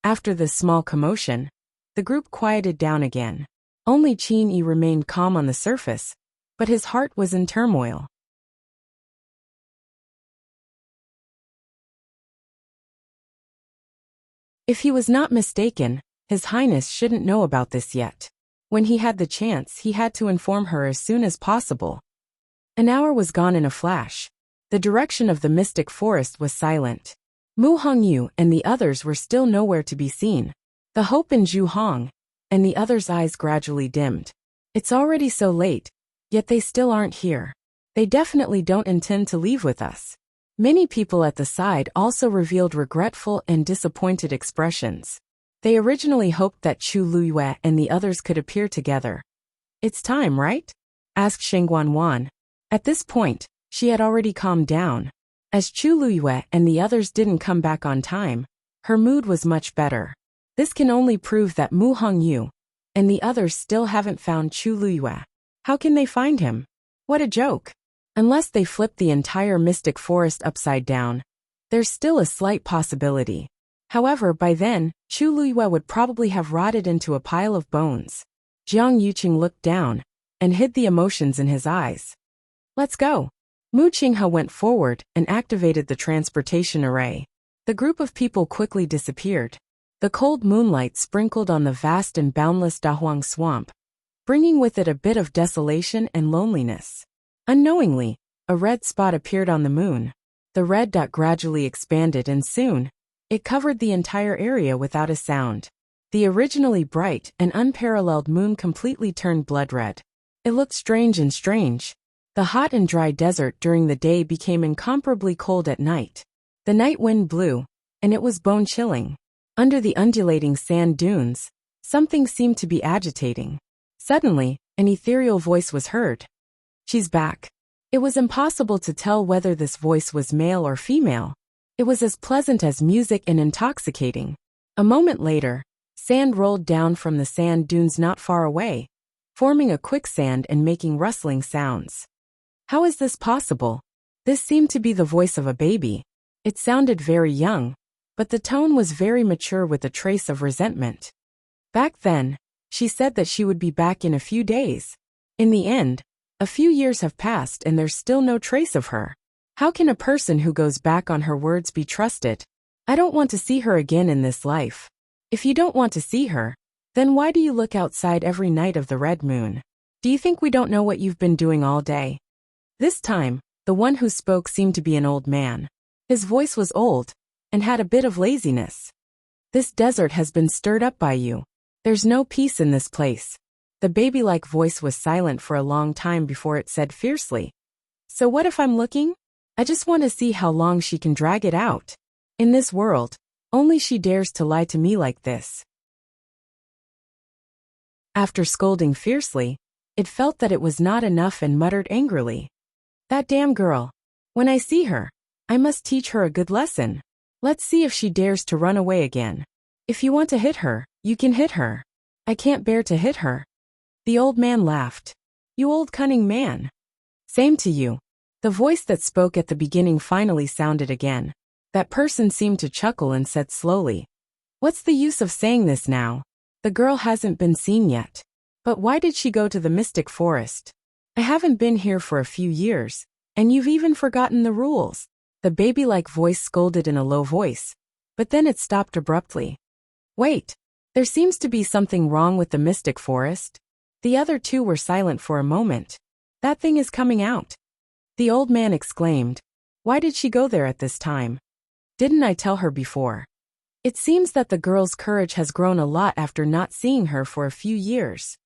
After this small commotion, the group quieted down again. Only Qin remained calm on the surface, but his heart was in turmoil. If he was not mistaken, His Highness shouldn't know about this yet. When he had the chance, he had to inform her as soon as possible. An hour was gone in a flash. The direction of the mystic forest was silent. Mu Hongyu and the others were still nowhere to be seen. The hope in Zhu Hong and the others' eyes gradually dimmed. It's already so late, yet they still aren't here. They definitely don't intend to leave with us. Many people at the side also revealed regretful and disappointed expressions. They originally hoped that Chu Luyue and the others could appear together. "It's time, right?" asked Shengguan. At this point, she had already calmed down. As Chu Luyue and the others didn't come back on time, her mood was much better. This can only prove that Mu Hongyu and the others still haven't found Chu Luyue. How can they find him? What a joke. Unless they flip the entire mystic forest upside down, there's still a slight possibility. However, by then, Chu Luyue would probably have rotted into a pile of bones. Jiang Yuqing looked down and hid the emotions in his eyes. "Let's go." Mu Qinghe went forward and activated the transportation array. The group of people quickly disappeared. The cold moonlight sprinkled on the vast and boundless Dahuang swamp, bringing with it a bit of desolation and loneliness. Unknowingly, a red spot appeared on the moon. The red dot gradually expanded and soon, it covered the entire area without a sound. The originally bright and unparalleled moon completely turned blood red. It looked strange. The hot and dry desert during the day became incomparably cold at night. The night wind blew, and it was bone-chilling. Under the undulating sand dunes, something seemed to be agitating. Suddenly, an ethereal voice was heard. "She's back." It was impossible to tell whether this voice was male or female. It was as pleasant as music and intoxicating. A moment later, sand rolled down from the sand dunes not far away, forming a quicksand and making rustling sounds. How is this possible? This seemed to be the voice of a baby. It sounded very young, but the tone was very mature with a trace of resentment. Back then, she said that she would be back in a few days. In the end, a few years have passed and there's still no trace of her. How can a person who goes back on her words be trusted? I don't want to see her again in this life. If you don't want to see her, then why do you look outside every night of the red moon? Do you think we don't know what you've been doing all day? This time, the one who spoke seemed to be an old man. His voice was old and had a bit of laziness. "This desert has been stirred up by you. There's no peace in this place." The baby-like voice was silent for a long time before it said fiercely, "So what if I'm looking? I just want to see how long she can drag it out. In this world, only she dares to lie to me like this." After scolding fiercely, it felt that it was not enough and muttered angrily, "That damn girl. When I see her, I must teach her a good lesson. Let's see if she dares to run away again. If you want to hit her, you can hit her. I can't bear to hit her." The old man laughed. "You old cunning man." "Same to you." The voice that spoke at the beginning finally sounded again. That person seemed to chuckle and said slowly, "What's the use of saying this now? The girl hasn't been seen yet. But why did she go to the mystic forest? I haven't been here for a few years, and you've even forgotten the rules." The baby-like voice scolded in a low voice, but then it stopped abruptly. "Wait, there seems to be something wrong with the mystic forest." The other two were silent for a moment. "That thing is coming out," the old man exclaimed. "Why did she go there at this time? Didn't I tell her before?" It seems that the girl's courage has grown a lot after not seeing her for a few years.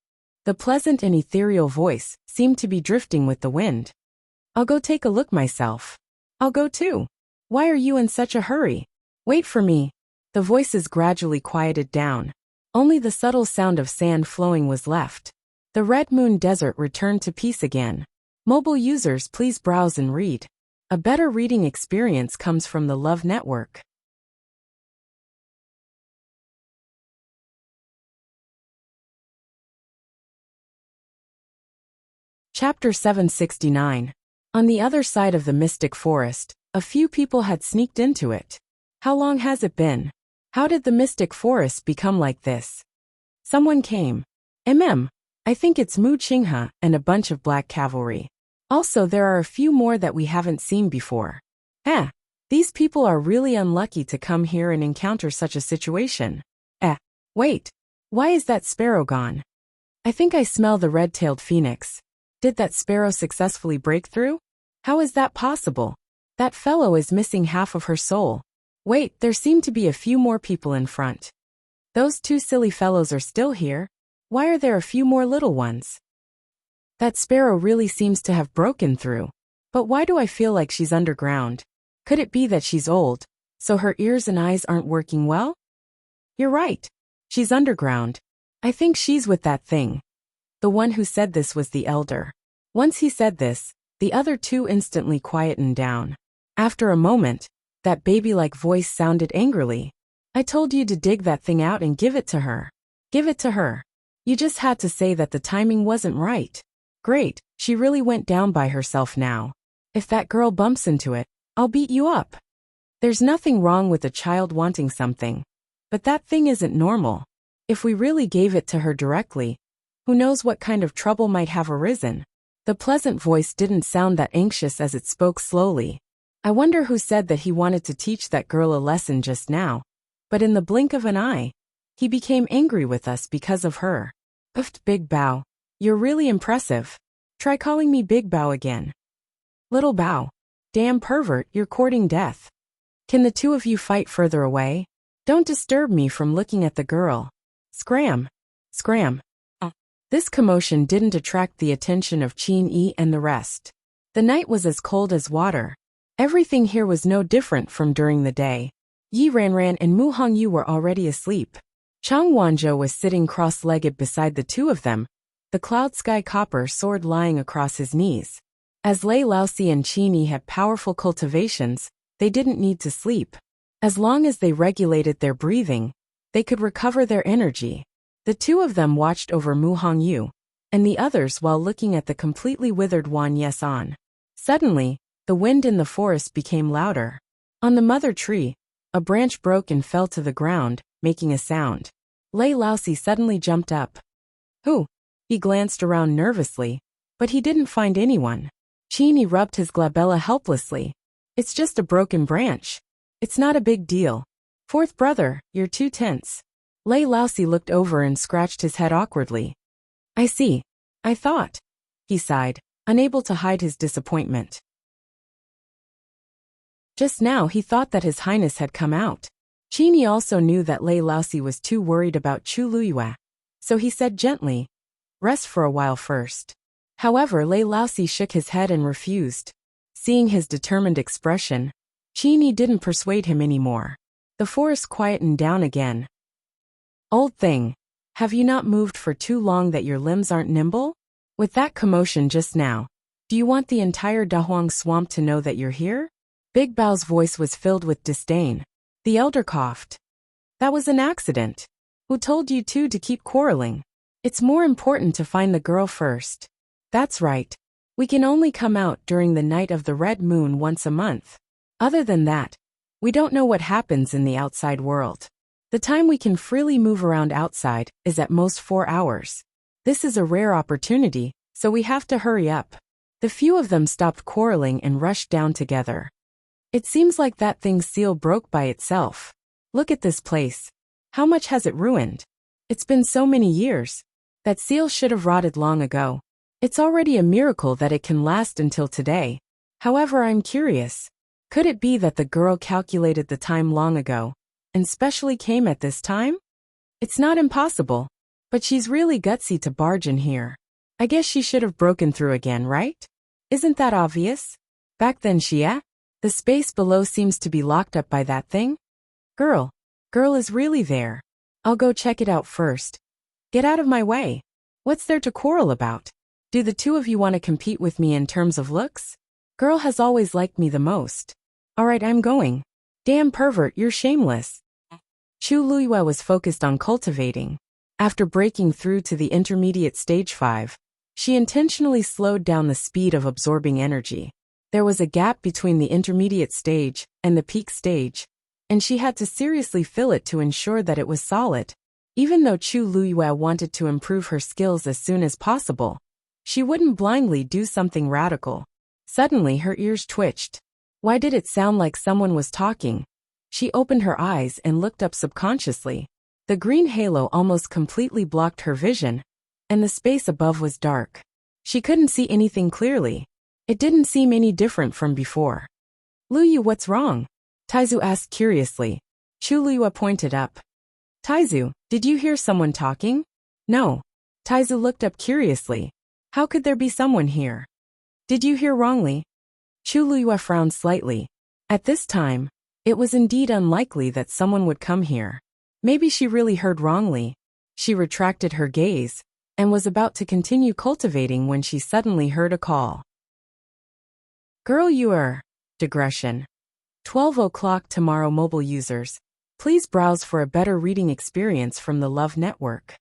The pleasant and ethereal voice seemed to be drifting with the wind. "I'll go take a look myself." "I'll go too." "Why are you in such a hurry?" "Wait for me." The voices gradually quieted down. Only the subtle sound of sand flowing was left. The Red Moon Desert returned to peace again. Mobile users, please browse and read. A better reading experience comes from the Love Network. Chapter 769. On the other side of the mystic forest, a few people had sneaked into it. How long has it been? How did the mystic forest become like this? Someone came. I think it's Mu Qinghe and a bunch of black cavalry. Also, there are a few more that we haven't seen before. These people are really unlucky to come here and encounter such a situation. Wait. Why is that sparrow gone? I think I smell the red-tailed phoenix. Did that sparrow successfully break through? How is that possible? That fellow is missing half of her soul. Wait, there seem to be a few more people in front. Those two silly fellows are still here. Why are there a few more little ones? That sparrow really seems to have broken through. But why do I feel like she's underground? Could it be that she's old, so her ears and eyes aren't working well? You're right. She's underground. I think she's with that thing. The one who said this was the elder. Once he said this, the other two instantly quietened down. After a moment, that baby-like voice sounded angrily. I told you to dig that thing out and give it to her. Give it to her. You just had to say that the timing wasn't right. Great, she really went down by herself now. If that girl bumps into it, I'll beat you up. There's nothing wrong with a child wanting something. But that thing isn't normal. If we really gave it to her directly, who knows what kind of trouble might have arisen. The pleasant voice didn't sound that anxious as it spoke slowly. I wonder who said that he wanted to teach that girl a lesson just now. But in the blink of an eye, he became angry with us because of her. Oofed, Big Bao. You're really impressive. Try calling me Big Bao again. Little Bao. Damn pervert, you're courting death. Can the two of you fight further away? Don't disturb me from looking at the girl. Scram. Scram. This commotion didn't attract the attention of Qin Yi and the rest. The night was as cold as water. Everything here was no different from during the day. Yi Ranran and Mu Hongyu were already asleep. Chang Wanzhou was sitting cross-legged beside the two of them, the cloud sky copper sword lying across his knees. As Lei Laosi and Qin Yi had powerful cultivations, they didn't need to sleep. As long as they regulated their breathing, they could recover their energy. The two of them watched over Mu Hongyu and the others while looking at the completely withered Wan Yesan. Suddenly, the wind in the forest became louder. On the mother tree, a branch broke and fell to the ground, making a sound. Lei Laosi suddenly jumped up. Who? He glanced around nervously, but he didn't find anyone. Qin Yi rubbed his glabella helplessly. It's just a broken branch. It's not a big deal. Fourth brother, you're too tense. Lei Laosi looked over and scratched his head awkwardly. I see. I thought. He sighed, unable to hide his disappointment. Just now he thought that His Highness had come out. Qin Yi also knew that Lei Laosi was too worried about Chu Luyue, so he said gently, rest for a while first. However, Lei Laosi shook his head and refused. Seeing his determined expression, Qin Yi didn't persuade him anymore. The forest quietened down again. Old thing, have you not moved for too long that your limbs aren't nimble? With that commotion just now, do you want the entire Dahuang swamp to know that you're here? Big Bao's voice was filled with disdain. The elder coughed. That was an accident. Who told you two to keep quarreling? It's more important to find the girl first. That's right. We can only come out during the night of the red moon once a month. Other than that, we don't know what happens in the outside world. The time we can freely move around outside is at most 4 hours. This is a rare opportunity, so we have to hurry up. The few of them stopped quarreling and rushed down together. It seems like that thing's seal broke by itself. Look at this place. How much has it ruined? It's been so many years. That seal should have rotted long ago. It's already a miracle that it can last until today. However, I'm curious. Could it be that the girl calculated the time long ago and specially came at this time? It's not impossible, but she's really gutsy to barge in here. I guess she should have broken through again, right? Isn't that obvious? Back then the space below seems to be locked up by that thing. Girl is really there. I'll go check it out first. Get out of my way. What's there to quarrel about? Do the two of you want to compete with me in terms of looks? Girl has always liked me the most. Alright, I'm going. Damn pervert, you're shameless. Chu Luyue was focused on cultivating. After breaking through to the intermediate stage 5, she intentionally slowed down the speed of absorbing energy. There was a gap between the intermediate stage and the peak stage, and she had to seriously fill it to ensure that it was solid. Even though Chu Luyue wanted to improve her skills as soon as possible, she wouldn't blindly do something radical. Suddenly her ears twitched. Why did it sound like someone was talking? She opened her eyes and looked up subconsciously. The green halo almost completely blocked her vision, and the space above was dark. She couldn't see anything clearly. It didn't seem any different from before. Luyu, what's wrong? Taizu asked curiously. Chu Luyue pointed up. Taizu, did you hear someone talking? No. Taizu looked up curiously. How could there be someone here? Did you hear wrongly? Chu Luyue frowned slightly. At this time, it was indeed unlikely that someone would come here. Maybe she really heard wrongly. She retracted her gaze and was about to continue cultivating when she suddenly heard a call. Girl, you are. Digression. 12 o'clock tomorrow. Mobile users, please browse for a better reading experience from the Love Network.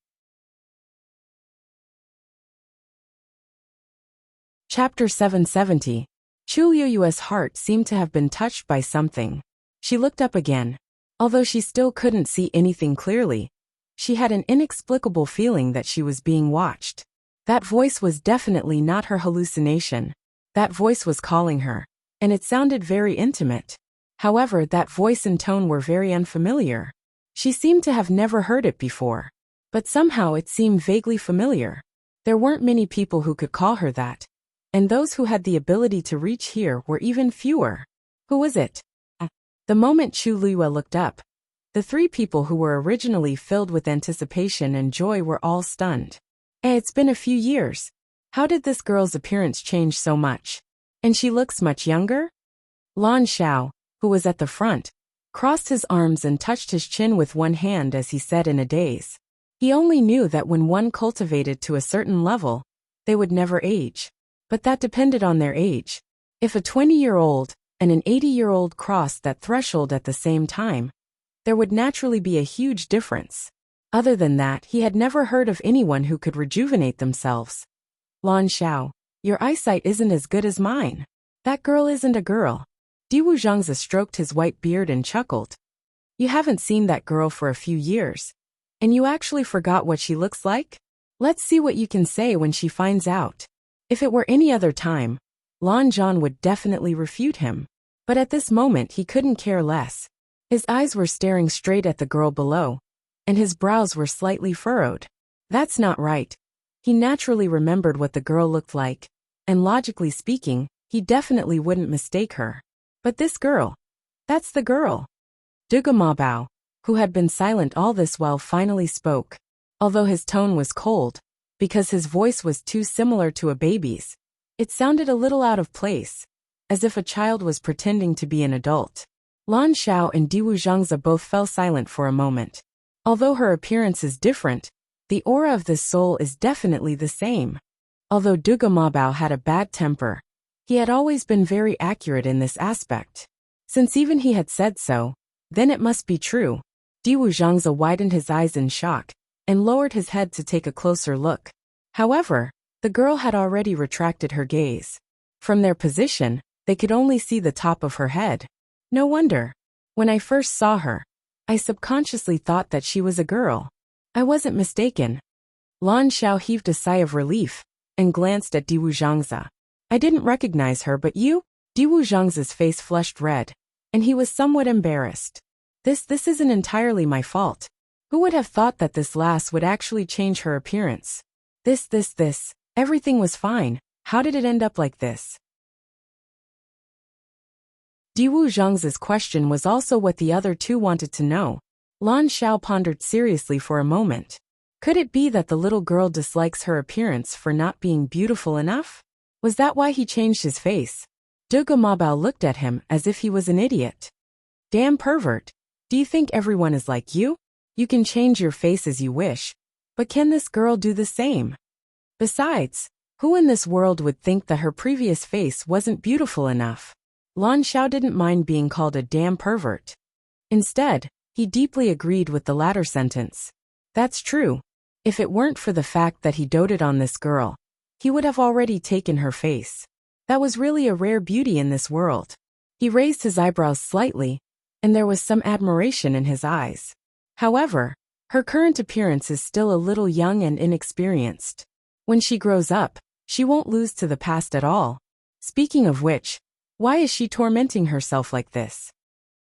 Chapter 770. Chuliu's heart seemed to have been touched by something. She looked up again. Although she still couldn't see anything clearly, she had an inexplicable feeling that she was being watched. That voice was definitely not her hallucination. That voice was calling her, and it sounded very intimate. However, that voice and tone were very unfamiliar. She seemed to have never heard it before. But somehow it seemed vaguely familiar. There weren't many people who could call her that. And those who had the ability to reach here were even fewer. Who was it? The moment Chulua looked up, the three people who were originally filled with anticipation and joy were all stunned. It's been a few years. How did this girl's appearance change so much? And she looks much younger? Lan Xiao, who was at the front, crossed his arms and touched his chin with one hand as he said in a daze. He only knew that when one cultivated to a certain level, they would never age. But that depended on their age. If a 20-year-old and an 80-year-old crossed that threshold at the same time, there would naturally be a huge difference. Other than that, he had never heard of anyone who could rejuvenate themselves. Lan Xiao, your eyesight isn't as good as mine. That girl isn't a girl. Diwu Zhangzi stroked his white beard and chuckled. You haven't seen that girl for a few years. And you actually forgot what she looks like? Let's see what you can say when she finds out. If it were any other time, Lan Zhan would definitely refute him. But at this moment he couldn't care less. His eyes were staring straight at the girl below, and his brows were slightly furrowed. That's not right. He naturally remembered what the girl looked like, and logically speaking, he definitely wouldn't mistake her. But this girl, that's the girl. Duga Mabao, who had been silent all this while, finally spoke, although his tone was cold, because his voice was too similar to a baby's. It sounded a little out of place, as if a child was pretending to be an adult. Lan Xiao and Diwu Zhangzi both fell silent for a moment. Although her appearance is different, the aura of this soul is definitely the same. Although Duga Mabao had a bad temper, he had always been very accurate in this aspect. Since even he had said so, then it must be true. Diwu Zhangzi widened his eyes in shock and lowered his head to take a closer look. However, the girl had already retracted her gaze. From their position, they could only see the top of her head. No wonder. When I first saw her, I subconsciously thought that she was a girl. I wasn't mistaken. Lan Xiao heaved a sigh of relief and glanced at Diwu Zhangzi. I didn't recognize her, but you? Diwu Zhangzi's face flushed red, and he was somewhat embarrassed. This isn't entirely my fault. Who would have thought that this lass would actually change her appearance? Everything was fine. How did it end up like this? Diwu Zhangzi's question was also what the other two wanted to know. Lan Xiao pondered seriously for a moment. Could it be that the little girl dislikes her appearance for not being beautiful enough? Was that why he changed his face? Duga Mabao looked at him as if he was an idiot. Damn pervert. Do you think everyone is like you? You can change your face as you wish. But can this girl do the same? Besides, who in this world would think that her previous face wasn't beautiful enough? Lan Xiao didn't mind being called a damn pervert. Instead, he deeply agreed with the latter sentence. That's true. If it weren't for the fact that he doted on this girl, he would have already taken her face. That was really a rare beauty in this world. He raised his eyebrows slightly, and there was some admiration in his eyes. However, her current appearance is still a little young and inexperienced. When she grows up, she won't lose to the past at all. Speaking of which, why is she tormenting herself like this?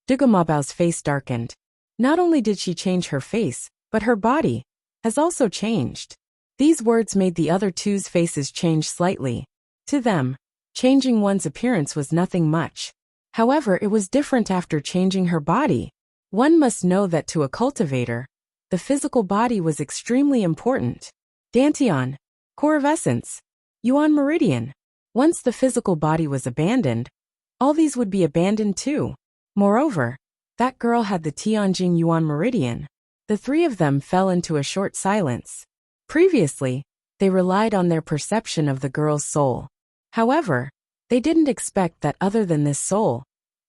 Duga Mabao's face darkened. Not only did she change her face, but her body has also changed. These words made the other two's faces change slightly. To them, changing one's appearance was nothing much. However, it was different after changing her body. One must know that to a cultivator, the physical body was extremely important. Dantian, core of essence, Yuan meridian. Once the physical body was abandoned, all these would be abandoned too. Moreover, that girl had the Tianjing Yuan meridian. The three of them fell into a short silence. Previously, they relied on their perception of the girl's soul. However, they didn't expect that other than this soul,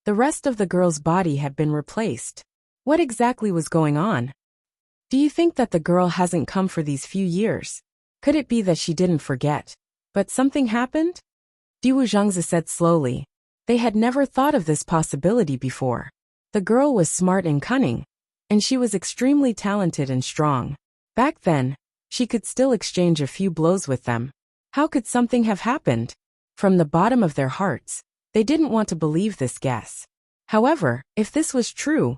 the rest of the girl's body had been replaced. What exactly was going on? Do you think that the girl hasn't come for these few years? Could it be that she didn't forget, but something happened? Diwu Zhangzi said slowly. They had never thought of this possibility before. The girl was smart and cunning, and she was extremely talented and strong. Back then, she could still exchange a few blows with them. How could something have happened? From the bottom of their hearts, they didn't want to believe this guess. However, if this was true,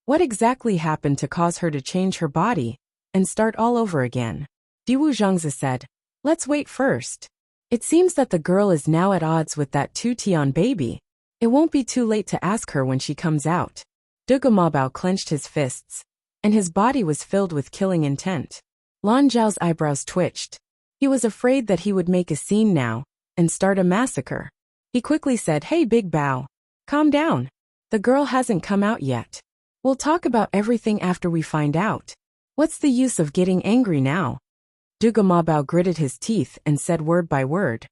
what exactly happened to cause her to change her body and start all over again? Diwu Zhangzi said, let's wait first. It seems that the girl is now at odds with that Tian baby. It won't be too late to ask her when she comes out. Duge Mabao clenched his fists, and his body was filled with killing intent. Lan Zhao's eyebrows twitched. He was afraid that he would make a scene now and start a massacre. He quickly said, hey Big Bao, calm down. The girl hasn't come out yet. We'll talk about everything after we find out. What's the use of getting angry now? Duge Mabao gritted his teeth and said word by word.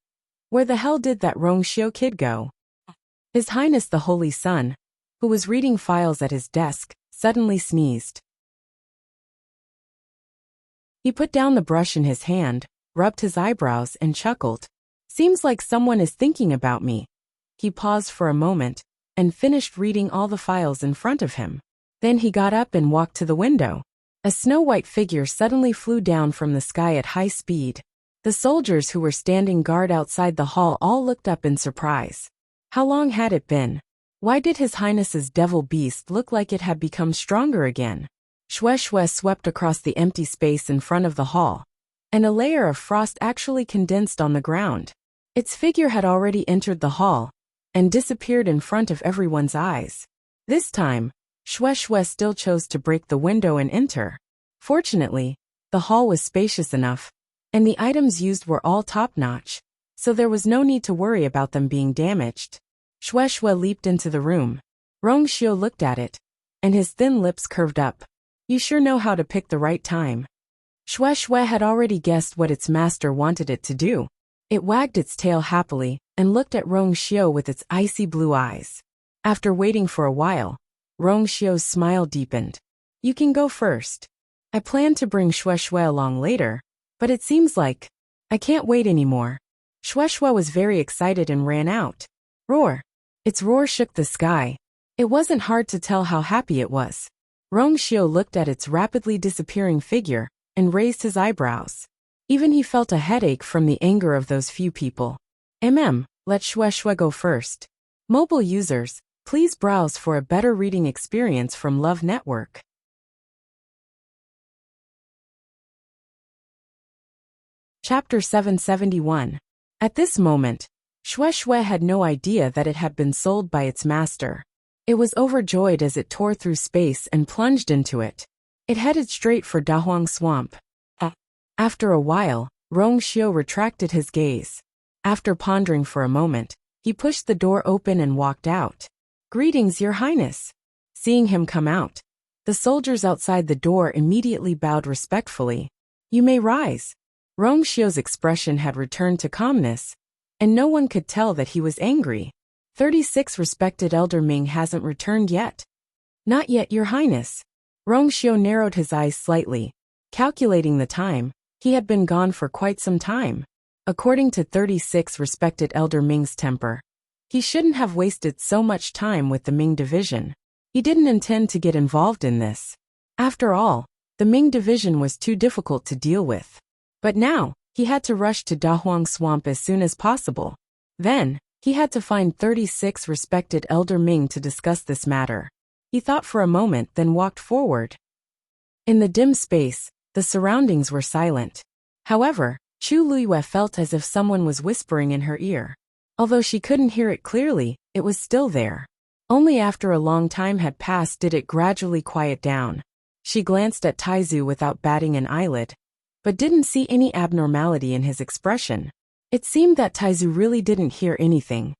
Where the hell did that Rongxiu kid go? His Highness the Holy Sun, who was reading files at his desk, suddenly sneezed. He put down the brush in his hand, rubbed his eyebrows and chuckled. Seems like someone is thinking about me. He paused for a moment and finished reading all the files in front of him. Then he got up and walked to the window. A snow-white figure suddenly flew down from the sky at high speed. The soldiers who were standing guard outside the hall all looked up in surprise. How long had it been? Why did His Highness's devil beast look like it had become stronger again? Shue Shue swept across the empty space in front of the hall, and a layer of frost actually condensed on the ground. Its figure had already entered the hall and disappeared in front of everyone's eyes. This time, Shue Shue still chose to break the window and enter. Fortunately, the hall was spacious enough, and the items used were all top-notch, so there was no need to worry about them being damaged. Shue Shue leaped into the room. Rongxiu looked at it, and his thin lips curved up. You sure know how to pick the right time. Shue Shue had already guessed what its master wanted it to do. It wagged its tail happily and looked at Rongxiu with its icy blue eyes. After waiting for a while, Rongxiu's smile deepened. You can go first. I planned to bring Shue Shue along later, but it seems like I can't wait anymore. Shue Shue was very excited and ran out. Roar! Its roar shook the sky. It wasn't hard to tell how happy it was. Rongxiu looked at its rapidly disappearing figure and raised his eyebrows. Even he felt a headache from the anger of those few people. Let Shue Shue go first. Mobile users, please browse for a better reading experience from Love Network. Chapter 771. At this moment, Shue Shue had no idea that it had been sold by its master. It was overjoyed as it tore through space and plunged into it. It headed straight for Dahuang Swamp. After a while, Rongxiu retracted his gaze. After pondering for a moment, he pushed the door open and walked out. Greetings, Your Highness. Seeing him come out, the soldiers outside the door immediately bowed respectfully. You may rise. Rongxiu's expression had returned to calmness, and no one could tell that he was angry. 36 respected Elder Ming hasn't returned yet. Not yet, Your Highness. Rongxiu narrowed his eyes slightly. Calculating the time, he had been gone for quite some time. According to 36 respected Elder Ming's temper, he shouldn't have wasted so much time with the Ming division. He didn't intend to get involved in this. After all, the Ming division was too difficult to deal with. But now, he had to rush to Dahuang Swamp as soon as possible. Then, he had to find 36 respected Elder Ming to discuss this matter. He thought for a moment, then walked forward. In the dim space, the surroundings were silent. However, Chu Luiyue felt as if someone was whispering in her ear. Although she couldn't hear it clearly, it was still there. Only after a long time had passed did it gradually quiet down. She glanced at Taizu without batting an eyelid, but didn't see any abnormality in his expression. It seemed that Taizu really didn't hear anything.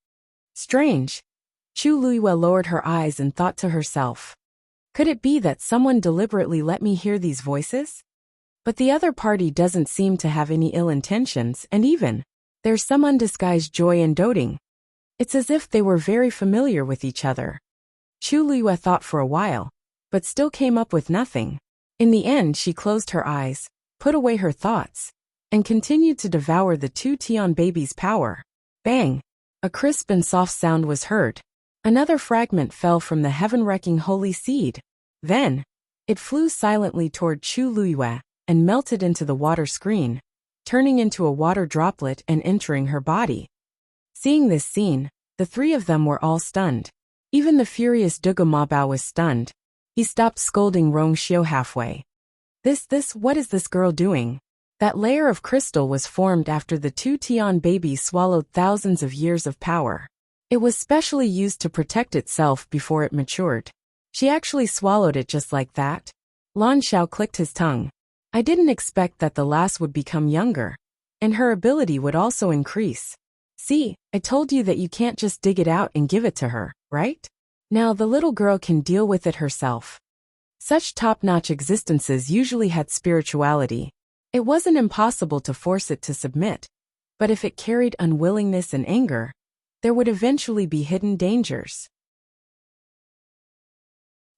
Strange. Chu Luiyue lowered her eyes and thought to herself. Could it be that someone deliberately let me hear these voices? But the other party doesn't seem to have any ill intentions, and even there's some undisguised joy in doting. It's as if they were very familiar with each other. Chu Liyue thought for a while, but still came up with nothing. In the end, she closed her eyes, put away her thoughts, and continued to devour the two Tian babies' power. Bang! A crisp and soft sound was heard. Another fragment fell from the heaven-wrecking holy seed. Then, it flew silently toward Chu Liyue and melted into the water screen, turning into a water droplet and entering her body. Seeing this scene, the three of them were all stunned. Even the furious Duga Mabao was stunned. He stopped scolding Rong Xiu halfway. What is this girl doing? That layer of crystal was formed after the two Tian babies swallowed thousands of years of power. It was specially used to protect itself before it matured. She actually swallowed it just like that. Lan Xiao clicked his tongue. I didn't expect that the lass would become younger. And her ability would also increase. See, I told you that you can't just dig it out and give it to her, right? Now the little girl can deal with it herself. Such top-notch existences usually had spirituality. It wasn't impossible to force it to submit. But if it carried unwillingness and anger, there would eventually be hidden dangers.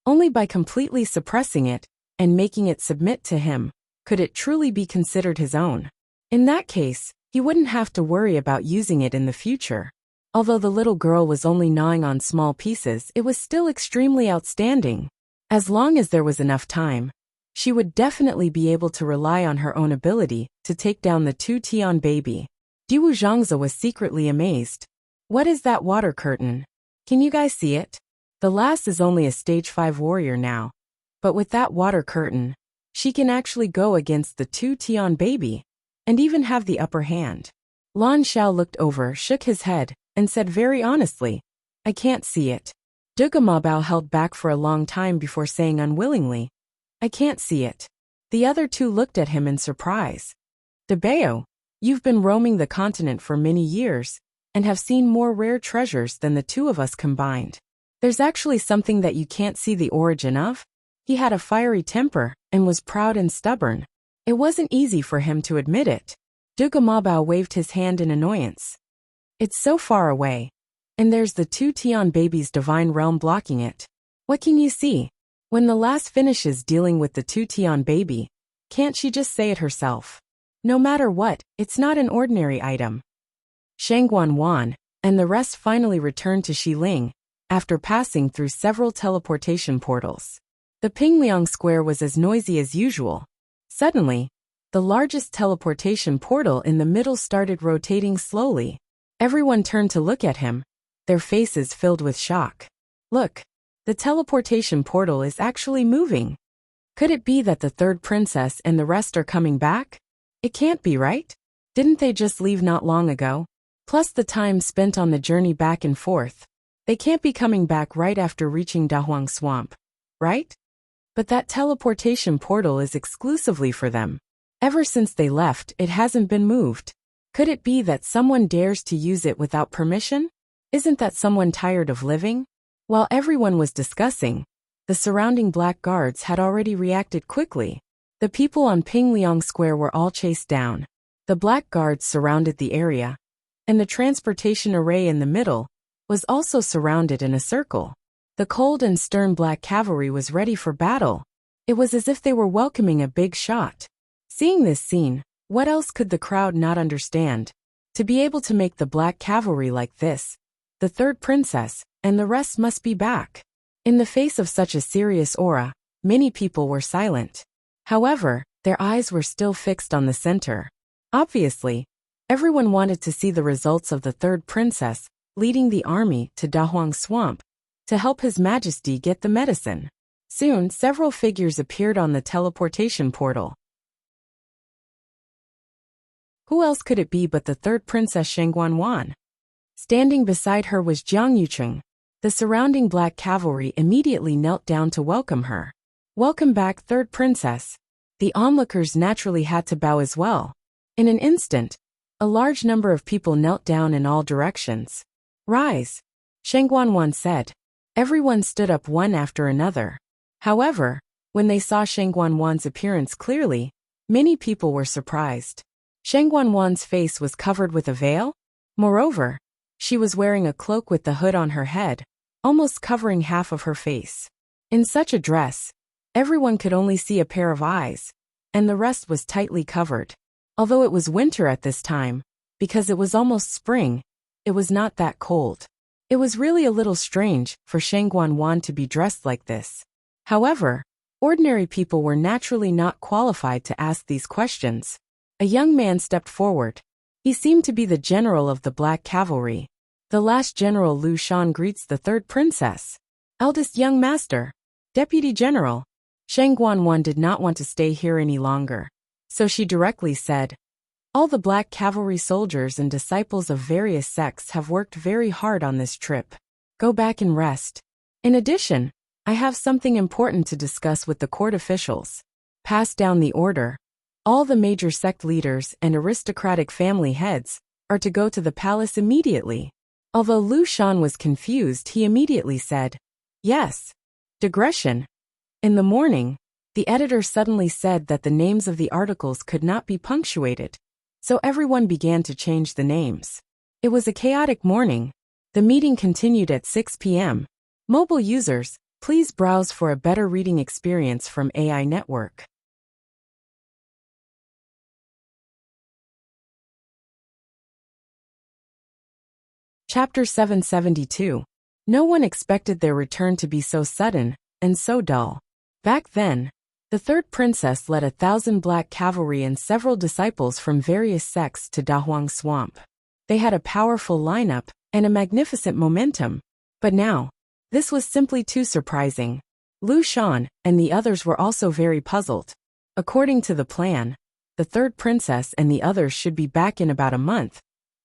Only by completely suppressing it and making it submit to him could it truly be considered his own. In that case, he wouldn't have to worry about using it in the future. Although the little girl was only gnawing on small pieces, it was still extremely outstanding. As long as there was enough time, she would definitely be able to rely on her own ability to take down the two Tian baby. Diwu Zhangzi was secretly amazed. What is that water curtain? Can you guys see it? The lass is only a stage 5 warrior now. But with that water curtain, she can actually go against the two Tian baby, and even have the upper hand. Lan Xiao looked over, shook his head, and said very honestly, I can't see it. Duga Mabao held back for a long time before saying unwillingly, I can't see it. The other two looked at him in surprise. Debao, you've been roaming the continent for many years, and have seen more rare treasures than the two of us combined. There's actually something that you can't see the origin of. He had a fiery temper, and was proud and stubborn. It wasn't easy for him to admit it. Duga Mabao waved his hand in annoyance. It's so far away. And there's the two Tian babies' divine realm blocking it. What can you see? When the lass finishes dealing with the two Tian baby, can't she just say it herself? No matter what, it's not an ordinary item. Shangguan Wan and the rest finally returned to Xiling, after passing through several teleportation portals. The Pingliang Square was as noisy as usual. Suddenly, the largest teleportation portal in the middle started rotating slowly. Everyone turned to look at him, their faces filled with shock. Look, the teleportation portal is actually moving. Could it be that the third princess and the rest are coming back? It can't be, right? Didn't they just leave not long ago? Plus the time spent on the journey back and forth. They can't be coming back right after reaching Dahuang Swamp, right? But that teleportation portal is exclusively for them. Ever since they left, it hasn't been moved. Could it be that someone dares to use it without permission? Isn't that someone tired of living? While everyone was discussing, the surrounding black guards had already reacted quickly. The people on Pingliang Square were all chased down. The black guards surrounded the area, and the transportation array in the middle was also surrounded in a circle. The cold and stern black cavalry was ready for battle. It was as if they were welcoming a big shot. Seeing this scene, what else could the crowd not understand? To be able to make the black cavalry like this, the third princess, and the rest must be back. In the face of such a serious aura, many people were silent. However, their eyes were still fixed on the center. Obviously, everyone wanted to see the results of the third princess leading the army to Dahuang Swamp to help His Majesty get the medicine. Soon, several figures appeared on the teleportation portal. Who else could it be but the third princess Shangguan Wan? Standing beside her was Jiang Yucheng. The surrounding black cavalry immediately knelt down to welcome her. Welcome back, third princess. The onlookers naturally had to bow as well. In an instant, a large number of people knelt down in all directions. Rise, Shangguan Wan said. Everyone stood up one after another. However, when they saw Sheng Guanwan's appearance clearly, many people were surprised. Sheng Guanwan's face was covered with a veil. Moreover, she was wearing a cloak with the hood on her head, almost covering half of her face. In such a dress, everyone could only see a pair of eyes, and the rest was tightly covered. Although it was winter at this time, because it was almost spring, it was not that cold. It was really a little strange for Sheng Guanwan to be dressed like this. However, ordinary people were naturally not qualified to ask these questions. A young man stepped forward. He seemed to be the general of the Black Cavalry. The last general Lu Shan greets the third princess. Eldest young master. Deputy general. Sheng Guanwan did not want to stay here any longer. So she directly said, "All the Black Cavalry soldiers and disciples of various sects have worked very hard on this trip. Go back and rest. In addition, I have something important to discuss with the court officials. Pass down the order. All the major sect leaders and aristocratic family heads are to go to the palace immediately." Although Lu Shan was confused, he immediately said, "Yes." Digression. In the morning, the editor suddenly said that the names of the articles could not be punctuated, so everyone began to change the names. It was a chaotic morning. The meeting continued at 6 p.m. Mobile users, please browse for a better reading experience from AI Network. Chapter 772. No one expected their return to be so sudden and so dull. Back then, the third princess led 1,000 Black Cavalry and several disciples from various sects to Dahuang Swamp. They had a powerful lineup and a magnificent momentum. But now, this was simply too surprising. Lu Shan and the others were also very puzzled. According to the plan, the third princess and the others should be back in about a month.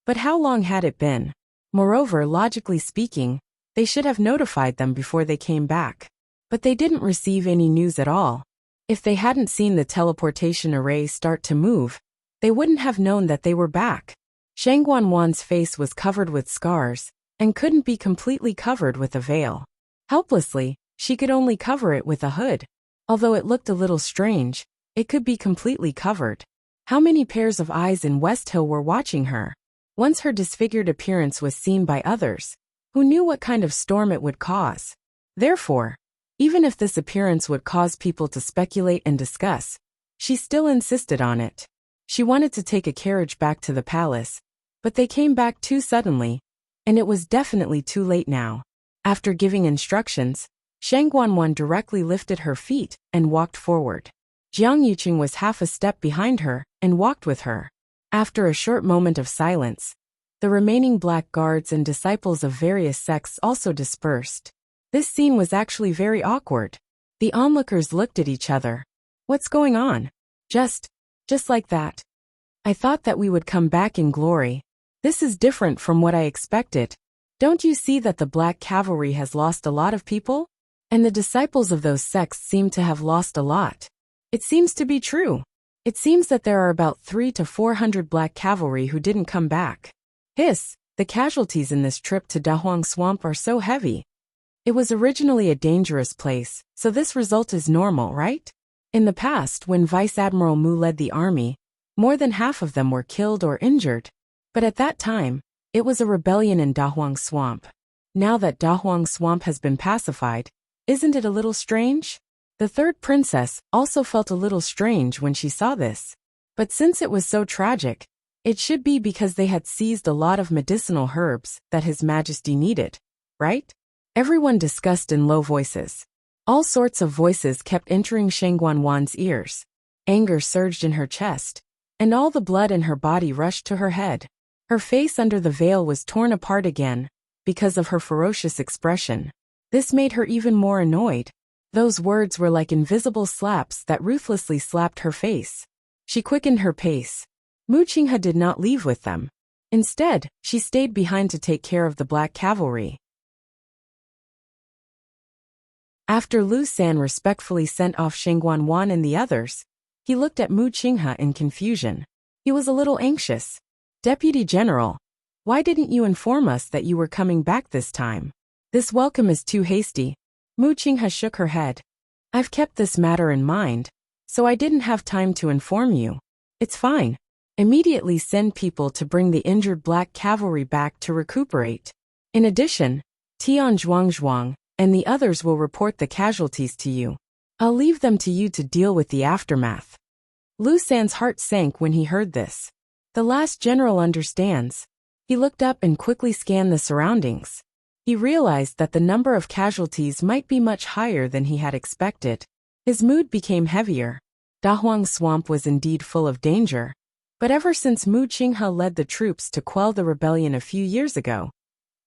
But how long had it been? Moreover, logically speaking, they should have notified them before they came back. But they didn't receive any news at all. If they hadn't seen the teleportation array start to move, they wouldn't have known that they were back. Sheng Guanwan's face was covered with scars and couldn't be completely covered with a veil. Helplessly, she could only cover it with a hood. Although it looked a little strange, it could be completely covered. How many pairs of eyes in West Hill were watching her? Once her disfigured appearance was seen by others, who knew what kind of storm it would cause. Therefore, even if this appearance would cause people to speculate and discuss, she still insisted on it. She wanted to take a carriage back to the palace, but they came back too suddenly, and it was definitely too late now. After giving instructions, Sheng Guanwan directly lifted her feet and walked forward. Jiang Yuqing was half a step behind her and walked with her. After a short moment of silence, the remaining Black Guards and disciples of various sects also dispersed. This scene was actually very awkward. The onlookers looked at each other. What's going on? Just like that. I thought that we would come back in glory. This is different from what I expected. Don't you see that the Black Cavalry has lost a lot of people? And the disciples of those sects seem to have lost a lot. It seems to be true. It seems that there are about 300 to 400 Black Cavalry who didn't come back. Hiss, the casualties in this trip to Dahuang Swamp are so heavy. It was originally a dangerous place, so this result is normal, right? In the past, when Vice Admiral Mu led the army, more than half of them were killed or injured. But at that time, it was a rebellion in Dahuang Swamp. Now that Dahuang Swamp has been pacified, isn't it a little strange? The third princess also felt a little strange when she saw this. But since it was so tragic, it should be because they had seized a lot of medicinal herbs that His Majesty needed, right? Everyone discussed in low voices. All sorts of voices kept entering Sheng Guanwan's ears. Anger surged in her chest, and all the blood in her body rushed to her head. Her face under the veil was torn apart again, because of her ferocious expression. This made her even more annoyed. Those words were like invisible slaps that ruthlessly slapped her face. She quickened her pace. Mu Qinghe did not leave with them. Instead, she stayed behind to take care of the Black Cavalry. After Lu San respectfully sent off Sheng Guanwan and the others, he looked at Mu Qinghe in confusion. He was a little anxious. "Deputy General, why didn't you inform us that you were coming back this time? This welcome is too hasty." Mu Qinghe shook her head. I've kept this matter in mind, so I didn't have time to inform you. It's fine. Immediately send people to bring the injured black cavalry back to recuperate. In addition, Tian Zhuangzhuang and the others will report the casualties to you. I'll leave them to you to deal with the aftermath. Lu San's heart sank when he heard this. The last general understands. He looked up and quickly scanned the surroundings. He realized that the number of casualties might be much higher than he had expected. His mood became heavier. Dahuang Swamp was indeed full of danger. But ever since Mu Qinghe led the troops to quell the rebellion a few years ago,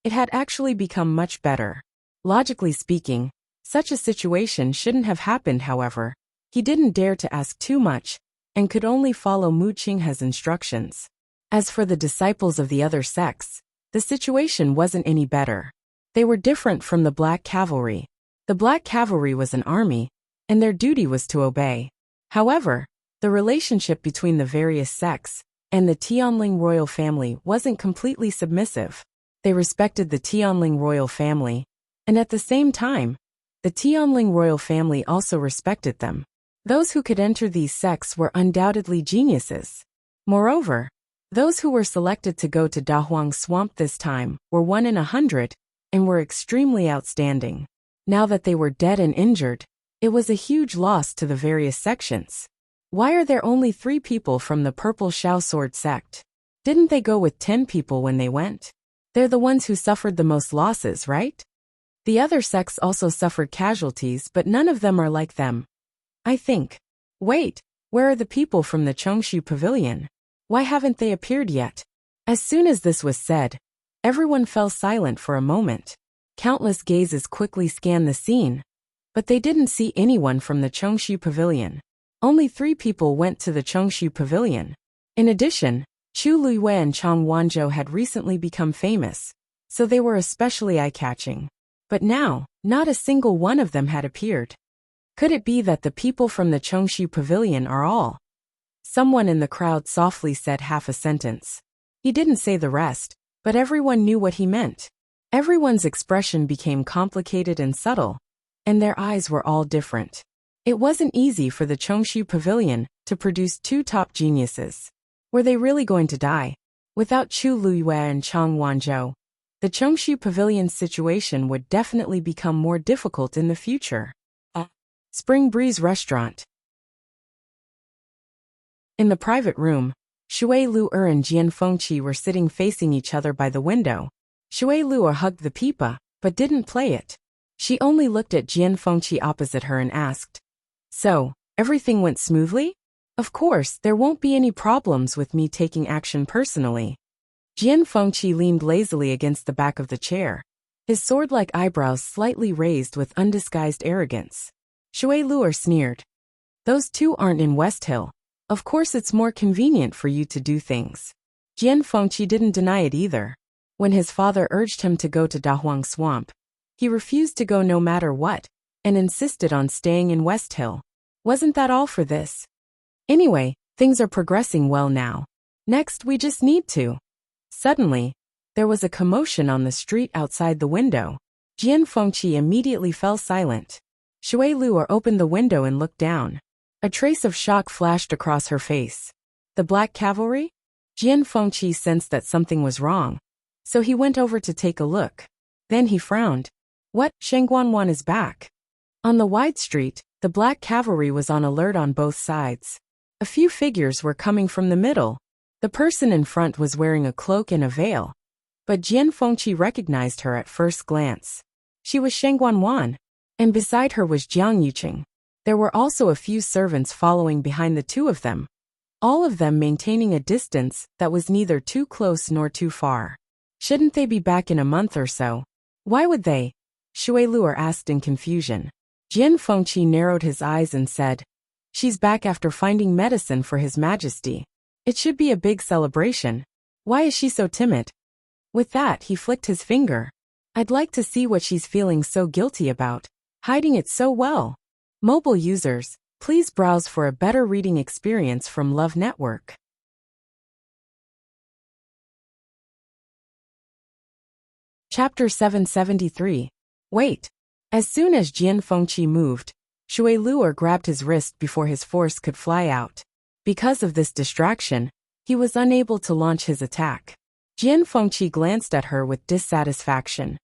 it had actually become much better. Logically speaking, such a situation shouldn't have happened. However, he didn't dare to ask too much, and could only follow Mu Qinghe's instructions. As for the disciples of the other sects, the situation wasn't any better. They were different from the Black Cavalry. The Black Cavalry was an army, and their duty was to obey. However, the relationship between the various sects and the Tianling royal family wasn't completely submissive. They respected the Tianling royal family, and at the same time, the Tianling royal family also respected them. Those who could enter these sects were undoubtedly geniuses. Moreover, those who were selected to go to Dahuang Swamp this time were 1 in 100, and were extremely outstanding. Now that they were dead and injured, it was a huge loss to the various sections. Why are there only 3 people from the Purple Shao Sword sect? Didn't they go with 10 people when they went? They're the ones who suffered the most losses, right? The other sects also suffered casualties, but none of them are like them. I think. Wait, where are the people from the Chongshu Pavilion? Why haven't they appeared yet? As soon as this was said, everyone fell silent for a moment. Countless gazes quickly scanned the scene, but they didn't see anyone from the Chongshu Pavilion. Only 3 people went to the Chongshu Pavilion. In addition, Chu Luiyue and Chang Wanzhou had recently become famous, so they were especially eye-catching. But now, not a single one of them had appeared. Could it be that the people from the Chongshu Pavilion are all? Someone in the crowd softly said half a sentence. He didn't say the rest, but everyone knew what he meant. Everyone's expression became complicated and subtle, and their eyes were all different. It wasn't easy for the Chongshu Pavilion to produce 2 top geniuses. Were they really going to die? Without Chu Luiyue and Chang Wanzhou, the Chongshu Pavilion's situation would definitely become more difficult in the future. Spring Breeze Restaurant. In the private room, Shui Lu'er and Jian Fengqi were sitting facing each other by the window. Shui Lu'er hugged the pipa, but didn't play it. She only looked at Jian Fengqi opposite her and asked, "So, everything went smoothly? Of course, there won't be any problems with me taking action personally." Jian Fengqi leaned lazily against the back of the chair, his sword-like eyebrows slightly raised with undisguised arrogance. Shui Lu'er sneered. "Those 2 aren't in West Hill. Of course it's more convenient for you to do things." Jian Fengqi didn't deny it either. When his father urged him to go to Dahuang Swamp, he refused to go no matter what, and insisted on staying in West Hill. Wasn't that all for this? Anyway, things are progressing well now. Next, we just need to. Suddenly, there was a commotion on the street outside the window. Jian Fengqi immediately fell silent. Shui Lu'er opened the window and looked down. A trace of shock flashed across her face. The Black Cavalry? Jian Fengqi sensed that something was wrong, so he went over to take a look. Then he frowned. What? Shengguanwan is back. On the wide street, the Black Cavalry was on alert on both sides. A few figures were coming from the middle. The person in front was wearing a cloak and a veil, but Jian Fengqi recognized her at first glance. She was Shengguanwan, and beside her was Jiang Yuqing. There were also a few servants following behind the 2 of them, all of them maintaining a distance that was neither too close nor too far. Shouldn't they be back in a month or so? Why would they? Shui Lu'er asked in confusion. Jian Fengqi narrowed his eyes and said, "She's back after finding medicine for His Majesty. It should be a big celebration. Why is she so timid?" With that, he flicked his finger. "I'd like to see what she's feeling so guilty about, hiding it so well." Mobile users, please browse for a better reading experience from Love Network. Chapter 773. Wait. As soon as Jian Fengqi moved, Shui Luo grabbed his wrist before his force could fly out. Because of this distraction, he was unable to launch his attack. Jian Fengqi glanced at her with dissatisfaction.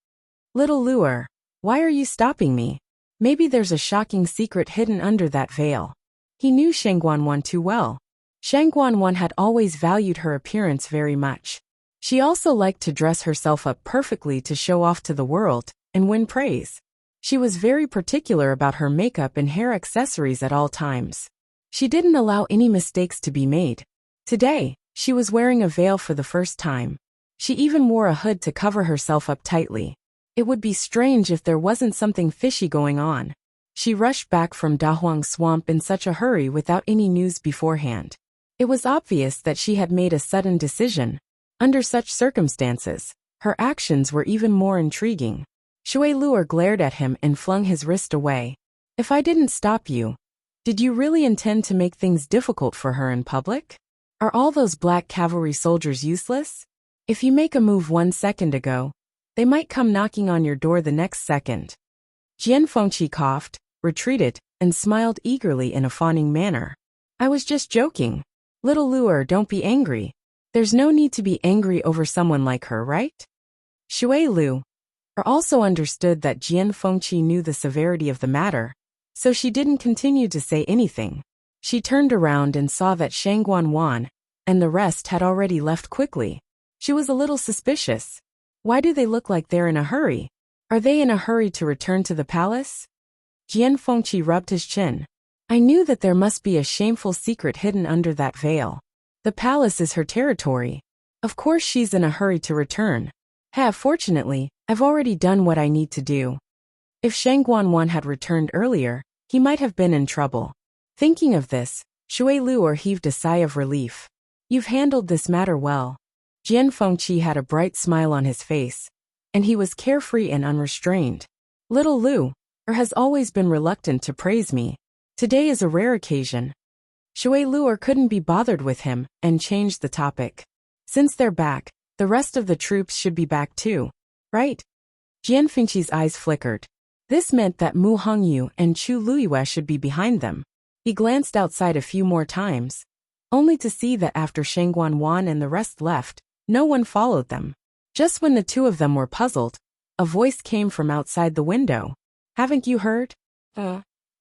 Little Luo, why are you stopping me? Maybe there's a shocking secret hidden under that veil. He knew Shang Guanwan too well. Shang Guanwan had always valued her appearance very much. She also liked to dress herself up perfectly to show off to the world and win praise. She was very particular about her makeup and hair accessories at all times. She didn't allow any mistakes to be made. Today, she was wearing a veil for the first time. She even wore a hood to cover herself up tightly. It would be strange if there wasn't something fishy going on. She rushed back from Dahuang Swamp in such a hurry without any news beforehand. It was obvious that she had made a sudden decision. Under such circumstances, her actions were even more intriguing. Shui Luo glared at him and flung his wrist away. If I didn't stop you, did you really intend to make things difficult for her in public? Are all those black cavalry soldiers useless? If you make a move 1 second ago, they might come knocking on your door the next second. Jian Fengqi coughed, retreated, and smiled eagerly in a fawning manner. I was just joking. Little Luo, don't be angry. There's no need to be angry over someone like her, right? Shui Luo also understood that Jian Fengqi knew the severity of the matter, so she didn't continue to say anything. She turned around and saw that Shang Guanwan and the rest had already left quickly. She was a little suspicious. Why do they look like they're in a hurry? Are they in a hurry to return to the palace? Jian Fengqi rubbed his chin. I knew that there must be a shameful secret hidden under that veil. The palace is her territory. Of course she's in a hurry to return. Fortunately, I've already done what I need to do. If Shang Guanwan had returned earlier, he might have been in trouble. Thinking of this, Shui Luo heaved a sigh of relief. You've handled this matter well. Jian Fengqi had a bright smile on his face, and he was carefree and unrestrained. Little Luo has always been reluctant to praise me. Today is a rare occasion. Shui Luo couldn't be bothered with him and changed the topic. Since they're back, the rest of the troops should be back too, right? Jian Fengqi's eyes flickered. This meant that Mu Hongyu and Chu Luiyue should be behind them. He glanced outside a few more times, only to see that after Shang Guanwan and the rest left, no one followed them. Just when the two of them were puzzled, a voice came from outside the window. Haven't you heard?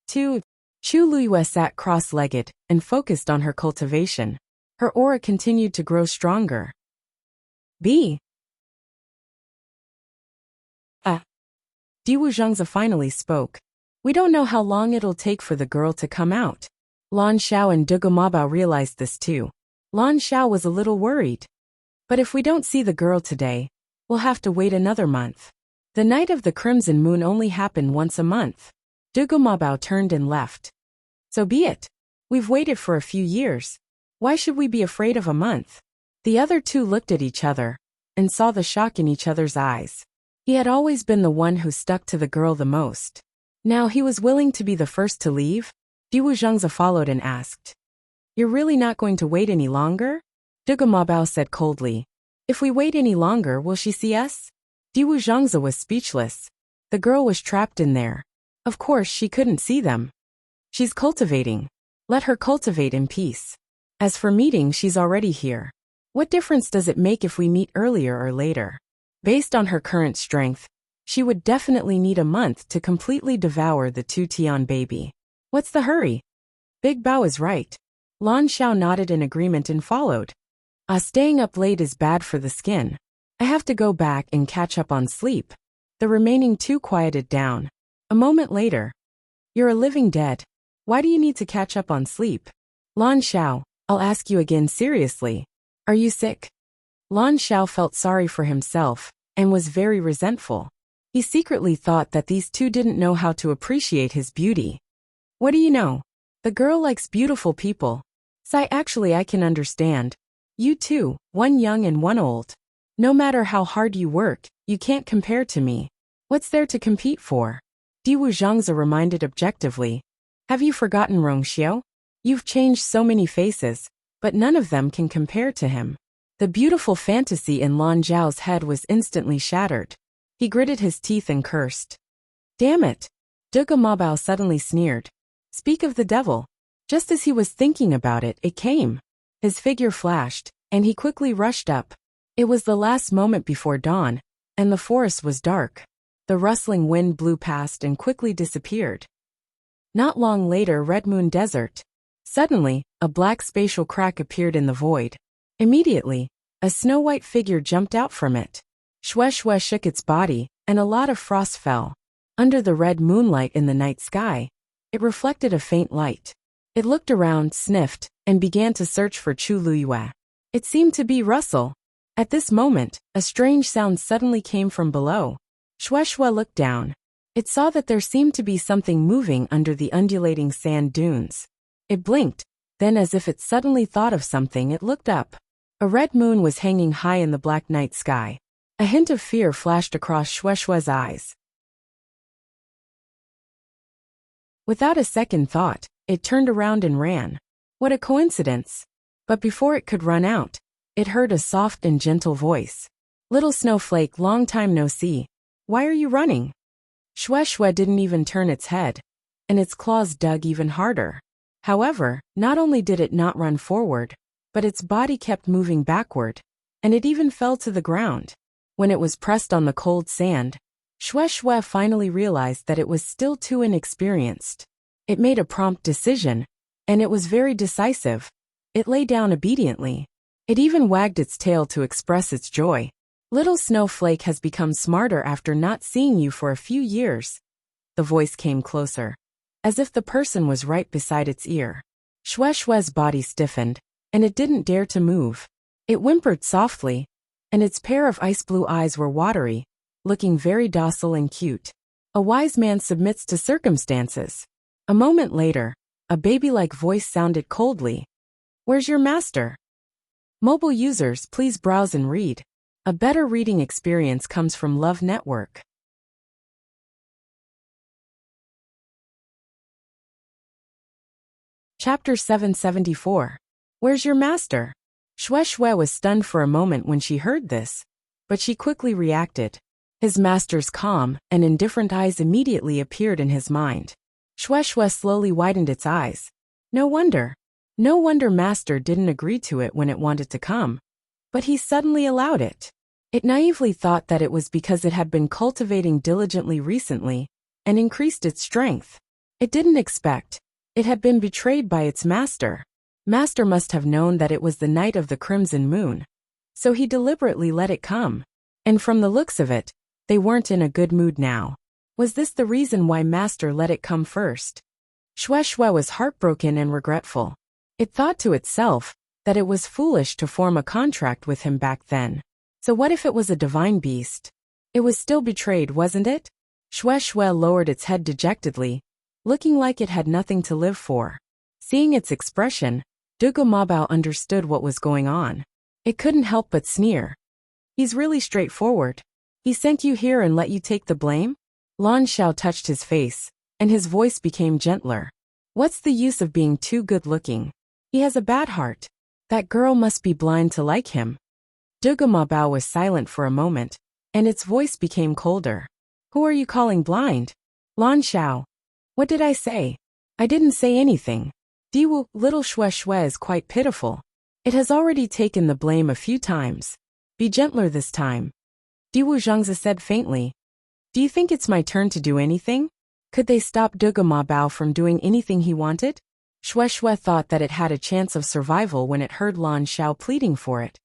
Chu Luiyue sat cross-legged and focused on her cultivation. Her aura continued to grow stronger. Diwu Zhangzi finally spoke. We don't know how long it'll take for the girl to come out. Lan Xiao and Dugu Mabao realized this too. Lan Xiao was a little worried. But if we don't see the girl today, we'll have to wait another month. The night of the Crimson Moon only happened once a month. Dugu Mabao turned and left. So be it. We've waited for a few years. Why should we be afraid of a month? The other two looked at each other and saw the shock in each other's eyes. He had always been the one who stuck to the girl the most. Now he was willing to be the first to leave? Diwu Zhangzi followed and asked. You're really not going to wait any longer? Dugu Mabao said coldly. If we wait any longer, will she see us? Diwu Zhangzi was speechless. The girl was trapped in there. Of course she couldn't see them. She's cultivating. Let her cultivate in peace. As for meeting, she's already here. What difference does it make if we meet earlier or later? Based on her current strength, she would definitely need a month to completely devour the two Tian baby. What's the hurry? Big Bao is right. Lan Xiao nodded in agreement and followed. Staying up late is bad for the skin. I have to go back and catch up on sleep. The remaining two quieted down. A moment later. You're a living dead. Why do you need to catch up on sleep? Lan Xiao, I'll ask you again seriously. Are you sick? Lan Xiao felt sorry for himself and was very resentful. He secretly thought that these two didn't know how to appreciate his beauty. What do you know? The girl likes beautiful people. Actually, I can understand. You two, one young and one old. No matter how hard you work, you can't compare to me. What's there to compete for? Diwu Zhangzi reminded objectively. Have you forgotten Rongxiu? You've changed so many faces, but none of them can compare to him. The beautiful fantasy in Lan Zhao's head was instantly shattered. He gritted his teeth and cursed. Damn it! Duga Mabao suddenly sneered. Speak of the devil. Just as he was thinking about it, it came. His figure flashed, and he quickly rushed up. It was the last moment before dawn, and the forest was dark. The rustling wind blew past and quickly disappeared. Not long later, Red Moon Desert. Suddenly, a black spatial crack appeared in the void. Immediately, a snow-white figure jumped out from it. Shwe Shwe shook its body, and a lot of frost fell. Under the red moonlight in the night sky, it reflected a faint light. It looked around, sniffed, and began to search for Chu Luyue. It seemed to be Russell. At this moment, a strange sound suddenly came from below. Shwe Shwe looked down. It saw that there seemed to be something moving under the undulating sand dunes. It blinked, then as if it suddenly thought of something, it looked up. A red moon was hanging high in the black night sky. A hint of fear flashed across Shwe Shwe's eyes. Without a second thought, it turned around and ran. What a coincidence! But before it could run out, it heard a soft and gentle voice. Little snowflake, long time no see. Why are you running? Shwe Shwe didn't even turn its head, and its claws dug even harder. However, not only did it not run forward, but its body kept moving backward, and it even fell to the ground. When it was pressed on the cold sand, Shwe Shwe finally realized that it was still too inexperienced. It made a prompt decision, and it was very decisive. It lay down obediently. It even wagged its tail to express its joy. Little snowflake has become smarter after not seeing you for a few years. The voice came closer, as if the person was right beside its ear. Shwe Shwe's body stiffened, and it didn't dare to move. It whimpered softly, and its pair of ice-blue eyes were watery, looking very docile and cute. A wise man submits to circumstances. A moment later, a baby-like voice sounded coldly. Where's your master? Mobile users, please browse and read. A better reading experience comes from Love Network. Chapter 774. Where's your master? Shwe Shwe was stunned for a moment when she heard this, but she quickly reacted. His master's calm and indifferent eyes immediately appeared in his mind. Shwe Shwe slowly widened its eyes. No wonder master didn't agree to it when it wanted to come. But he suddenly allowed it. It naively thought that it was because it had been cultivating diligently recently and increased its strength. It didn't expect. It had been betrayed by its master. Master must have known that it was the night of the crimson moon. So he deliberately let it come. And from the looks of it, they weren't in a good mood now. Was this the reason why master let it come first? Shwe Shwe was heartbroken and regretful. It thought to itself that it was foolish to form a contract with him back then. So what if it was a divine beast? It was still betrayed, wasn't it? Shwe Shwe lowered its head dejectedly, looking like it had nothing to live for. Seeing its expression, Duga Mabao understood what was going on. It couldn't help but sneer. He's really straightforward. He sent you here and let you take the blame? Lan Xiao touched his face, and his voice became gentler. What's the use of being too good-looking? He has a bad heart. That girl must be blind to like him. Duga Mabao was silent for a moment, and its voice became colder. Who are you calling blind? Lan Xiao. What did I say? I didn't say anything. Diwu, little Shwe Shwe is quite pitiful. It has already taken the blame a few times. Be gentler this time. Diwu Zhangzi said faintly. Do you think it's my turn to do anything? Could they stop Duga Mabao from doing anything he wanted? Shwe Shwe thought that it had a chance of survival when it heard Lan Xiao pleading for it.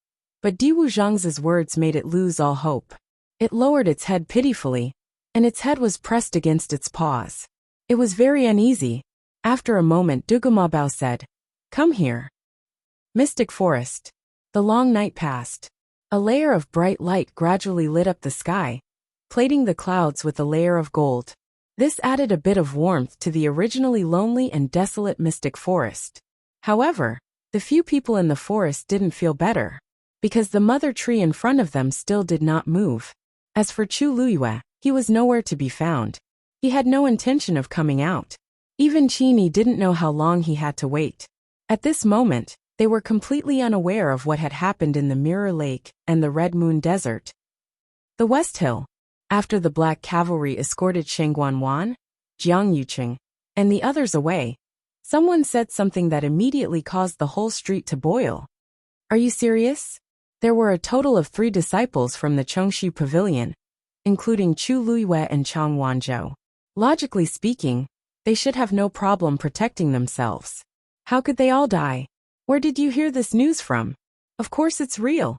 But Diwu Zhangzi's words made it lose all hope. It lowered its head pitifully, and its head was pressed against its paws. It was very uneasy. After a moment, Duga Mabao said, Come here. Mystic Forest. The long night passed. A layer of bright light gradually lit up the sky, plating the clouds with a layer of gold. This added a bit of warmth to the originally lonely and desolate Mystic Forest. However, the few people in the forest didn't feel better, because the mother tree in front of them still did not move. As for Chu Luyue, he was nowhere to be found. He had no intention of coming out. Even Qini didn't know how long he had to wait. At this moment, they were completely unaware of what had happened in the Mirror Lake and the Red Moon Desert. The West Hill. After the Black Cavalry escorted Shengguan Wan, Jiang Yuqing, and the others away, someone said something that immediately caused the whole street to boil. Are you serious? There were a total of 3 disciples from the Chongshu Pavilion, including Chu Luiyue and Chang Wanzhou. Logically speaking, they should have no problem protecting themselves. How could they all die? Where did you hear this news from? Of course it's real.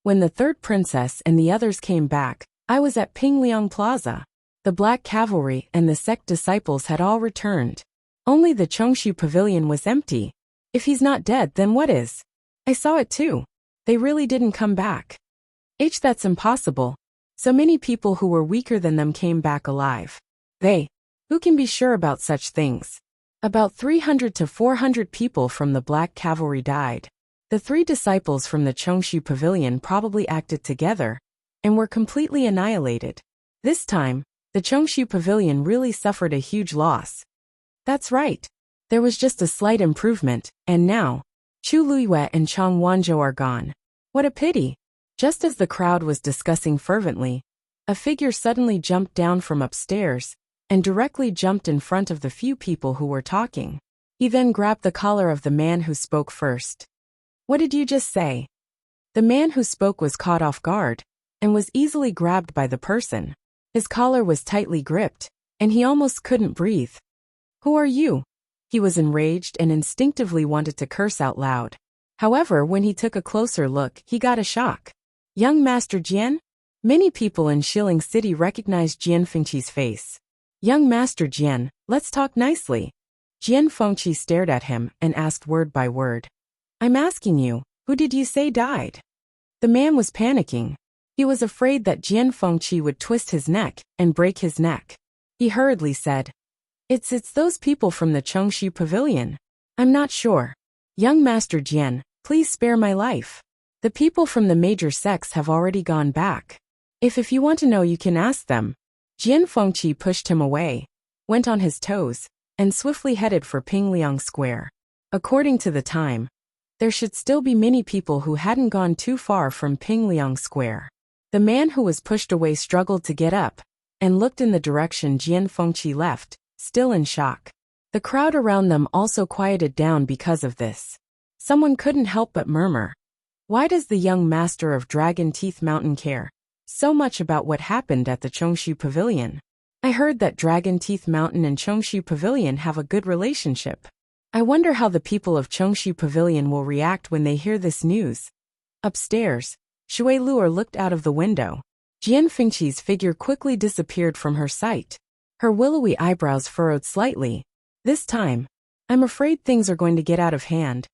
When the 3rd princess and the others came back, I was at Pingliang Plaza. The Black Cavalry and the sect disciples had all returned. Only the Chongshu Pavilion was empty. If he's not dead, then what is? I saw it too. They really didn't come back. That's impossible. So many people who were weaker than them came back alive. Who can be sure about such things? About 300 to 400 people from the Black Cavalry died. The 3 disciples from the Chongshu Pavilion probably acted together and were completely annihilated. This time, the Chongshu Pavilion really suffered a huge loss. That's right. There was just a slight improvement, and now, Chu Luiyue and Chang Wanzhou are gone. What a pity. Just as the crowd was discussing fervently, a figure suddenly jumped down from upstairs and directly jumped in front of the few people who were talking. He then grabbed the collar of the man who spoke first. What did you just say? The man who spoke was caught off guard and was easily grabbed by the person. His collar was tightly gripped, and he almost couldn't breathe. Who are you? He was enraged and instinctively wanted to curse out loud. However, when he took a closer look, he got a shock. Young Master Jian? Many people in Shilling City recognized Jian Fengqi's face. Young Master Jian, let's talk nicely. Jian Fengqi stared at him and asked word by word. I'm asking you, who did you say died? The man was panicking. He was afraid that Jian Fengqi would twist his neck and break his neck. He hurriedly said, It's those people from the Chongshu Pavilion. I'm not sure. Young Master Jian, please spare my life. The people from the major sects have already gone back. If you want to know, you can ask them. Jian Fengqi pushed him away, went on his toes, and swiftly headed for Pingliang Square. According to the time, there should still be many people who hadn't gone too far from Pingliang Square. The man who was pushed away struggled to get up and looked in the direction Jian Fengqi left, still in shock. The crowd around them also quieted down because of this. Someone couldn't help but murmur. Why does the young master of Dragon Teeth Mountain care so much about what happened at the Chongshu Pavilion? I heard that Dragon Teeth Mountain and Chongshu Pavilion have a good relationship. I wonder how the people of Chongshu Pavilion will react when they hear this news. Upstairs, Shui Luer looked out of the window. Jian Fengqi's figure quickly disappeared from her sight. Her willowy eyebrows furrowed slightly. This time, I'm afraid things are going to get out of hand.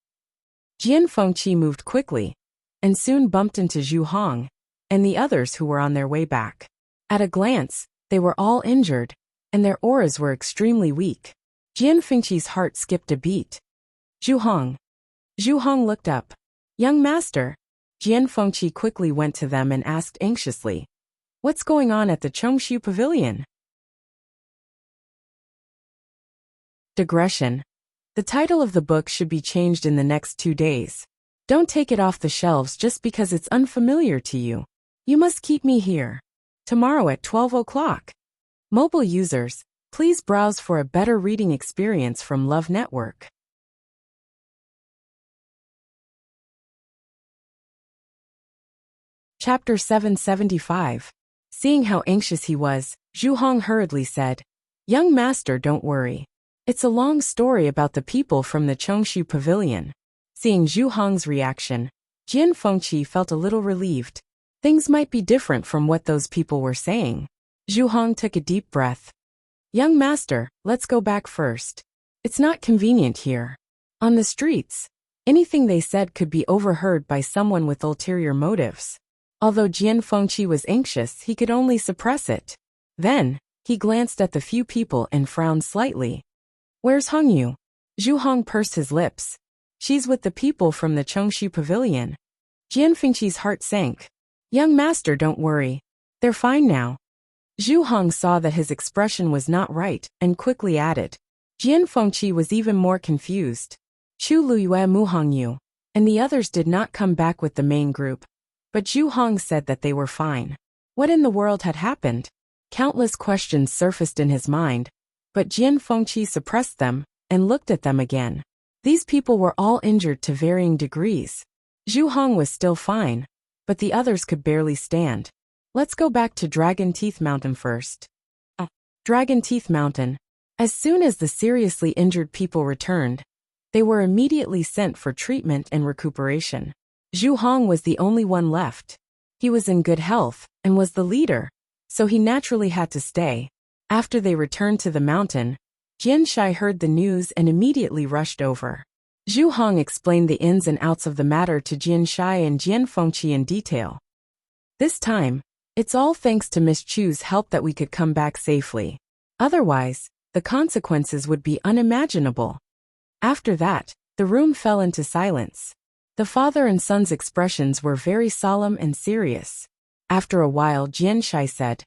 Jian Fengqi moved quickly, and soon bumped into Zhu Hong and the others who were on their way back. At a glance, they were all injured, and their auras were extremely weak. Jian Fengqi's heart skipped a beat. Zhu Hong. Zhu Hong looked up. Young master. Jian Fengqi quickly went to them and asked anxiously, What's going on at the Chongshu Pavilion? Digression. The title of the book should be changed in the next 2 days. Don't take it off the shelves just because it's unfamiliar to you. You must keep me here. Tomorrow at 12 o'clock. Mobile users, please browse for a better reading experience from Love Network. Chapter 775. Seeing how anxious he was, Zhu Hong hurriedly said, Young master, don't worry. It's a long story about the people from the Chongshu Pavilion. Seeing Zhu Hong's reaction, Jian Fengqi felt a little relieved. Things might be different from what those people were saying. Zhu Hong took a deep breath. Young master, let's go back first. It's not convenient here. On the streets, anything they said could be overheard by someone with ulterior motives. Although Jian Fengqi was anxious, he could only suppress it. Then, he glanced at the few people and frowned slightly. Where's Hongyu? Zhu Hong pursed his lips. She's with the people from the Chongshu Pavilion. Jian Fengqi's heart sank. Young master, don't worry. They're fine now. Zhu Hong saw that his expression was not right and quickly added. Jian Fengqi was even more confused. Chu Luiyue, Mu Hongyu, and the others did not come back with the main group, but Zhu Hong said that they were fine. What in the world had happened? Countless questions surfaced in his mind, but Jian Fengqi suppressed them and looked at them again. These people were all injured to varying degrees. Zhu Hong was still fine, but the others could barely stand. Let's go back to Dragon Teeth Mountain first. Dragon Teeth Mountain. As soon as the seriously injured people returned, they were immediately sent for treatment and recuperation. Zhu Hong was the only one left. He was in good health and was the leader, so he naturally had to stay. After they returned to the mountain, Jian Shai heard the news and immediately rushed over. Zhu Hong explained the ins and outs of the matter to Jian Shai and Jian Fengqi in detail. This time, it's all thanks to Miss Chu's help that we could come back safely. Otherwise, the consequences would be unimaginable. After that, the room fell into silence. The father and son's expressions were very solemn and serious. After a while, Jian Shai said,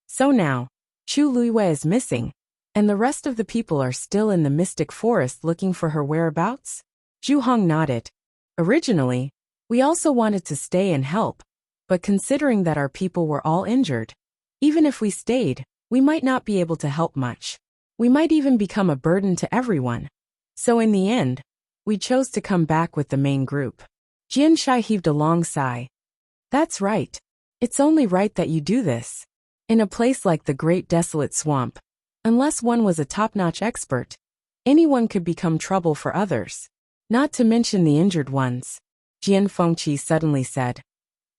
"So now, Chu Luiyue is missing, and the rest of the people are still in the mystic forest looking for her whereabouts?" Zhu Hong nodded. "Originally, we also wanted to stay and help, but considering that our people were all injured, even if we stayed, we might not be able to help much. We might even become a burden to everyone. So in the end, we chose to come back with the main group." Jian Shai heaved a long sigh. "That's right. It's only right that you do this. In a place like the Great Desolate Swamp, unless one was a top-notch expert, anyone could become trouble for others. Not to mention the injured ones." Jian Fengqi suddenly said,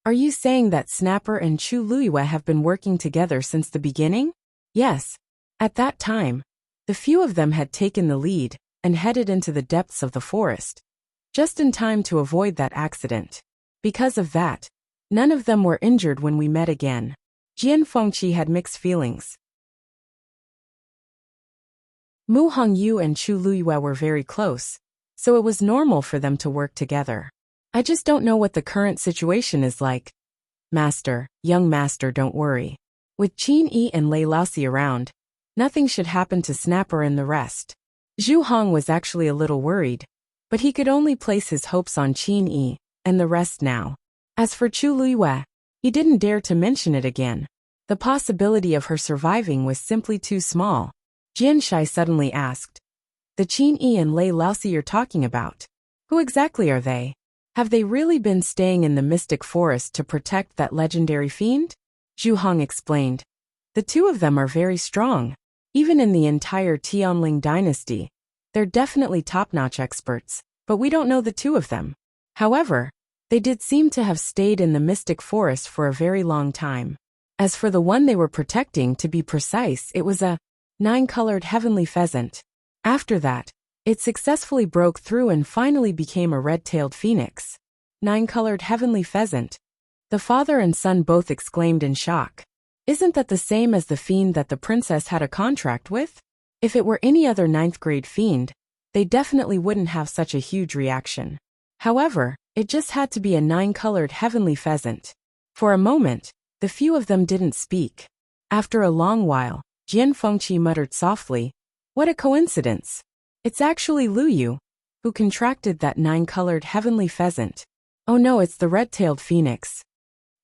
"Are you saying that Snapper and Chu Luiyue have been working together since the beginning?" "Yes. At that time, the few of them had taken the lead and headed into the depths of the forest, just in time to avoid that accident. Because of that, none of them were injured when we met again." Jian Fengqi had mixed feelings. Mu Hongyu and Chu Luiyue were very close, so it was normal for them to work together. "I just don't know what the current situation is like." "Master, young master, don't worry. With Qin Yi and Lei Laosi around, nothing should happen to Snapper and the rest." Zhu Hong was actually a little worried, but he could only place his hopes on Qin Yi and the rest now. As for Chu Luiyue, he didn't dare to mention it again. The possibility of her surviving was simply too small. Jian Shai suddenly asked, "The Qin Yi and Lei Laosi you're talking about, who exactly are they? Have they really been staying in the mystic forest to protect that legendary fiend?" Zhu Hong explained, "The two of them are very strong. Even in the entire Tianling dynasty, they're definitely top-notch experts, but we don't know the two of them. However, they did seem to have stayed in the mystic forest for a very long time. As for the one they were protecting, to be precise, it was a 9-colored heavenly pheasant. After that, it successfully broke through and finally became a red-tailed phoenix." 9-colored heavenly pheasant. The father and son both exclaimed in shock. "Isn't that the same as the fiend that the princess had a contract with?" If it were any other 9th-grade fiend, they definitely wouldn't have such a huge reaction. However, it just had to be a 9-colored heavenly pheasant. For a moment, the few of them didn't speak. After a long while, Jian Fengqi muttered softly, "What a coincidence. It's actually Lu Yu, who contracted that 9-colored heavenly pheasant. Oh no, it's the red-tailed phoenix."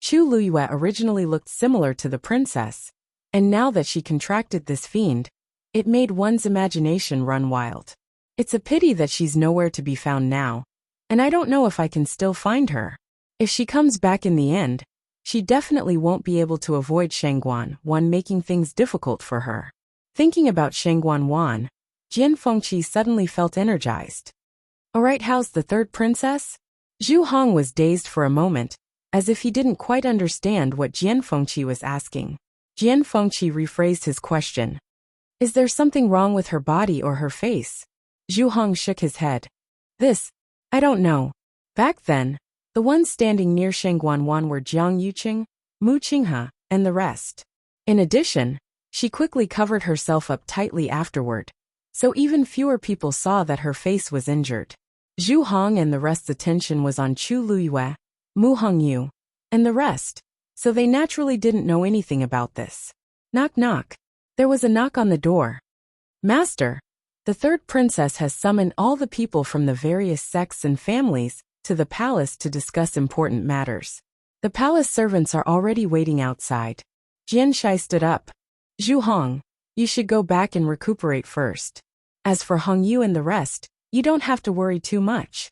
Chu Luiyue originally looked similar to the princess, and now that she contracted this fiend, it made one's imagination run wild. It's a pity that she's nowhere to be found now, and I don't know if I can still find her. If she comes back in the end, she definitely won't be able to avoid Shangguan Wan making things difficult for her. Thinking about Shangguan Wan, Jian Fengqi suddenly felt energized. "Alright, how's the third princess?" Zhu Hong was dazed for a moment, as if he didn't quite understand what Jian Fengqi was asking. Jian Fengqi rephrased his question. "Is there something wrong with her body or her face?" Zhu Hong shook his head. I don't know. Back then, the ones standing near Shangguan Wan were Jiang Yuqing, Mu Qinghe, and the rest. In addition, she quickly covered herself up tightly afterward, so even fewer people saw that her face was injured. Zhu Hong and the rest's attention was on Chu Luiyue, Mu Hongyu, and the rest, so they naturally didn't know anything about this. Knock knock. There was a knock on the door. "Master, the third princess has summoned all the people from the various sects and families to the palace to discuss important matters. The palace servants are already waiting outside." Jian Shai stood up. Zhu Hong, you should go back and recuperate first. As for Hong Yu and the rest, you don't have to worry too much.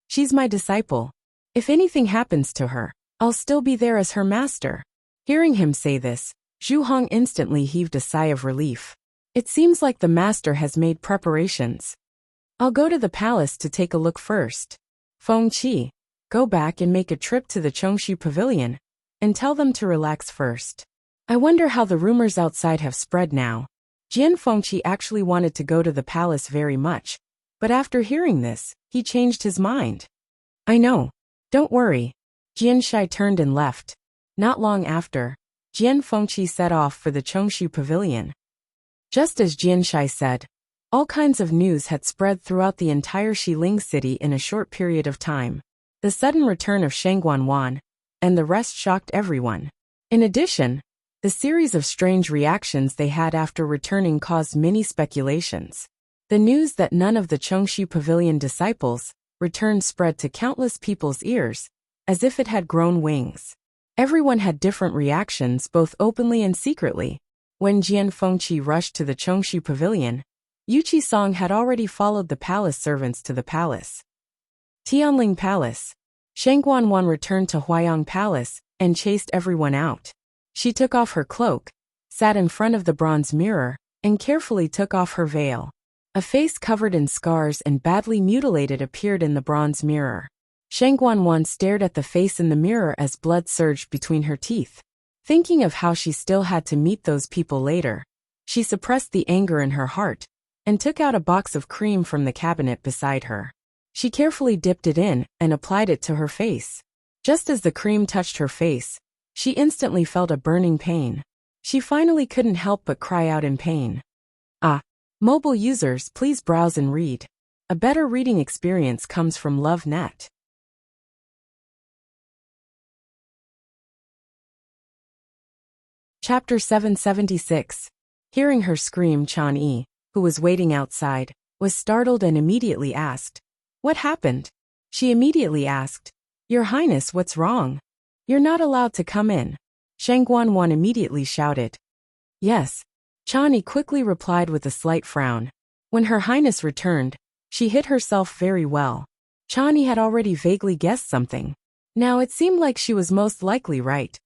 She's my disciple. If anything happens to her, I'll still be there as her master. Hearing him say this, Zhu Hong instantly heaved a sigh of relief. It seems like the master has made preparations. I'll go to the palace to take a look first. Feng Qi, go back and make a trip to the Chongshu Pavilion, and tell them to relax first. I wonder how the rumors outside have spread now. Jian Fengqi actually wanted to go to the palace very much, but after hearing this, he changed his mind. I know. Don't worry. Jian Shai turned and left. Not long after, Jian Fengqi set off for the Chongshu Pavilion. Just as Jian Shai said, all kinds of news had spread throughout the entire Xiling city in a short period of time. The sudden return of Shangguan Wan, and the rest shocked everyone. In addition, the series of strange reactions they had after returning caused many speculations. The news that none of the Chongshu Pavilion disciples returned spread to countless people's ears, as if it had grown wings. Everyone had different reactions both openly and secretly. When Jian Fengqi rushed to the Chongshu Pavilion, Yu Qisong had already followed the palace servants to the palace. Tianling Palace. Shangguan Wan returned to Huayang Palace and chased everyone out. She took off her cloak, sat in front of the bronze mirror, and carefully took off her veil. A face covered in scars and badly mutilated appeared in the bronze mirror. Shangguan Wan stared at the face in the mirror as blood surged between her teeth. Thinking of how she still had to meet those people later, she suppressed the anger in her heart and took out a box of cream from the cabinet beside her. She carefully dipped it in and applied it to her face. Just as the cream touched her face, she instantly felt a burning pain. She finally couldn't help but cry out in pain. Mobile users, please browse and read. A better reading experience comes from LoveNet. Chapter 776. Hearing her scream, Chan Yi, who was waiting outside, was startled and immediately asked, "What happened?" She immediately asked, "Your Highness, what's wrong? You're not allowed to come in." Shangguan Wan immediately shouted. "Yes." Chan Yi quickly replied with a slight frown. When Her Highness returned, she hid herself very well. Chan Yi had already vaguely guessed something. Now it seemed like she was most likely right.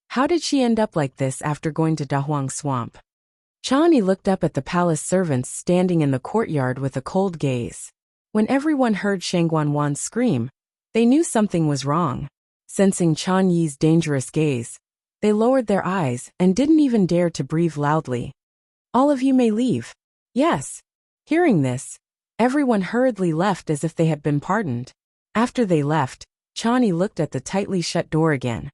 How did she end up like this after going to Dahuang Swamp? Chan Yi looked up at the palace servants standing in the courtyard with a cold gaze. When everyone heard Shangguan Wan's scream, they knew something was wrong. Sensing Chan Yi's dangerous gaze, they lowered their eyes and didn't even dare to breathe loudly. "All of you may leave." "Yes." Hearing this, everyone hurriedly left as if they had been pardoned. After they left, Chan Yi looked at the tightly shut door again.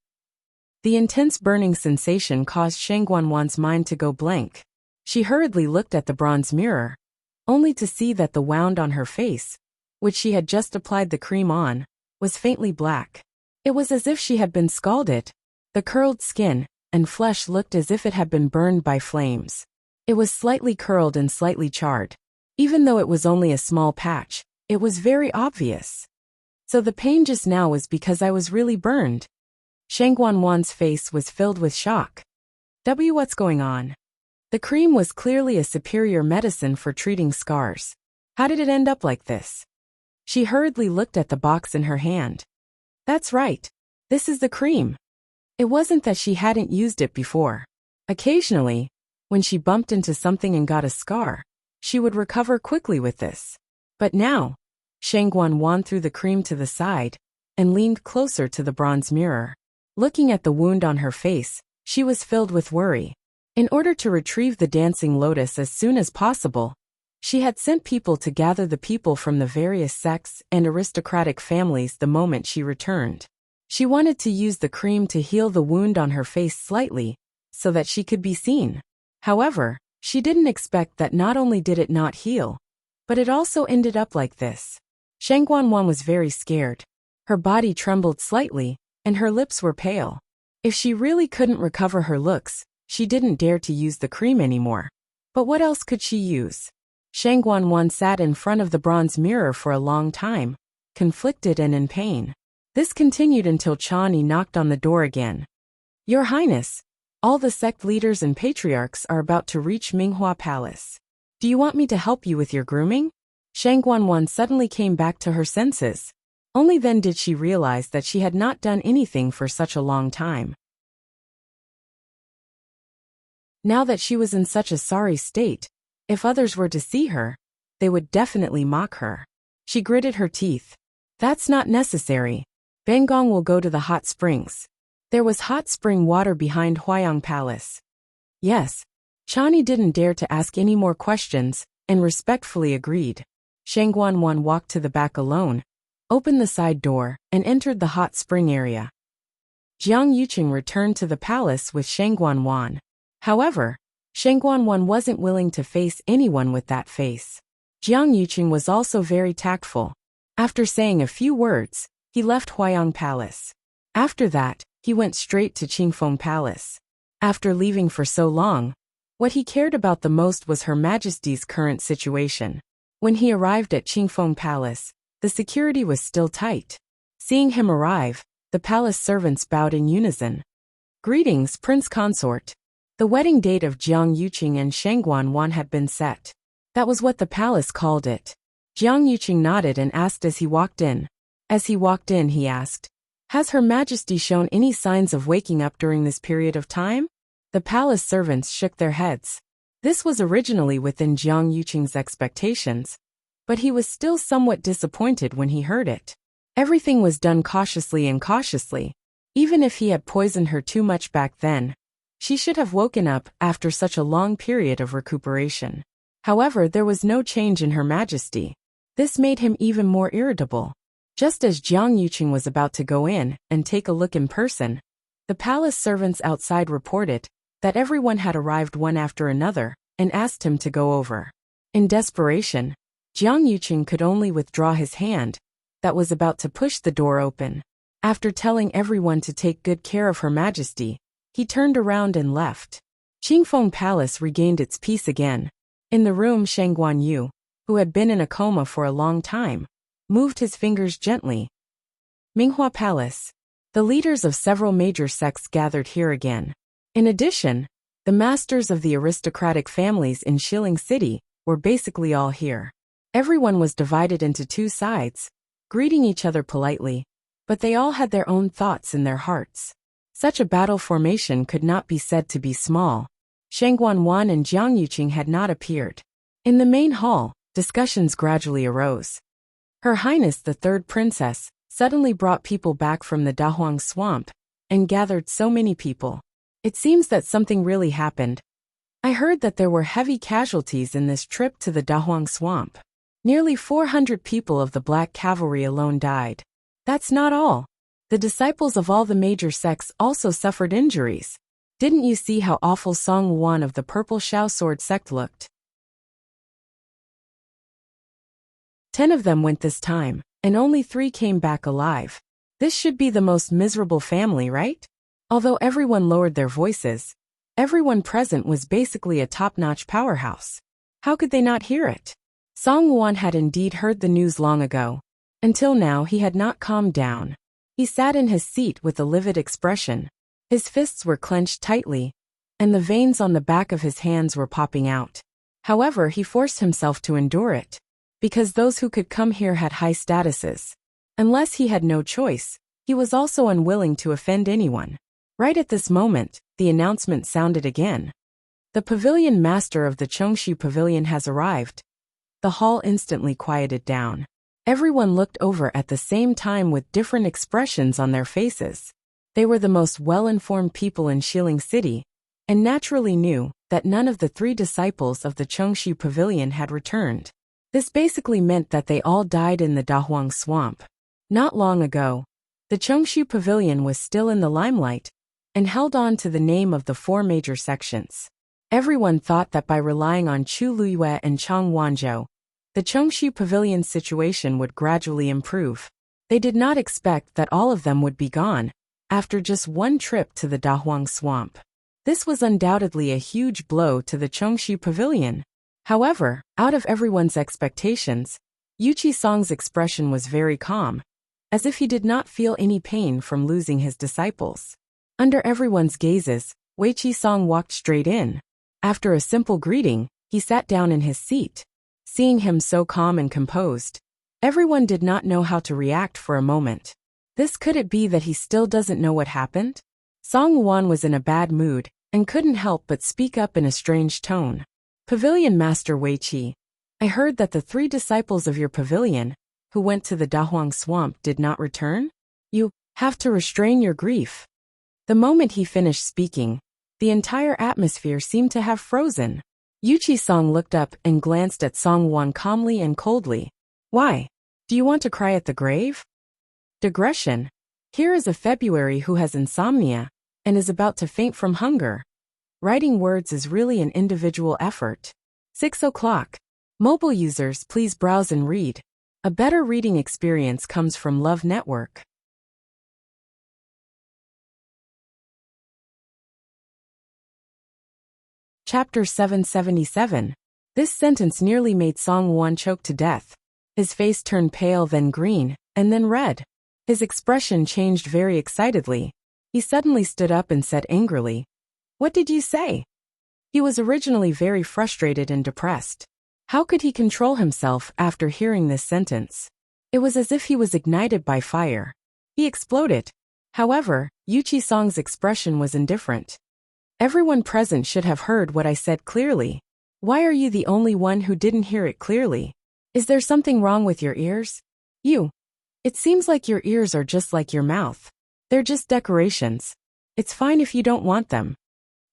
The intense burning sensation caused Shangguan Wan's mind to go blank. She hurriedly looked at the bronze mirror, only to see that the wound on her face, which she had just applied the cream on, was faintly black. It was as if she had been scalded. The curled skin and flesh looked as if it had been burned by flames. It was slightly curled and slightly charred. Even though it was only a small patch, it was very obvious. So the pain just now was because I was really burned. Shangguan Wan's face was filled with shock. What's going on? The cream was clearly a superior medicine for treating scars. How did it end up like this? She hurriedly looked at the box in her hand. That's right. This is the cream. It wasn't that she hadn't used it before. Occasionally, when she bumped into something and got a scar, she would recover quickly with this. But now, Shangguan Wan threw the cream to the side and leaned closer to the bronze mirror. Looking at the wound on her face, she was filled with worry. In order to retrieve the dancing lotus as soon as possible, she had sent people to gather the people from the various sects and aristocratic families the moment she returned. She wanted to use the cream to heal the wound on her face slightly, so that she could be seen. However, she didn't expect that not only did it not heal, but it also ended up like this. Shangguan Wan was very scared. Her body trembled slightly, and her lips were pale. If she really couldn't recover her looks, she didn't dare to use the cream anymore. But what else could she use? Shangguan Wan sat in front of the bronze mirror for a long time, conflicted and in pain. This continued until Chan Yi knocked on the door again. "Your Highness, All the sect leaders and patriarchs are about to reach Minghua Palace. Do you want me to help you with your grooming? Shang Guanwan suddenly came back to her senses. Only then did she realize that she had not done anything for such a long time. Now that she was in such a sorry state, if others were to see her, they would definitely mock her. She gritted her teeth. That's not necessary. Bangong will go to the hot springs. There was hot spring water behind Huayang Palace. Yes. Chani didn't dare to ask any more questions, and respectfully agreed. Shang Guanwan walked to the back alone, opened the side door, and entered the hot spring area. Jiang Yuqing returned to the palace with Shang Guanwan. However, Shang Guanwan wasn't willing to face anyone with that face. Jiang Yuqing was also very tactful. After saying a few words, he left Huayang Palace. After that, he went straight to Qingfeng Palace. After leaving for so long, what he cared about the most was Her Majesty's current situation. When he arrived at Qingfeng Palace, the security was still tight. Seeing him arrive, the palace servants bowed in unison. Greetings, Prince Consort. The wedding date of Jiang Yuqing and Shang Guanwan had been set. That was what the palace called it. Jiang Yuqing nodded and asked as he walked in. As he walked in, he asked, "Has Her Majesty shown any signs of waking up during this period of time?" The palace servants shook their heads. This was originally within Jiang Yuqing's expectations, but he was still somewhat disappointed when he heard it. Everything was done cautiously and cautiously. Even if he had poisoned her too much back then, she should have woken up after such a long period of recuperation. However, there was no change in Her Majesty. This made him even more irritable. Just as Jiang Yuqing was about to go in and take a look in person, the palace servants outside reported that everyone had arrived one after another and asked him to go over. In desperation, Jiang Yuqing could only withdraw his hand that was about to push the door open. After telling everyone to take good care of Her Majesty, he turned around and left. Qingfeng Palace regained its peace again. In the room, Shang Guanyu, who had been in a coma for a long time, moved his fingers gently. Minghua Palace. The leaders of several major sects gathered here again. In addition, the masters of the aristocratic families in Shilling City were basically all here. Everyone was divided into two sides, greeting each other politely, but they all had their own thoughts in their hearts. Such a battle formation could not be said to be small. Shang Guanwan and Jiang Yuqing had not appeared. In the main hall, discussions gradually arose. Her Highness the Third Princess suddenly brought people back from the Dahuang Swamp and gathered so many people. It seems that something really happened. I heard that there were heavy casualties in this trip to the Dahuang Swamp. Nearly 400 people of the Black Cavalry alone died. That's not all. The disciples of all the major sects also suffered injuries. Didn't you see how awful Song Wan of the Purple Shao Sword sect looked? 10 of them went this time, and only 3 came back alive. This should be the most miserable family, right? Although everyone lowered their voices, everyone present was basically a top-notch powerhouse. How could they not hear it? Song Wan had indeed heard the news long ago. Until now he had not calmed down. He sat in his seat with a livid expression. His fists were clenched tightly, and the veins on the back of his hands were popping out. However, he forced himself to endure it, because those who could come here had high statuses. Unless he had no choice, he was also unwilling to offend anyone. Right at this moment, the announcement sounded again. The pavilion master of the Chongshu Pavilion has arrived. The hall instantly quieted down. Everyone looked over at the same time with different expressions on their faces. They were the most well-informed people in Shilling City, and naturally knew that none of the 3 disciples of the Chongshu Pavilion had returned. This basically meant that they all died in the Dahuang Swamp. Not long ago, the Chongshu Pavilion was still in the limelight, and held on to the name of the 4 major sections. Everyone thought that by relying on Chu Luyue and Chang Wanzhou, the Chongshu Pavilion's situation would gradually improve. They did not expect that all of them would be gone after just one trip to the Dahuang Swamp. This was undoubtedly a huge blow to the Chongshu Pavilion. However, out of everyone's expectations, Yuchi Song's expression was very calm, as if he did not feel any pain from losing his disciples. Under everyone's gazes, Wei Qi-song walked straight in. After a simple greeting, he sat down in his seat. Seeing him so calm and composed, everyone did not know how to react for a moment. Could it be that he still doesn't know what happened? Song Wan was in a bad mood and couldn't help but speak up in a strange tone. Pavilion Master Wei Qi, I heard that the 3 disciples of your pavilion, who went to the Dahuang swamp, did not return? You have to restrain your grief. The moment he finished speaking, the entire atmosphere seemed to have frozen. Yu Qi-song looked up and glanced at Song Wan calmly and coldly. Why? Do you want to cry at the grave? Digression. Here is a February who has insomnia and is about to faint from hunger. Writing words is really an individual effort. 6 o'clock. Mobile users, please browse and read. A better reading experience comes from Love Network. Chapter 777. This sentence nearly made Song Wan choke to death. His face turned pale, then green, and then red. His expression changed very excitedly. He suddenly stood up and said angrily, "What did you say?" He was originally very frustrated and depressed. How could he control himself after hearing this sentence? It was as if he was ignited by fire. He exploded. However, Yu Qi-song's expression was indifferent. Everyone present should have heard what I said clearly. Why are you the only one who didn't hear it clearly? Is there something wrong with your ears? It seems like your ears are just like your mouth. They're just decorations. It's fine if you don't want them.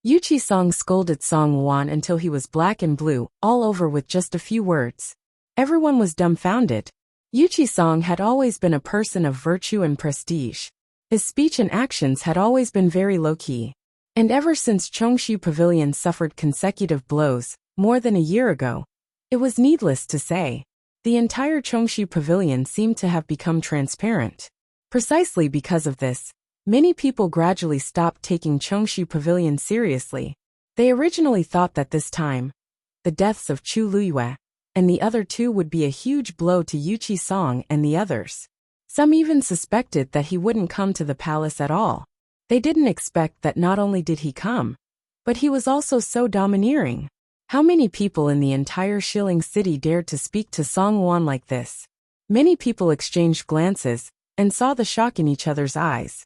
Yu Qi-song scolded Song Wan until he was black and blue all over with just a few words. Everyone was dumbfounded. Yu Qi-song had always been a person of virtue and prestige. His speech and actions had always been very low-key. And ever since Chongshu Pavilion suffered consecutive blows, more than a year ago, it was needless to say, the entire Chongshu Pavilion seemed to have become transparent. Precisely because of this, many people gradually stopped taking Chongshu Pavilion seriously. They originally thought that this time, the deaths of Chu Luyue and the other 2 would be a huge blow to Yu Qi-song and the others. Some even suspected that he wouldn't come to the palace at all. They didn't expect that not only did he come, but he was also so domineering. How many people in the entire Shilling city dared to speak to Song Wan like this? Many people exchanged glances and saw the shock in each other's eyes.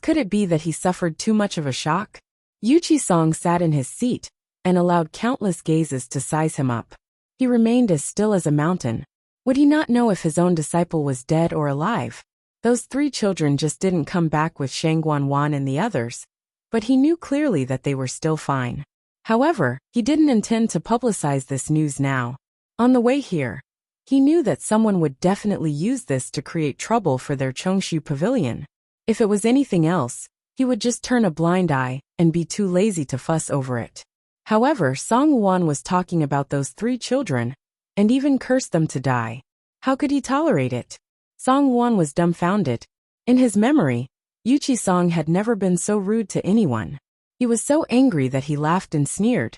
Could it be that he suffered too much of a shock? Yu Qi-song sat in his seat and allowed countless gazes to size him up. He remained as still as a mountain. Would he not know if his own disciple was dead or alive? Those 3 children just didn't come back with Shangguan Wan and the others, but he knew clearly that they were still fine. However, he didn't intend to publicize this news now. On the way here, he knew that someone would definitely use this to create trouble for their Chongshu Pavilion. If it was anything else, he would just turn a blind eye and be too lazy to fuss over it. However, Song Wan was talking about those 3 children and even cursed them to die. How could he tolerate it? Song Wan was dumbfounded. In his memory, Yu Qi-song had never been so rude to anyone. He was so angry that he laughed and sneered.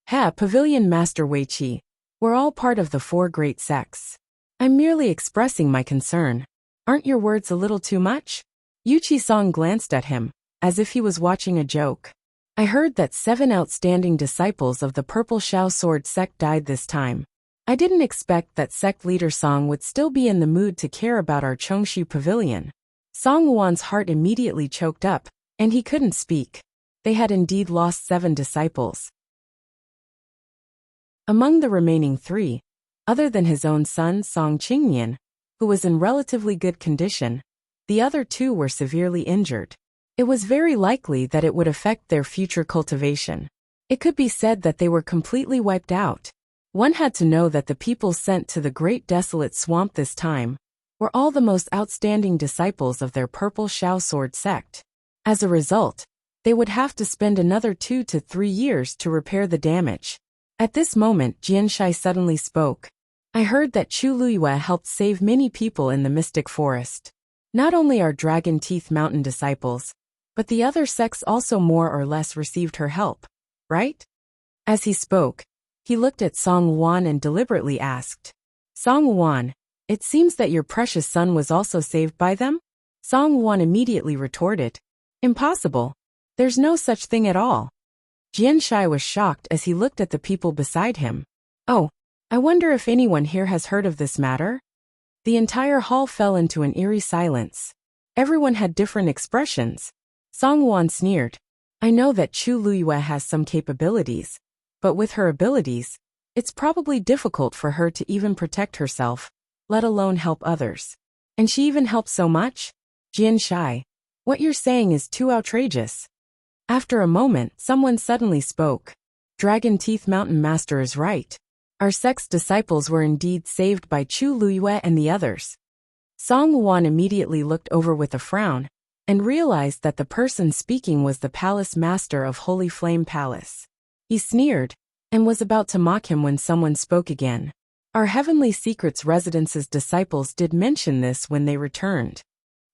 Pavilion Master Wei Qi, we're all part of the 4 great sects. I'm merely expressing my concern. Aren't your words a little too much? Yu Qi-song glanced at him, as if he was watching a joke. I heard that 7 outstanding disciples of the Purple Shao Sword sect died this time. I didn't expect that sect leader Song would still be in the mood to care about our Chongshu Pavilion. Song Wan's heart immediately choked up, and he couldn't speak. They had indeed lost 7 disciples. Among the remaining 3, other than his own son Song Qingmian, who was in relatively good condition, the other 2 were severely injured. It was very likely that it would affect their future cultivation. It could be said that they were completely wiped out. One had to know that the people sent to the Great Desolate Swamp this time were all the most outstanding disciples of their Purple Shao Sword sect. As a result, they would have to spend another 2 to 3 years to repair the damage. At this moment, Jianshai suddenly spoke. I heard that Chu Luyue helped save many people in the Mystic Forest. Not only our Dragon Teeth Mountain disciples, but the other sects also more or less received her help, right? As he spoke, he looked at Song Wan and deliberately asked, Song Wan, it seems that your precious son was also saved by them? Song Wan immediately retorted, Impossible. There's no such thing at all. Jianshai was shocked as he looked at the people beside him. Oh, I wonder if anyone here has heard of this matter? The entire hall fell into an eerie silence. Everyone had different expressions. Song Wan sneered. I know that Chu Luyue has some capabilities, but with her abilities, it's probably difficult for her to even protect herself, let alone help others. And she even helps so much? Jianshai, what you're saying is too outrageous. After a moment, someone suddenly spoke. Dragon Teeth Mountain Master is right. Our sect's disciples were indeed saved by Chu Luyue and the others. Song Wan immediately looked over with a frown, and realized that the person speaking was the palace master of Holy Flame Palace. He sneered, and was about to mock him when someone spoke again. Our Heavenly Secrets Residence's disciples did mention this when they returned.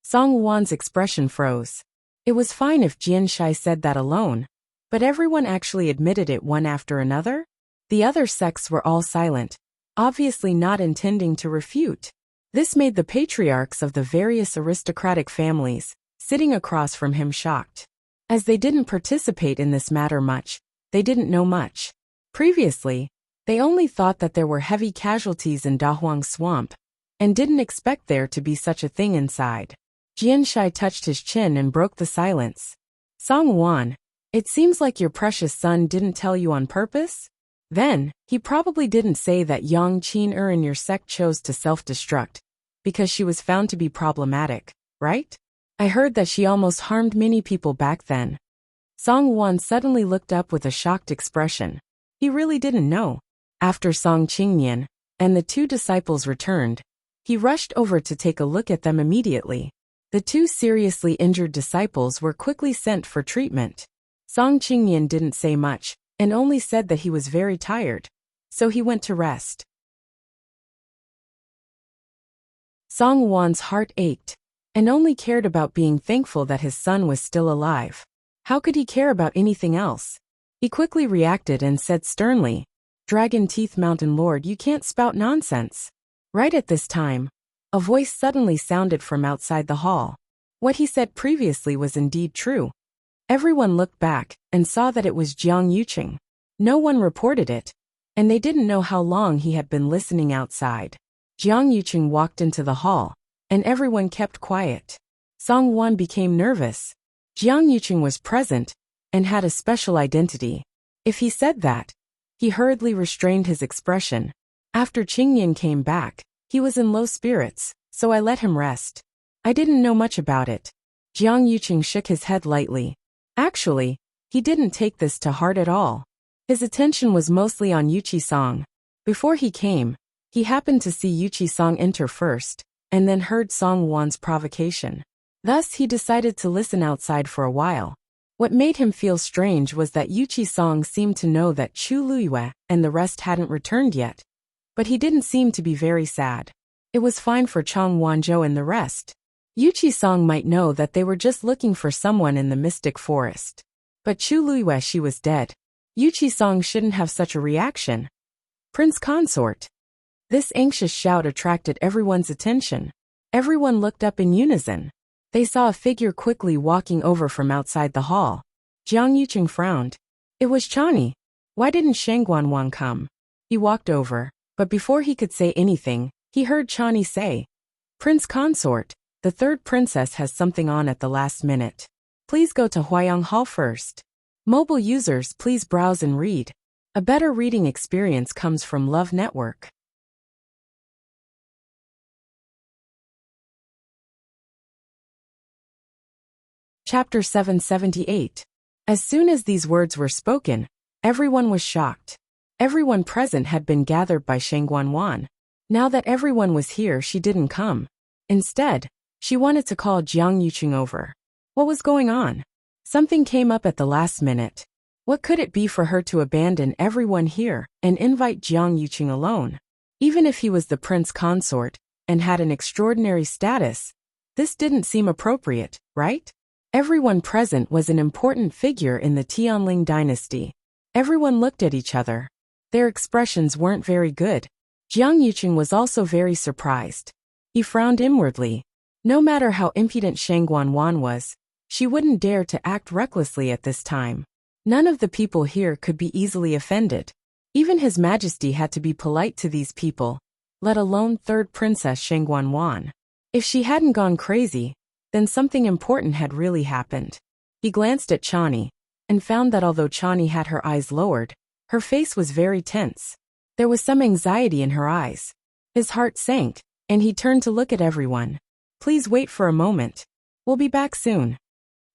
Song Wan's expression froze. It was fine if Jianshai said that alone, but everyone actually admitted it one after another? The other sects were all silent, obviously not intending to refute. This made the patriarchs of the various aristocratic families, sitting across from him, shocked. As they didn't participate in this matter much, they didn't know much. Previously, they only thought that there were heavy casualties in Dahuang Swamp, and didn't expect there to be such a thing inside. Jianshai touched his chin and broke the silence. Song Wan, it seems like your precious son didn't tell you on purpose? Then, he probably didn't say that Yang Qin in your sect chose to self-destruct, because she was found to be problematic, right? I heard that she almost harmed many people back then. Song Wan suddenly looked up with a shocked expression. He really didn't know. After Song Qingnian and the two disciples returned, he rushed over to take a look at them immediately. The two seriously injured disciples were quickly sent for treatment. Song Qingnian didn't say much, and only said that he was very tired, so he went to rest. Song Wan's heart ached, and only cared about being thankful that his son was still alive. How could he care about anything else? He quickly reacted and said sternly, Dragon Teeth Mountain Lord, you can't spout nonsense. Right at this time, a voice suddenly sounded from outside the hall. What he said previously was indeed true. Everyone looked back and saw that it was Jiang Yuqing. No one reported it, and they didn't know how long he had been listening outside. Jiang Yuqing walked into the hall, and everyone kept quiet. Song Wan became nervous. Jiang Yuqing was present, and had a special identity. If he said that, he hurriedly restrained his expression. After Qingyan came back, he was in low spirits, so I let him rest. I didn't know much about it. Jiang Yuqing shook his head lightly. Actually, he didn't take this to heart at all. His attention was mostly on Yuqi-song. Before he came, he happened to see Yuqi-song enter first, and then heard Song Wan's provocation. Thus he decided to listen outside for a while. What made him feel strange was that Yuqi-song seemed to know that Chu Luyue and the rest hadn't returned yet. But he didn't seem to be very sad. It was fine for Chong Wanzhou and the rest. Yuqi-song might know that they were just looking for someone in the mystic forest. But Chu Luyue, she was dead. Yuqi-song shouldn't have such a reaction. Prince Consort. This anxious shout attracted everyone's attention. Everyone looked up in unison. They saw a figure quickly walking over from outside the hall. Jiang Yuqing frowned. It was Chani. Why didn't Shangguan come? He walked over, but before he could say anything, he heard Chani say, Prince Consort, the third princess has something on at the last minute. Please go to Huayang Hall first. Mobile users, please browse and read. A better reading experience comes from Love Network. Chapter 778. As soon as these words were spoken, everyone was shocked. Everyone present had been gathered by Shangguan. Now that everyone was here, she didn't come. Instead, she wanted to call Jiang Yuqing over. What was going on? Something came up at the last minute. What could it be for her to abandon everyone here and invite Jiang Yuqing alone? Even if he was the prince consort and had an extraordinary status, this didn't seem appropriate, right? Everyone present was an important figure in the Tianling dynasty. Everyone looked at each other. Their expressions weren't very good. Jiang Yuqing was also very surprised. He frowned inwardly. No matter how impudent Shangguan was, She wouldn't dare to act recklessly at this time. None of the people here could be easily offended. Even His Majesty had to be polite to these people, let alone third Princess Shengguanguan. If she hadn't gone crazy, then something important had really happened. He glanced at Chani, and found that although Chani had her eyes lowered, her face was very tense. There was some anxiety in her eyes. His heart sank, and he turned to look at everyone. Please wait for a moment. We'll be back soon.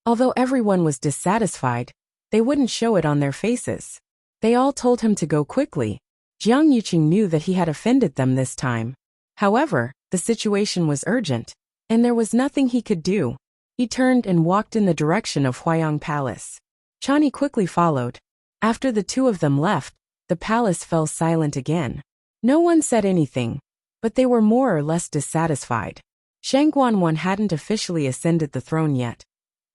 Although everyone was dissatisfied, they wouldn't show it on their faces. They all told him to go quickly. Jiang Yuqing knew that he had offended them this time. However, the situation was urgent, and there was nothing he could do. He turned and walked in the direction of Huayang Palace. Chani quickly followed. After the two of them left, the palace fell silent again. No one said anything, but they were more or less dissatisfied. Shengguanguan hadn't officially ascended the throne yet,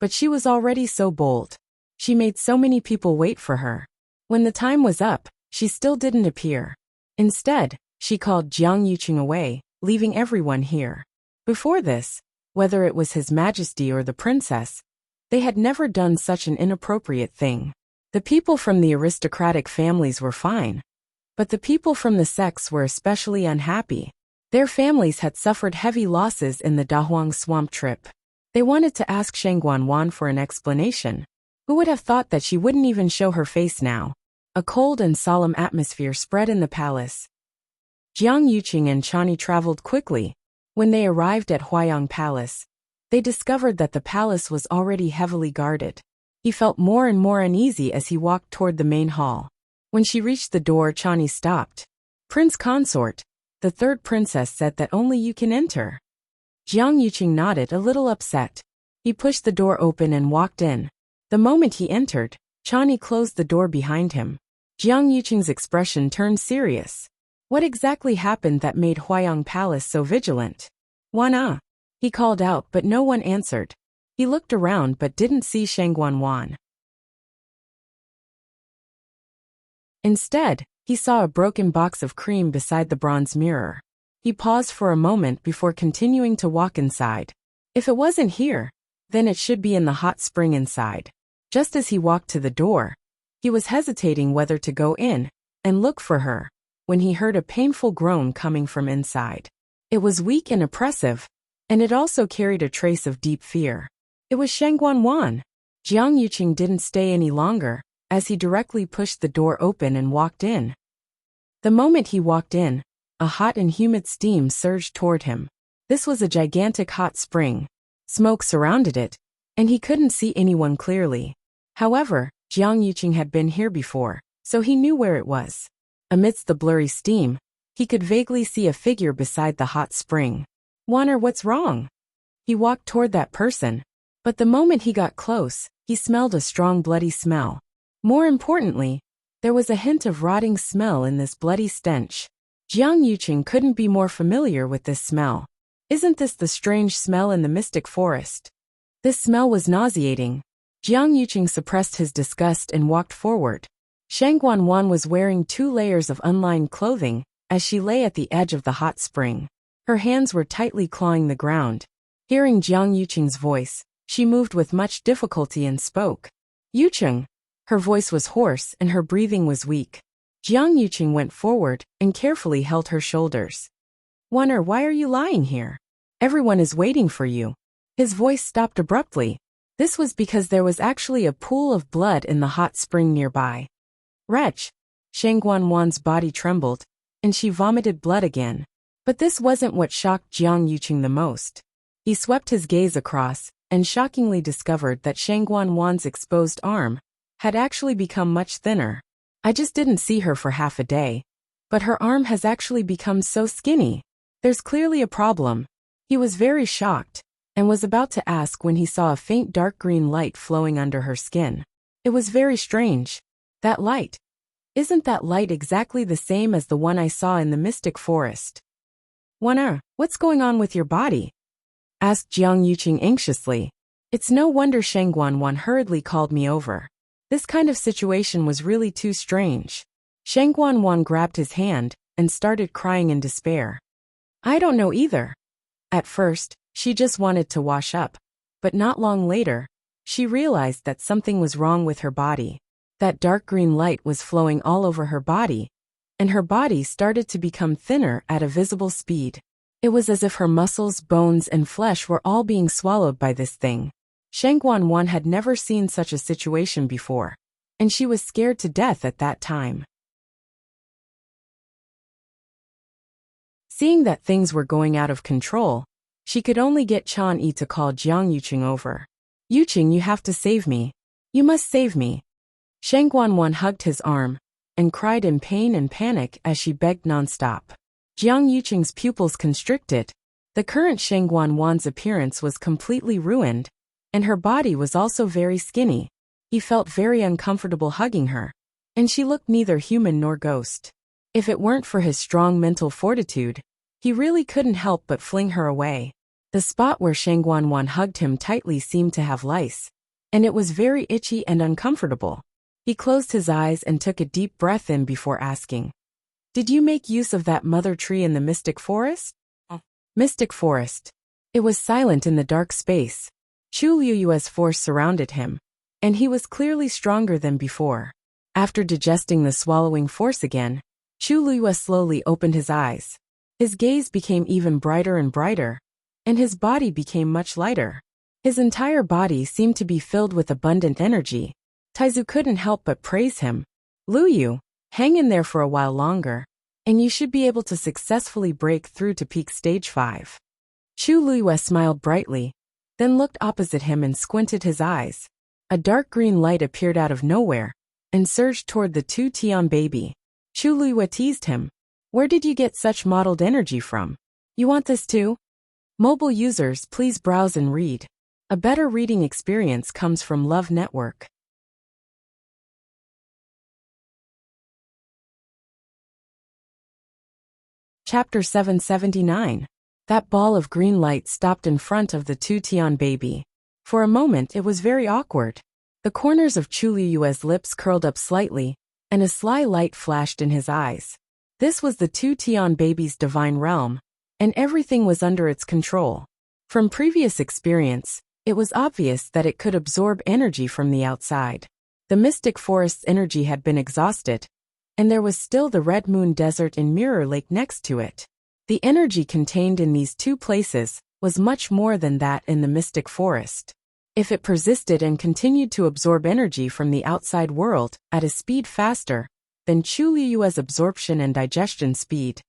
but she was already so bold. She made so many people wait for her. When the time was up, she still didn't appear. Instead, she called Jiang Yuqing away, leaving everyone here. Before this, whether it was His Majesty or the princess, they had never done such an inappropriate thing. The people from the aristocratic families were fine, but the people from the sects were especially unhappy. Their families had suffered heavy losses in the Dahuang swamp trip. They wanted to ask Shengguanguan for an explanation. Who would have thought that she wouldn't even show her face now? A cold and solemn atmosphere spread in the palace. Jiang Yuqing and Chani traveled quickly. When they arrived at Huayang Palace, they discovered that the palace was already heavily guarded. He felt more and more uneasy as he walked toward the main hall. When she reached the door, Chani stopped. Prince Consort, the third princess said that only you can enter. Jiang Yuqing nodded, a little upset. He pushed the door open and walked in. The moment he entered, Chani closed the door behind him. Jiang Yuqing's expression turned serious. What exactly happened that made Huayang Palace so vigilant? Wana, he called out, but no one answered. He looked around but didn't see Shengguanguan. Instead, he saw a broken box of cream beside the bronze mirror. He paused for a moment before continuing to walk inside. If it wasn't here, then it should be in the hot spring inside. Just as he walked to the door, he was hesitating whether to go in and look for her, when he heard a painful groan coming from inside. It was weak and oppressive, and it also carried a trace of deep fear. It was Shengguanguan. Jiang Yuqing didn't stay any longer, as he directly pushed the door open and walked in. The moment he walked in, a hot and humid steam surged toward him. This was a gigantic hot spring. Smoke surrounded it, and he couldn't see anyone clearly. However, Jiang Yuqing had been here before, so he knew where it was. Amidst the blurry steam, he could vaguely see a figure beside the hot spring. Wonder what's wrong? He walked toward that person, but the moment he got close, he smelled a strong bloody smell. More importantly, there was a hint of rotting smell in this bloody stench. Jiang Yuqing couldn't be more familiar with this smell. Isn't this the strange smell in the mystic forest? This smell was nauseating. Jiang Yuqing suppressed his disgust and walked forward. Shengguanguan was wearing 2 layers of unlined clothing as she lay at the edge of the hot spring. Her hands were tightly clawing the ground. Hearing Jiang Yuqing's voice, she moved with much difficulty and spoke. Yuqing. Her voice was hoarse and her breathing was weak. Jiang Yuqing went forward and carefully held her shoulders. Wonder, why are you lying here? Everyone is waiting for you. His voice stopped abruptly. This was because there was actually a pool of blood in the hot spring nearby. Wretch! Shengguanguan's body trembled, and she vomited blood again. But this wasn't what shocked Jiang Yuqing the most. He swept his gaze across, and shockingly discovered that Shengguanguan's exposed arm had actually become much thinner. I just didn't see her for half a day, but her arm has actually become so skinny. There's clearly a problem. He was very shocked, and was about to ask when he saw a faint dark green light flowing under her skin. It was very strange. That light. Isn't that light exactly the same as the one I saw in the mystic forest? Wonder, what's going on with your body? Asked Jiang Yuqing anxiously. It's no wonder Shengguanguan hurriedly called me over. This kind of situation was really too strange. Shengguanguan grabbed his hand and started crying in despair. I don't know either. At first, she just wanted to wash up, but not long later, She realized that something was wrong with her body. That dark green light was flowing all over her body, and her body started to become thinner at a visible speed. It was as if her muscles, bones, and flesh were all being swallowed by this thing. Shangguan had never seen such a situation before, and she was scared to death at that time. Seeing that things were going out of control, she could only get Chan Yi to call Jiang Yuqing over. "Yuqing, you have to save me. You must save me." Shangguan hugged his arm and cried in pain and panic as she begged nonstop. Jiang Yuqing's pupils constricted. The current Shangguan's appearance was completely ruined, and her body was also very skinny. He felt very uncomfortable hugging her, and she looked neither human nor ghost. If it weren't for his strong mental fortitude, he really couldn't help but fling her away. The spot where Shangguan hugged him tightly seemed to have lice, and it was very itchy and uncomfortable. He closed his eyes and took a deep breath in before asking, "Did you make use of that mother tree in the mystic forest?" Mystic forest. It was silent in the dark space. Chu Liyue's force surrounded him, and he was clearly stronger than before. After digesting the swallowing force again, Chu Liyue slowly opened his eyes. His gaze became even brighter and brighter, and his body became much lighter. His entire body seemed to be filled with abundant energy. Taizu couldn't help but praise him. "Luyu, hang in there for a while longer, and you should be able to successfully break through to peak stage 5. Chu Liyue smiled brightly, then looked opposite him and squinted his eyes. A dark green light appeared out of nowhere and surged toward the two Tian baby. Chu Liyue teased him. "Where did you get such modeled energy from? You want this too?" Mobile users, please browse and read. A better reading experience comes from Love Network. Chapter 779. That ball of green light stopped in front of the two Tian baby. For a moment it was very awkward. The corners of Chu Liyue's lips curled up slightly, and a sly light flashed in his eyes. This was the two Tian baby's divine realm, and everything was under its control. From previous experience, it was obvious that it could absorb energy from the outside. The mystic forest's energy had been exhausted, and there was still the Red Moon Desert and Mirror Lake next to it. The energy contained in these two places was much more than that in the mystic forest. If it persisted and continued to absorb energy from the outside world at a speed faster than Chu Liyue's absorption and digestion speed,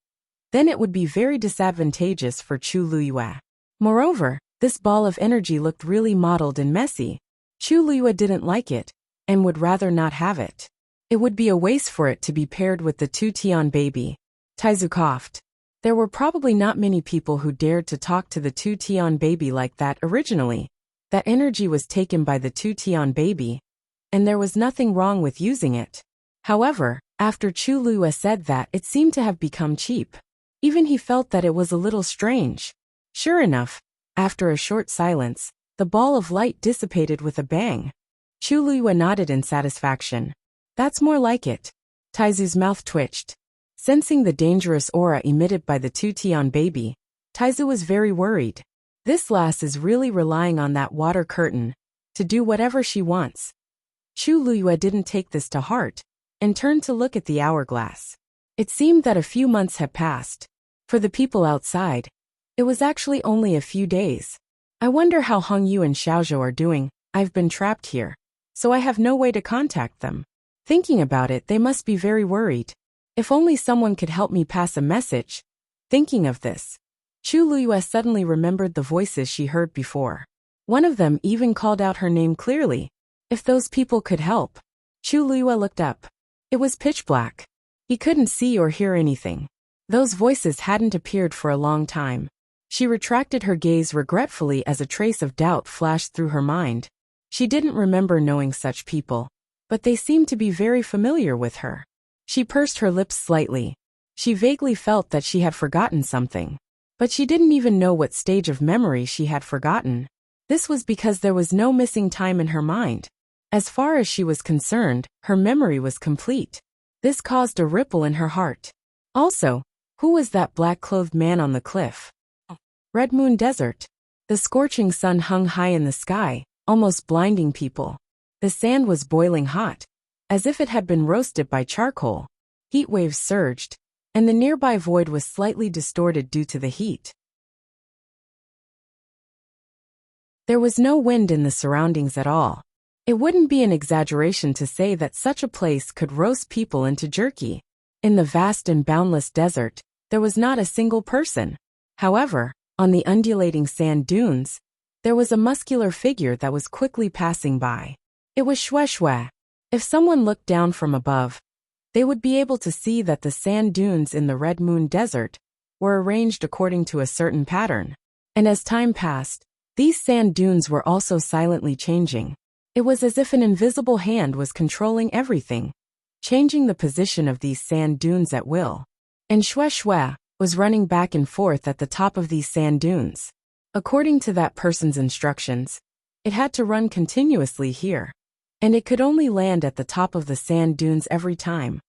then it would be very disadvantageous for Chu Liyue. Moreover, this ball of energy looked really mottled and messy. Chu Liyue didn't like it, and would rather not have it. It would be a waste for it to be paired with the two Tian baby. Taizu coughed. There were probably not many people who dared to talk to the two Tian baby like that originally. That energy was taken by the two Tian baby, and there was nothing wrong with using it. However, after Chu Liyue said that, it seemed to have become cheap. Even he felt that it was a little strange. Sure enough, after a short silence, the ball of light dissipated with a bang. Chu Liyue nodded in satisfaction. "That's more like it." Taizu's mouth twitched. Sensing the dangerous aura emitted by the two Tian baby, Taizu was very worried. This lass is really relying on that water curtain to do whatever she wants. Chu Liyue didn't take this to heart and turned to look at the hourglass. It seemed that a few months had passed. For the people outside, it was actually only a few days. "I wonder how Hongyu and Xiaozhou are doing. I've been trapped here, so I have no way to contact them. Thinking about it, they must be very worried. If only someone could help me pass a message." Thinking of this, Chu Liyue suddenly remembered the voices she heard before. One of them even called out her name clearly. If those people could help. Chu Liyue looked up. It was pitch black. He couldn't see or hear anything. Those voices hadn't appeared for a long time. She retracted her gaze regretfully as a trace of doubt flashed through her mind. She didn't remember knowing such people, but they seemed to be very familiar with her. She pursed her lips slightly. She vaguely felt that she had forgotten something, but she didn't even know what stage of memory she had forgotten. This was because there was no missing time in her mind. As far as she was concerned, her memory was complete. This caused a ripple in her heart. Also, who was that black-clothed man on the cliff? Red Moon Desert. The scorching sun hung high in the sky, almost blinding people. The sand was boiling hot, as if it had been roasted by charcoal. Heat waves surged, and the nearby void was slightly distorted due to the heat. There was no wind in the surroundings at all. It wouldn't be an exaggeration to say that such a place could roast people into jerky. In the vast and boundless desert, there was not a single person. However, on the undulating sand dunes, there was a muscular figure that was quickly passing by. It was Shue Shue. If someone looked down from above, they would be able to see that the sand dunes in the Red Moon Desert were arranged according to a certain pattern. And as time passed, these sand dunes were also silently changing. It was as if an invisible hand was controlling everything, changing the position of these sand dunes at will. And Shue Shue was running back and forth at the top of these sand dunes. According to that person's instructions, it had to run continuously here, and it could only land at the top of the sand dunes every time,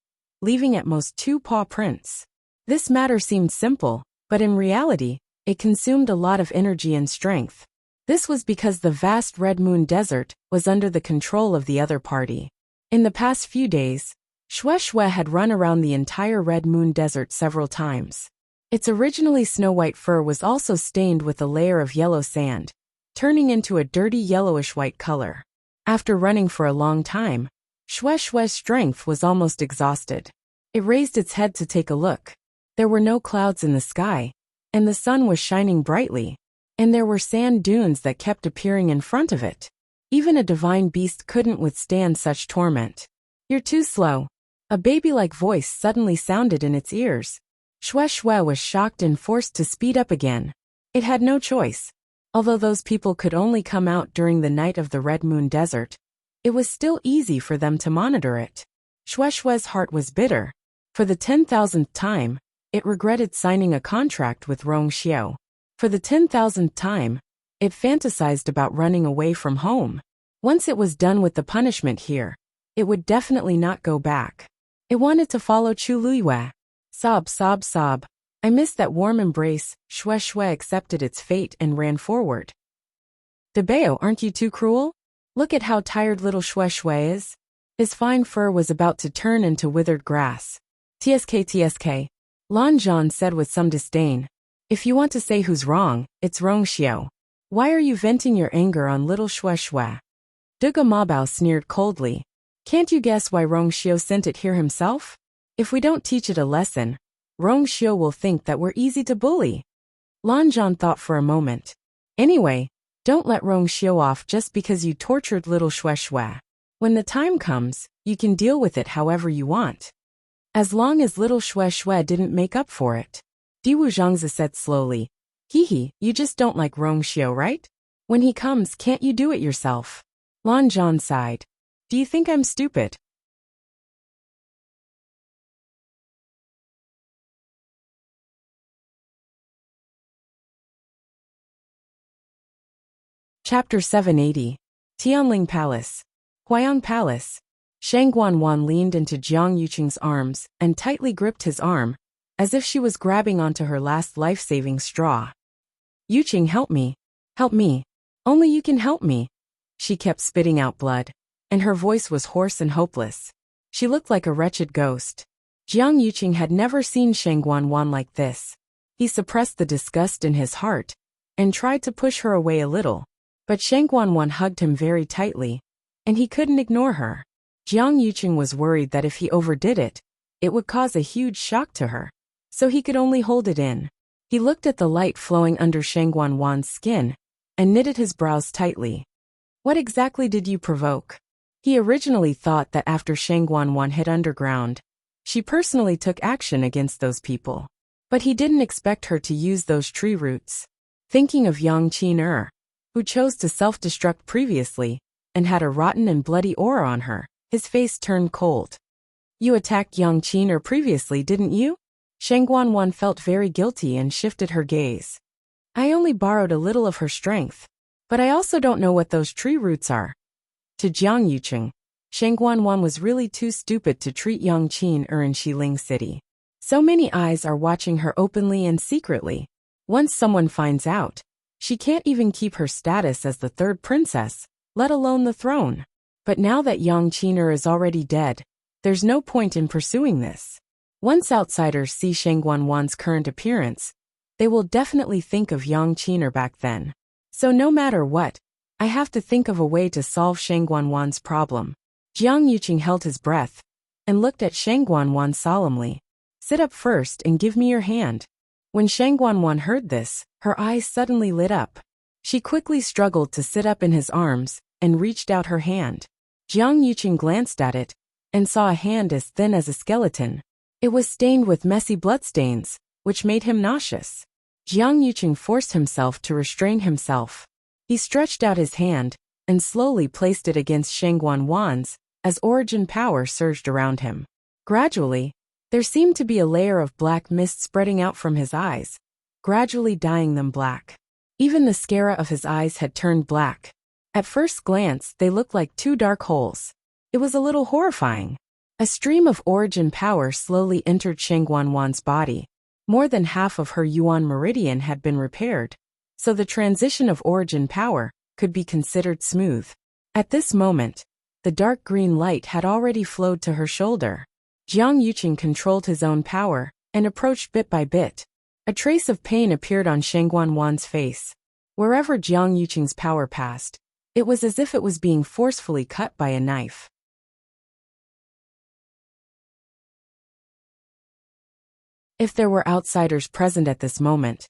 leaving at most 2 paw prints. This matter seemed simple, but in reality, it consumed a lot of energy and strength. This was because the vast Red Moon Desert was under the control of the other party. In the past few days, Shue Shue had run around the entire Red Moon Desert several times. Its originally snow-white fur was also stained with a layer of yellow sand, turning into a dirty yellowish-white color. After running for a long time, Shue Shue's strength was almost exhausted. It raised its head to take a look. There were no clouds in the sky, and the sun was shining brightly, and there were sand dunes that kept appearing in front of it. Even a divine beast couldn't withstand such torment. "You're too slow." A baby-like voice suddenly sounded in its ears. Shue Shue was shocked and forced to speed up again. It had no choice. Although those people could only come out during the night of the Red Moon Desert, it was still easy for them to monitor it. Shue Shue's heart was bitter. For the 10,000th time, it regretted signing a contract with Rongxiu. For the 10,000th time, it fantasized about running away from home. Once it was done with the punishment here, it would definitely not go back. It wanted to follow Chu Luiyue. Sob, sob, sob. I missed that warm embrace. Shue Shue accepted its fate and ran forward. "Debeo, aren't you too cruel? Look at how tired little Shue Shue is." His fine fur was about to turn into withered grass. "TSK, Lan Zhan said with some disdain. "If you want to say who's wrong, it's Rongxiu. Why are you venting your anger on little Shue Shue?" Duga Mabao sneered coldly. "Can't you guess why Rongxiu sent it here himself? If we don't teach it a lesson, Rongxiu will think that we're easy to bully." Lan Zhan thought for a moment. "Anyway, don't let Rongxiu off just because you tortured little Shue Shue. When the time comes, you can deal with it however you want. As long as little Shue Shue didn't make up for it." Diwu Zhangzi said slowly. "Hee, you just don't like Rongxiu, right? When he comes, can't you do it yourself?" Lan Zhan sighed. "Do you think I'm stupid?" Chapter 780. Tianling Palace. Huayang Palace. Shang Guanwan leaned into Jiang Yuqing's arms and tightly gripped his arm, as if she was grabbing onto her last life-saving straw. "Yuqing, help me. Help me. Only you can help me." She kept spitting out blood, and her voice was hoarse and hopeless. She looked like a wretched ghost. Jiang Yuqing had never seen Shang Guanwan like this. He suppressed the disgust in his heart and tried to push her away a little, but Shang Guanwan hugged him very tightly, and he couldn't ignore her. Jiang Yuqing was worried that if he overdid it, it would cause a huge shock to her, so he could only hold it in. He looked at the light flowing under Shang Guanwan's skin and knitted his brows tightly. "What exactly did you provoke?" He originally thought that after Shang Guanwan hit underground, she personally took action against those people. But he didn't expect her to use those tree roots. Thinking of Yang Qin, who chose to self-destruct previously and had a rotten and bloody aura on her, his face turned cold. "You attacked Yang Qin previously, didn't you?" Shang Guanwan felt very guilty and shifted her gaze. "I only borrowed a little of her strength, but I also don't know what those tree roots are." To Jiang Yuqing, Shang Guanwan was really too stupid to treat Yang Qin in Xiling City. So many eyes are watching her openly and secretly. Once someone finds out, she can't even keep her status as the third princess, let alone the throne. But now that Yang Qiner is already dead, there's no point in pursuing this. Once outsiders see Shang Guanwan's current appearance, they will definitely think of Yang Qiner back then. So no matter what, I have to think of a way to solve Shang Guanwan's problem. Jiang Yuqing held his breath and looked at Shang Guanwan solemnly. Sit up first and give me your hand. When Shang Guanwan heard this, her eyes suddenly lit up. She quickly struggled to sit up in his arms and reached out her hand. Jiang Yuqing glanced at it and saw a hand as thin as a skeleton. It was stained with messy bloodstains, which made him nauseous. Jiang Yuqing forced himself to restrain himself. He stretched out his hand and slowly placed it against Shang Guanwan's as origin power surged around him. Gradually, there seemed to be a layer of black mist spreading out from his eyes, gradually dyeing them black. Even the sclera of his eyes had turned black. At first glance, they looked like two dark holes. It was a little horrifying. A stream of origin power slowly entered Shang Guanwan's body. More than half of her Yuan meridian had been repaired, so the transition of origin power could be considered smooth. At this moment, the dark green light had already flowed to her shoulder. Jiang Yuqing controlled his own power and approached bit by bit. A trace of pain appeared on Shang Guanwan's face. Wherever Jiang Yuqing's power passed, it was as if it was being forcefully cut by a knife. If there were outsiders present at this moment,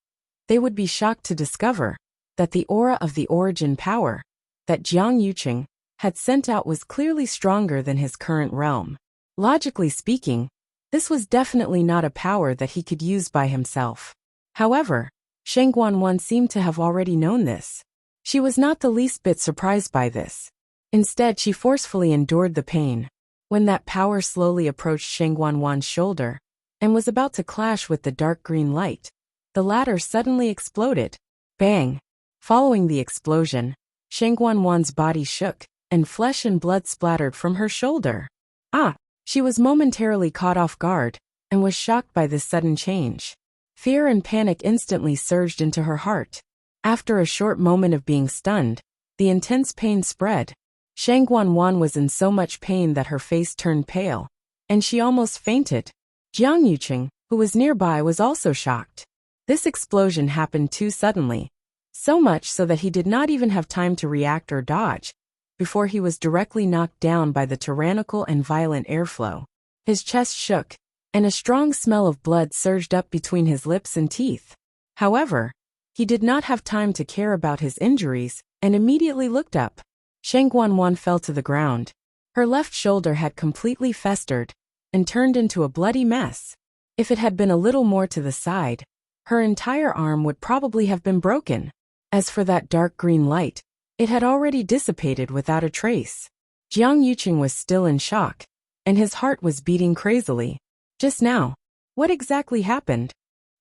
they would be shocked to discover that the aura of the origin power that Jiang Yuqing had sent out was clearly stronger than his current realm. Logically speaking, this was definitely not a power that he could use by himself. However, Shang Guanwan seemed to have already known this. She was not the least bit surprised by this. Instead, she forcefully endured the pain. When that power slowly approached Shang Guanwan's shoulder and was about to clash with the dark green light, the latter suddenly exploded. Bang! Following the explosion, Shang Guanwan's body shook, and flesh and blood splattered from her shoulder. Ah! She was momentarily caught off guard and was shocked by this sudden change. Fear and panic instantly surged into her heart. After a short moment of being stunned, the intense pain spread. Shang Guanwan was in so much pain that her face turned pale, and she almost fainted. Jiang Yuqing, who was nearby, was also shocked. This explosion happened too suddenly, so much so that he did not even have time to react or dodge, before he was directly knocked down by the tyrannical and violent airflow. His chest shook, and a strong smell of blood surged up between his lips and teeth. However, he did not have time to care about his injuries and immediately looked up. Shang Guanwan fell to the ground. Her left shoulder had completely festered and turned into a bloody mess. If it had been a little more to the side, her entire arm would probably have been broken. As for that dark green light, it had already dissipated without a trace. Jiang Yuqing was still in shock, and his heart was beating crazily. Just now, what exactly happened?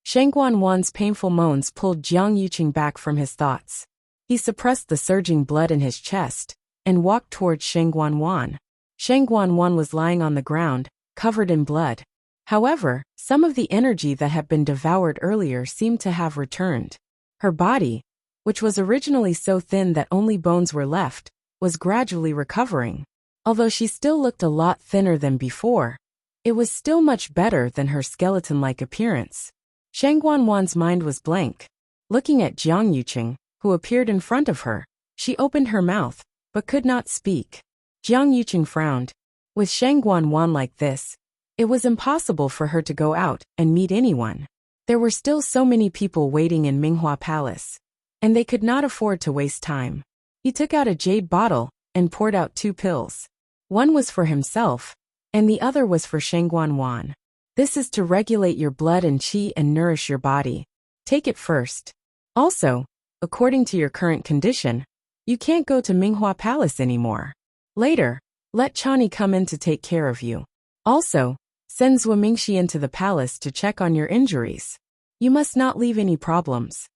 Shang Guanwan's painful moans pulled Jiang Yuqing back from his thoughts. He suppressed the surging blood in his chest and walked towards Shang Guanwan. Shang Guanwan was lying on the ground, covered in blood. However, some of the energy that had been devoured earlier seemed to have returned. Her body, which was originally so thin that only bones were left, was gradually recovering. Although she still looked a lot thinner than before, it was still much better than her skeleton-like appearance. Shang Guanwan's mind was blank. Looking at Jiang Yuqing, who appeared in front of her, she opened her mouth, but could not speak. Jiang Yuqing frowned. With Shang Guanwan like this, it was impossible for her to go out and meet anyone. There were still so many people waiting in Minghua Palace, and they could not afford to waste time. He took out a jade bottle and poured out 2 pills. One was for himself, and the other was for Shang Guanwan. This is to regulate your blood and qi and nourish your body. Take it first. Also, according to your current condition, you can't go to Minghua Palace anymore. Later, let Chani come in to take care of you. Also, send Zhuo Mingxi into the palace to check on your injuries. You must not leave any problems.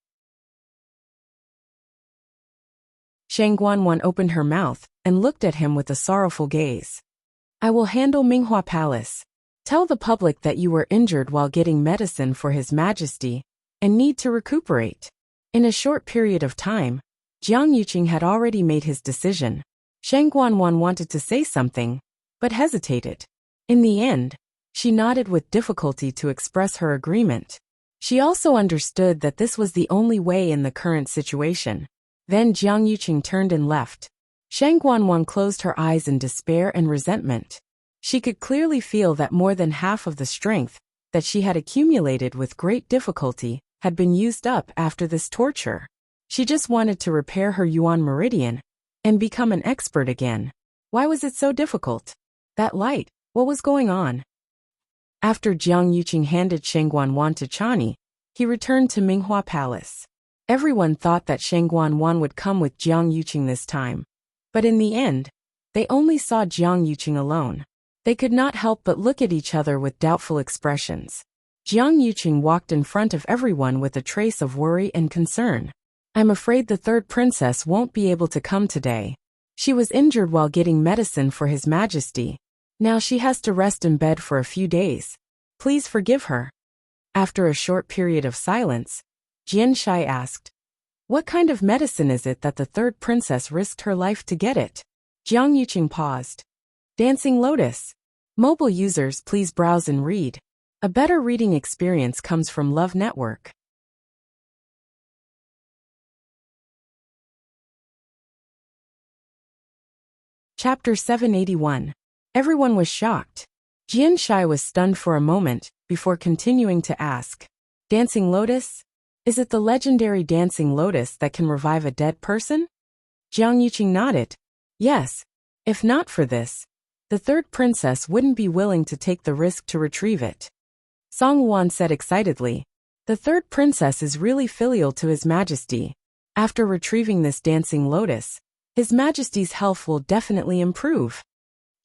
Shang Guanwan opened her mouth and looked at him with a sorrowful gaze. I will handle Minghua Palace. Tell the public that you were injured while getting medicine for His Majesty and need to recuperate. In a short period of time, Jiang Yuqing had already made his decision. Shang Guanwan wanted to say something, but hesitated. In the end, she nodded with difficulty to express her agreement. She also understood that this was the only way in the current situation. Then Jiang Yuqing turned and left. Shang Guanwan closed her eyes in despair and resentment. She could clearly feel that more than half of the strength that she had accumulated with great difficulty had been used up after this torture. She just wanted to repair her Yuan meridian and become an expert again. Why was it so difficult? That light, what was going on? After Jiang Yuqing handed Shang Guanwan to Chani, he returned to Minghua Palace. Everyone thought that Shang Guanwan would come with Jiang Yuqing this time. But in the end, they only saw Jiang Yuqing alone. They could not help but look at each other with doubtful expressions. Jiang Yuqing walked in front of everyone with a trace of worry and concern. I'm afraid the third princess won't be able to come today. She was injured while getting medicine for His Majesty. Now she has to rest in bed for a few days. Please forgive her. After a short period of silence, Jian Shai asked, "What kind of medicine is it that the third princess risked her life to get it?" Jiang Yuqing paused. Dancing Lotus. Mobile users, please browse and read. A better reading experience comes from Love Network. Chapter 781. Everyone was shocked. Jian Shai was stunned for a moment, before continuing to ask, Dancing Lotus? Is it the legendary Dancing Lotus that can revive a dead person? Jiang Yuqing nodded. Yes. If not for this, the third princess wouldn't be willing to take the risk to retrieve it. Song Wan said excitedly, the third princess is really filial to His Majesty. After retrieving this Dancing Lotus, His Majesty's health will definitely improve.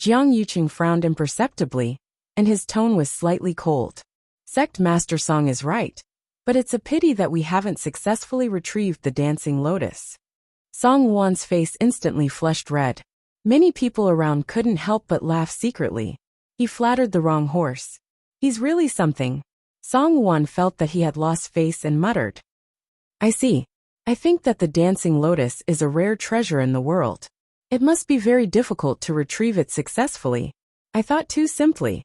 Jiang Yuqing frowned imperceptibly, and his tone was slightly cold. Sect Master Song is right, but it's a pity that we haven't successfully retrieved the Dancing Lotus. Song Wan's face instantly flushed red. Many people around couldn't help but laugh secretly. He flattered the wrong horse. He's really something. Song Wan felt that he had lost face and muttered. I see. I think that the Dancing Lotus is a rare treasure in the world. It must be very difficult to retrieve it successfully. I thought too simply.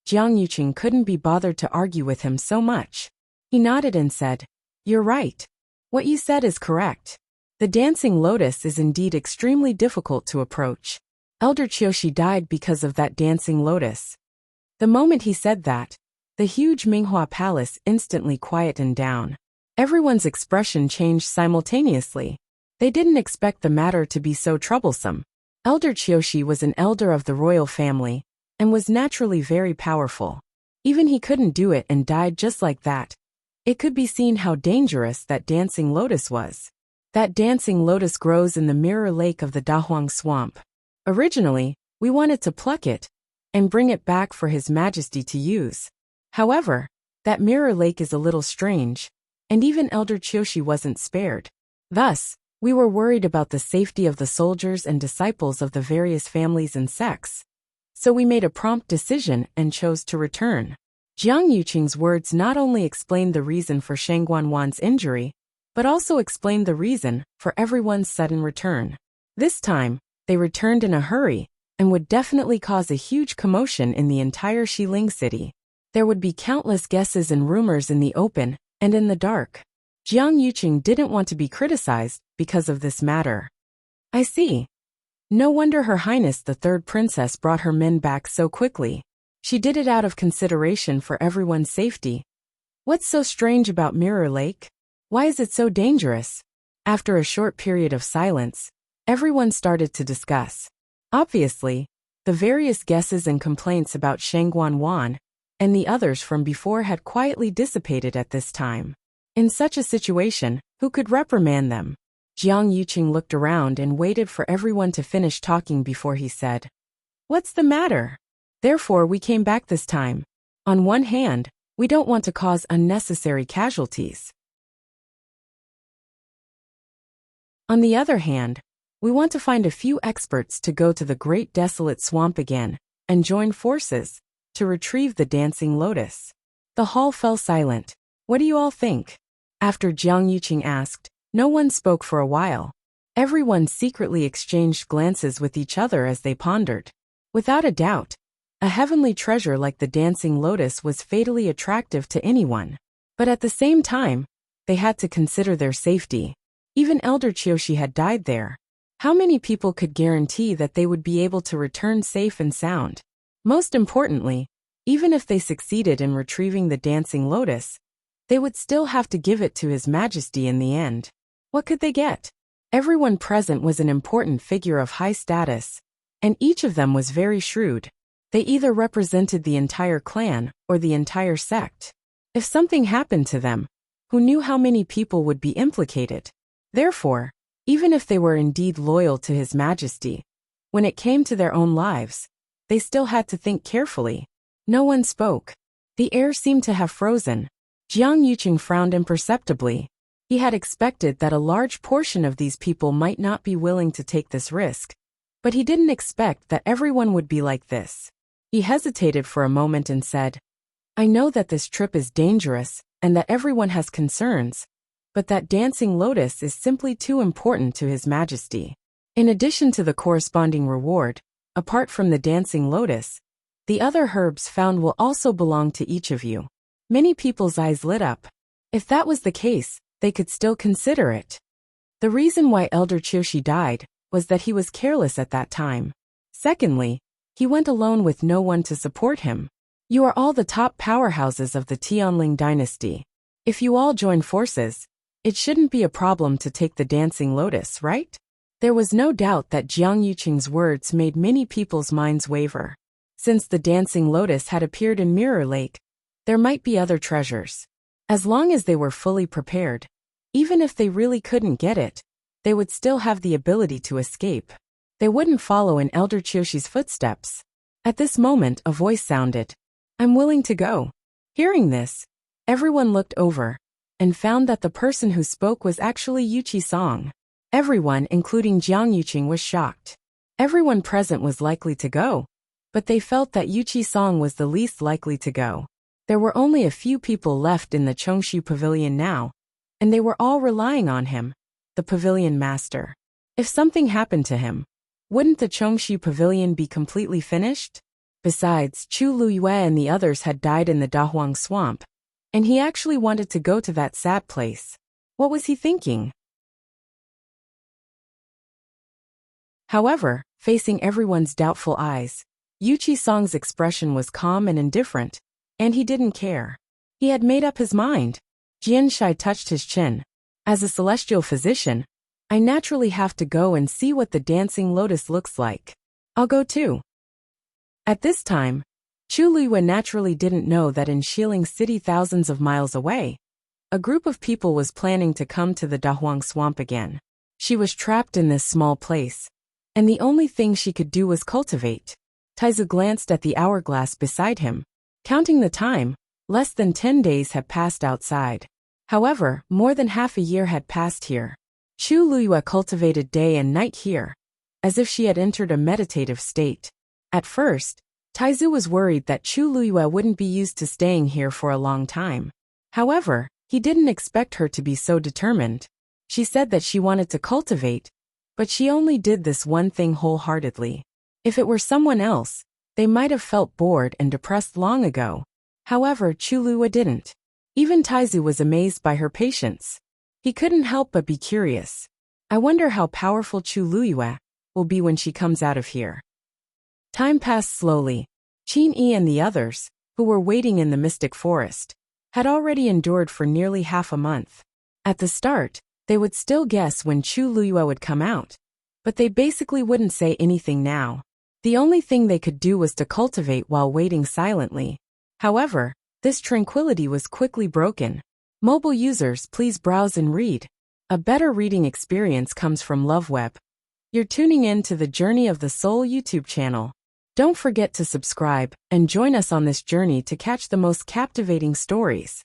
Jiang Yuqing couldn't be bothered to argue with him so much. He nodded and said, You're right. What you said is correct. The Dancing Lotus is indeed extremely difficult to approach. Elder Qiushi died because of that Dancing Lotus. The moment he said that, the huge Minghua Palace instantly quietened down. Everyone's expression changed simultaneously. They didn't expect the matter to be so troublesome. Elder Qiushi was an elder of the royal family, and was naturally very powerful. Even he couldn't do it and died just like that. It could be seen how dangerous that Dancing Lotus was. That Dancing Lotus grows in the mirror lake of the Dahuang Swamp. Originally, we wanted to pluck it and bring it back for His Majesty to use. However, that mirror lake is a little strange, and even Elder Qiushi wasn't spared. Thus, we were worried about the safety of the soldiers and disciples of the various families and sects. So we made a prompt decision and chose to return. Jiang Yuqing's words not only explained the reason for Shang Guanwan's injury, but also explained the reason for everyone's sudden return. This time, they returned in a hurry, and would definitely cause a huge commotion in the entire Xiling city. There would be countless guesses and rumors in the open and in the dark. Jiang Yuqing didn't want to be criticized because of this matter. I see. No wonder Her Highness the Third Princess brought her men back so quickly. She did it out of consideration for everyone's safety. What's so strange about Mirror Lake? Why is it so dangerous? After a short period of silence, everyone started to discuss. Obviously, the various guesses and complaints about Shang Guanwan and the others from before had quietly dissipated at this time. In such a situation, who could reprimand them? Jiang Yuqing looked around and waited for everyone to finish talking before he said, What's the matter? Therefore we came back this time. On one hand, we don't want to cause unnecessary casualties. On the other hand, we want to find a few experts to go to the Great Desolate Swamp again, and join forces to retrieve the Dancing Lotus. The hall fell silent. What do you all think? After Jiang Yuqing asked, no one spoke for a while. Everyone secretly exchanged glances with each other as they pondered. Without a doubt, a heavenly treasure like the dancing lotus was fatally attractive to anyone. But at the same time, they had to consider their safety. Even Elder Chiyoshi had died there. How many people could guarantee that they would be able to return safe and sound? Most importantly, even if they succeeded in retrieving the dancing lotus, they would still have to give it to His Majesty in the end. What could they get? Everyone present was an important figure of high status, and each of them was very shrewd. They either represented the entire clan or the entire sect. If something happened to them, who knew how many people would be implicated? Therefore, even if they were indeed loyal to His Majesty, when it came to their own lives, they still had to think carefully. No one spoke. The air seemed to have frozen. Jiang Yuqing frowned imperceptibly. He had expected that a large portion of these people might not be willing to take this risk, but he didn't expect that everyone would be like this. He hesitated for a moment and said, "I know that this trip is dangerous and that everyone has concerns, but that dancing lotus is simply too important to His Majesty. In addition to the corresponding reward, apart from the dancing lotus, the other herbs found will also belong to each of you." Many people's eyes lit up. If that was the case, they could still consider it. The reason why Elder Chiyoshi died was that he was careless at that time. Secondly, he went alone with no one to support him. You are all the top powerhouses of the Tianling dynasty. If you all join forces, it shouldn't be a problem to take the dancing lotus, right? There was no doubt that Jiang Yuqing's words made many people's minds waver. Since the dancing lotus had appeared in Mirror Lake, there might be other treasures. As long as they were fully prepared, even if they really couldn't get it, they would still have the ability to escape. They wouldn't follow in Elder Chiyoshi's footsteps. At this moment, a voice sounded. "I'm willing to go." Hearing this, everyone looked over and found that the person who spoke was actually Yuchi Song. Everyone, including Jiang Yuqing, was shocked. Everyone present was likely to go, but they felt that Yuchi Song was the least likely to go. There were only a few people left in the Chongshu Pavilion now, and they were all relying on him, the pavilion master. If something happened to him, wouldn't the Chongshu Pavilion be completely finished? Besides, Chu Luyue and the others had died in the Dahuang swamp, and he actually wanted to go to that sad place. What was he thinking? However, facing everyone's doubtful eyes, Yuchi Song's expression was calm and indifferent, and he didn't care. He had made up his mind. Jian Shai touched his chin. As a celestial physician, I naturally have to go and see what the dancing lotus looks like. I'll go too. At this time, Chu Luyue naturally didn't know that in Xiling City, thousands of miles away, a group of people was planning to come to the Dahuang swamp again. She was trapped in this small place, and the only thing she could do was cultivate. Taizu glanced at the hourglass beside him. Counting the time, less than 10 days had passed outside. However, more than half a year had passed here. Chu Luyue cultivated day and night here, as if she had entered a meditative state. At first, Taizu was worried that Chu Luyue wouldn't be used to staying here for a long time. However, he didn't expect her to be so determined. She said that she wanted to cultivate, but she only did this one thing wholeheartedly. If it were someone else, they might have felt bored and depressed long ago. However, Chu Luyue didn't. Even Taizu was amazed by her patience. He couldn't help but be curious. I wonder how powerful Chu Luyue will be when she comes out of here. Time passed slowly. Qin Yi and the others, who were waiting in the mystic forest, had already endured for nearly half a month. At the start, they would still guess when Chu Luyue would come out, but they basically wouldn't say anything now. The only thing they could do was to cultivate while waiting silently. However, this tranquility was quickly broken. Mobile users, please browse and read. A better reading experience comes from LoveWeb. You're tuning in to the Journey of the Soul YouTube channel. Don't forget to subscribe and join us on this journey to catch the most captivating stories.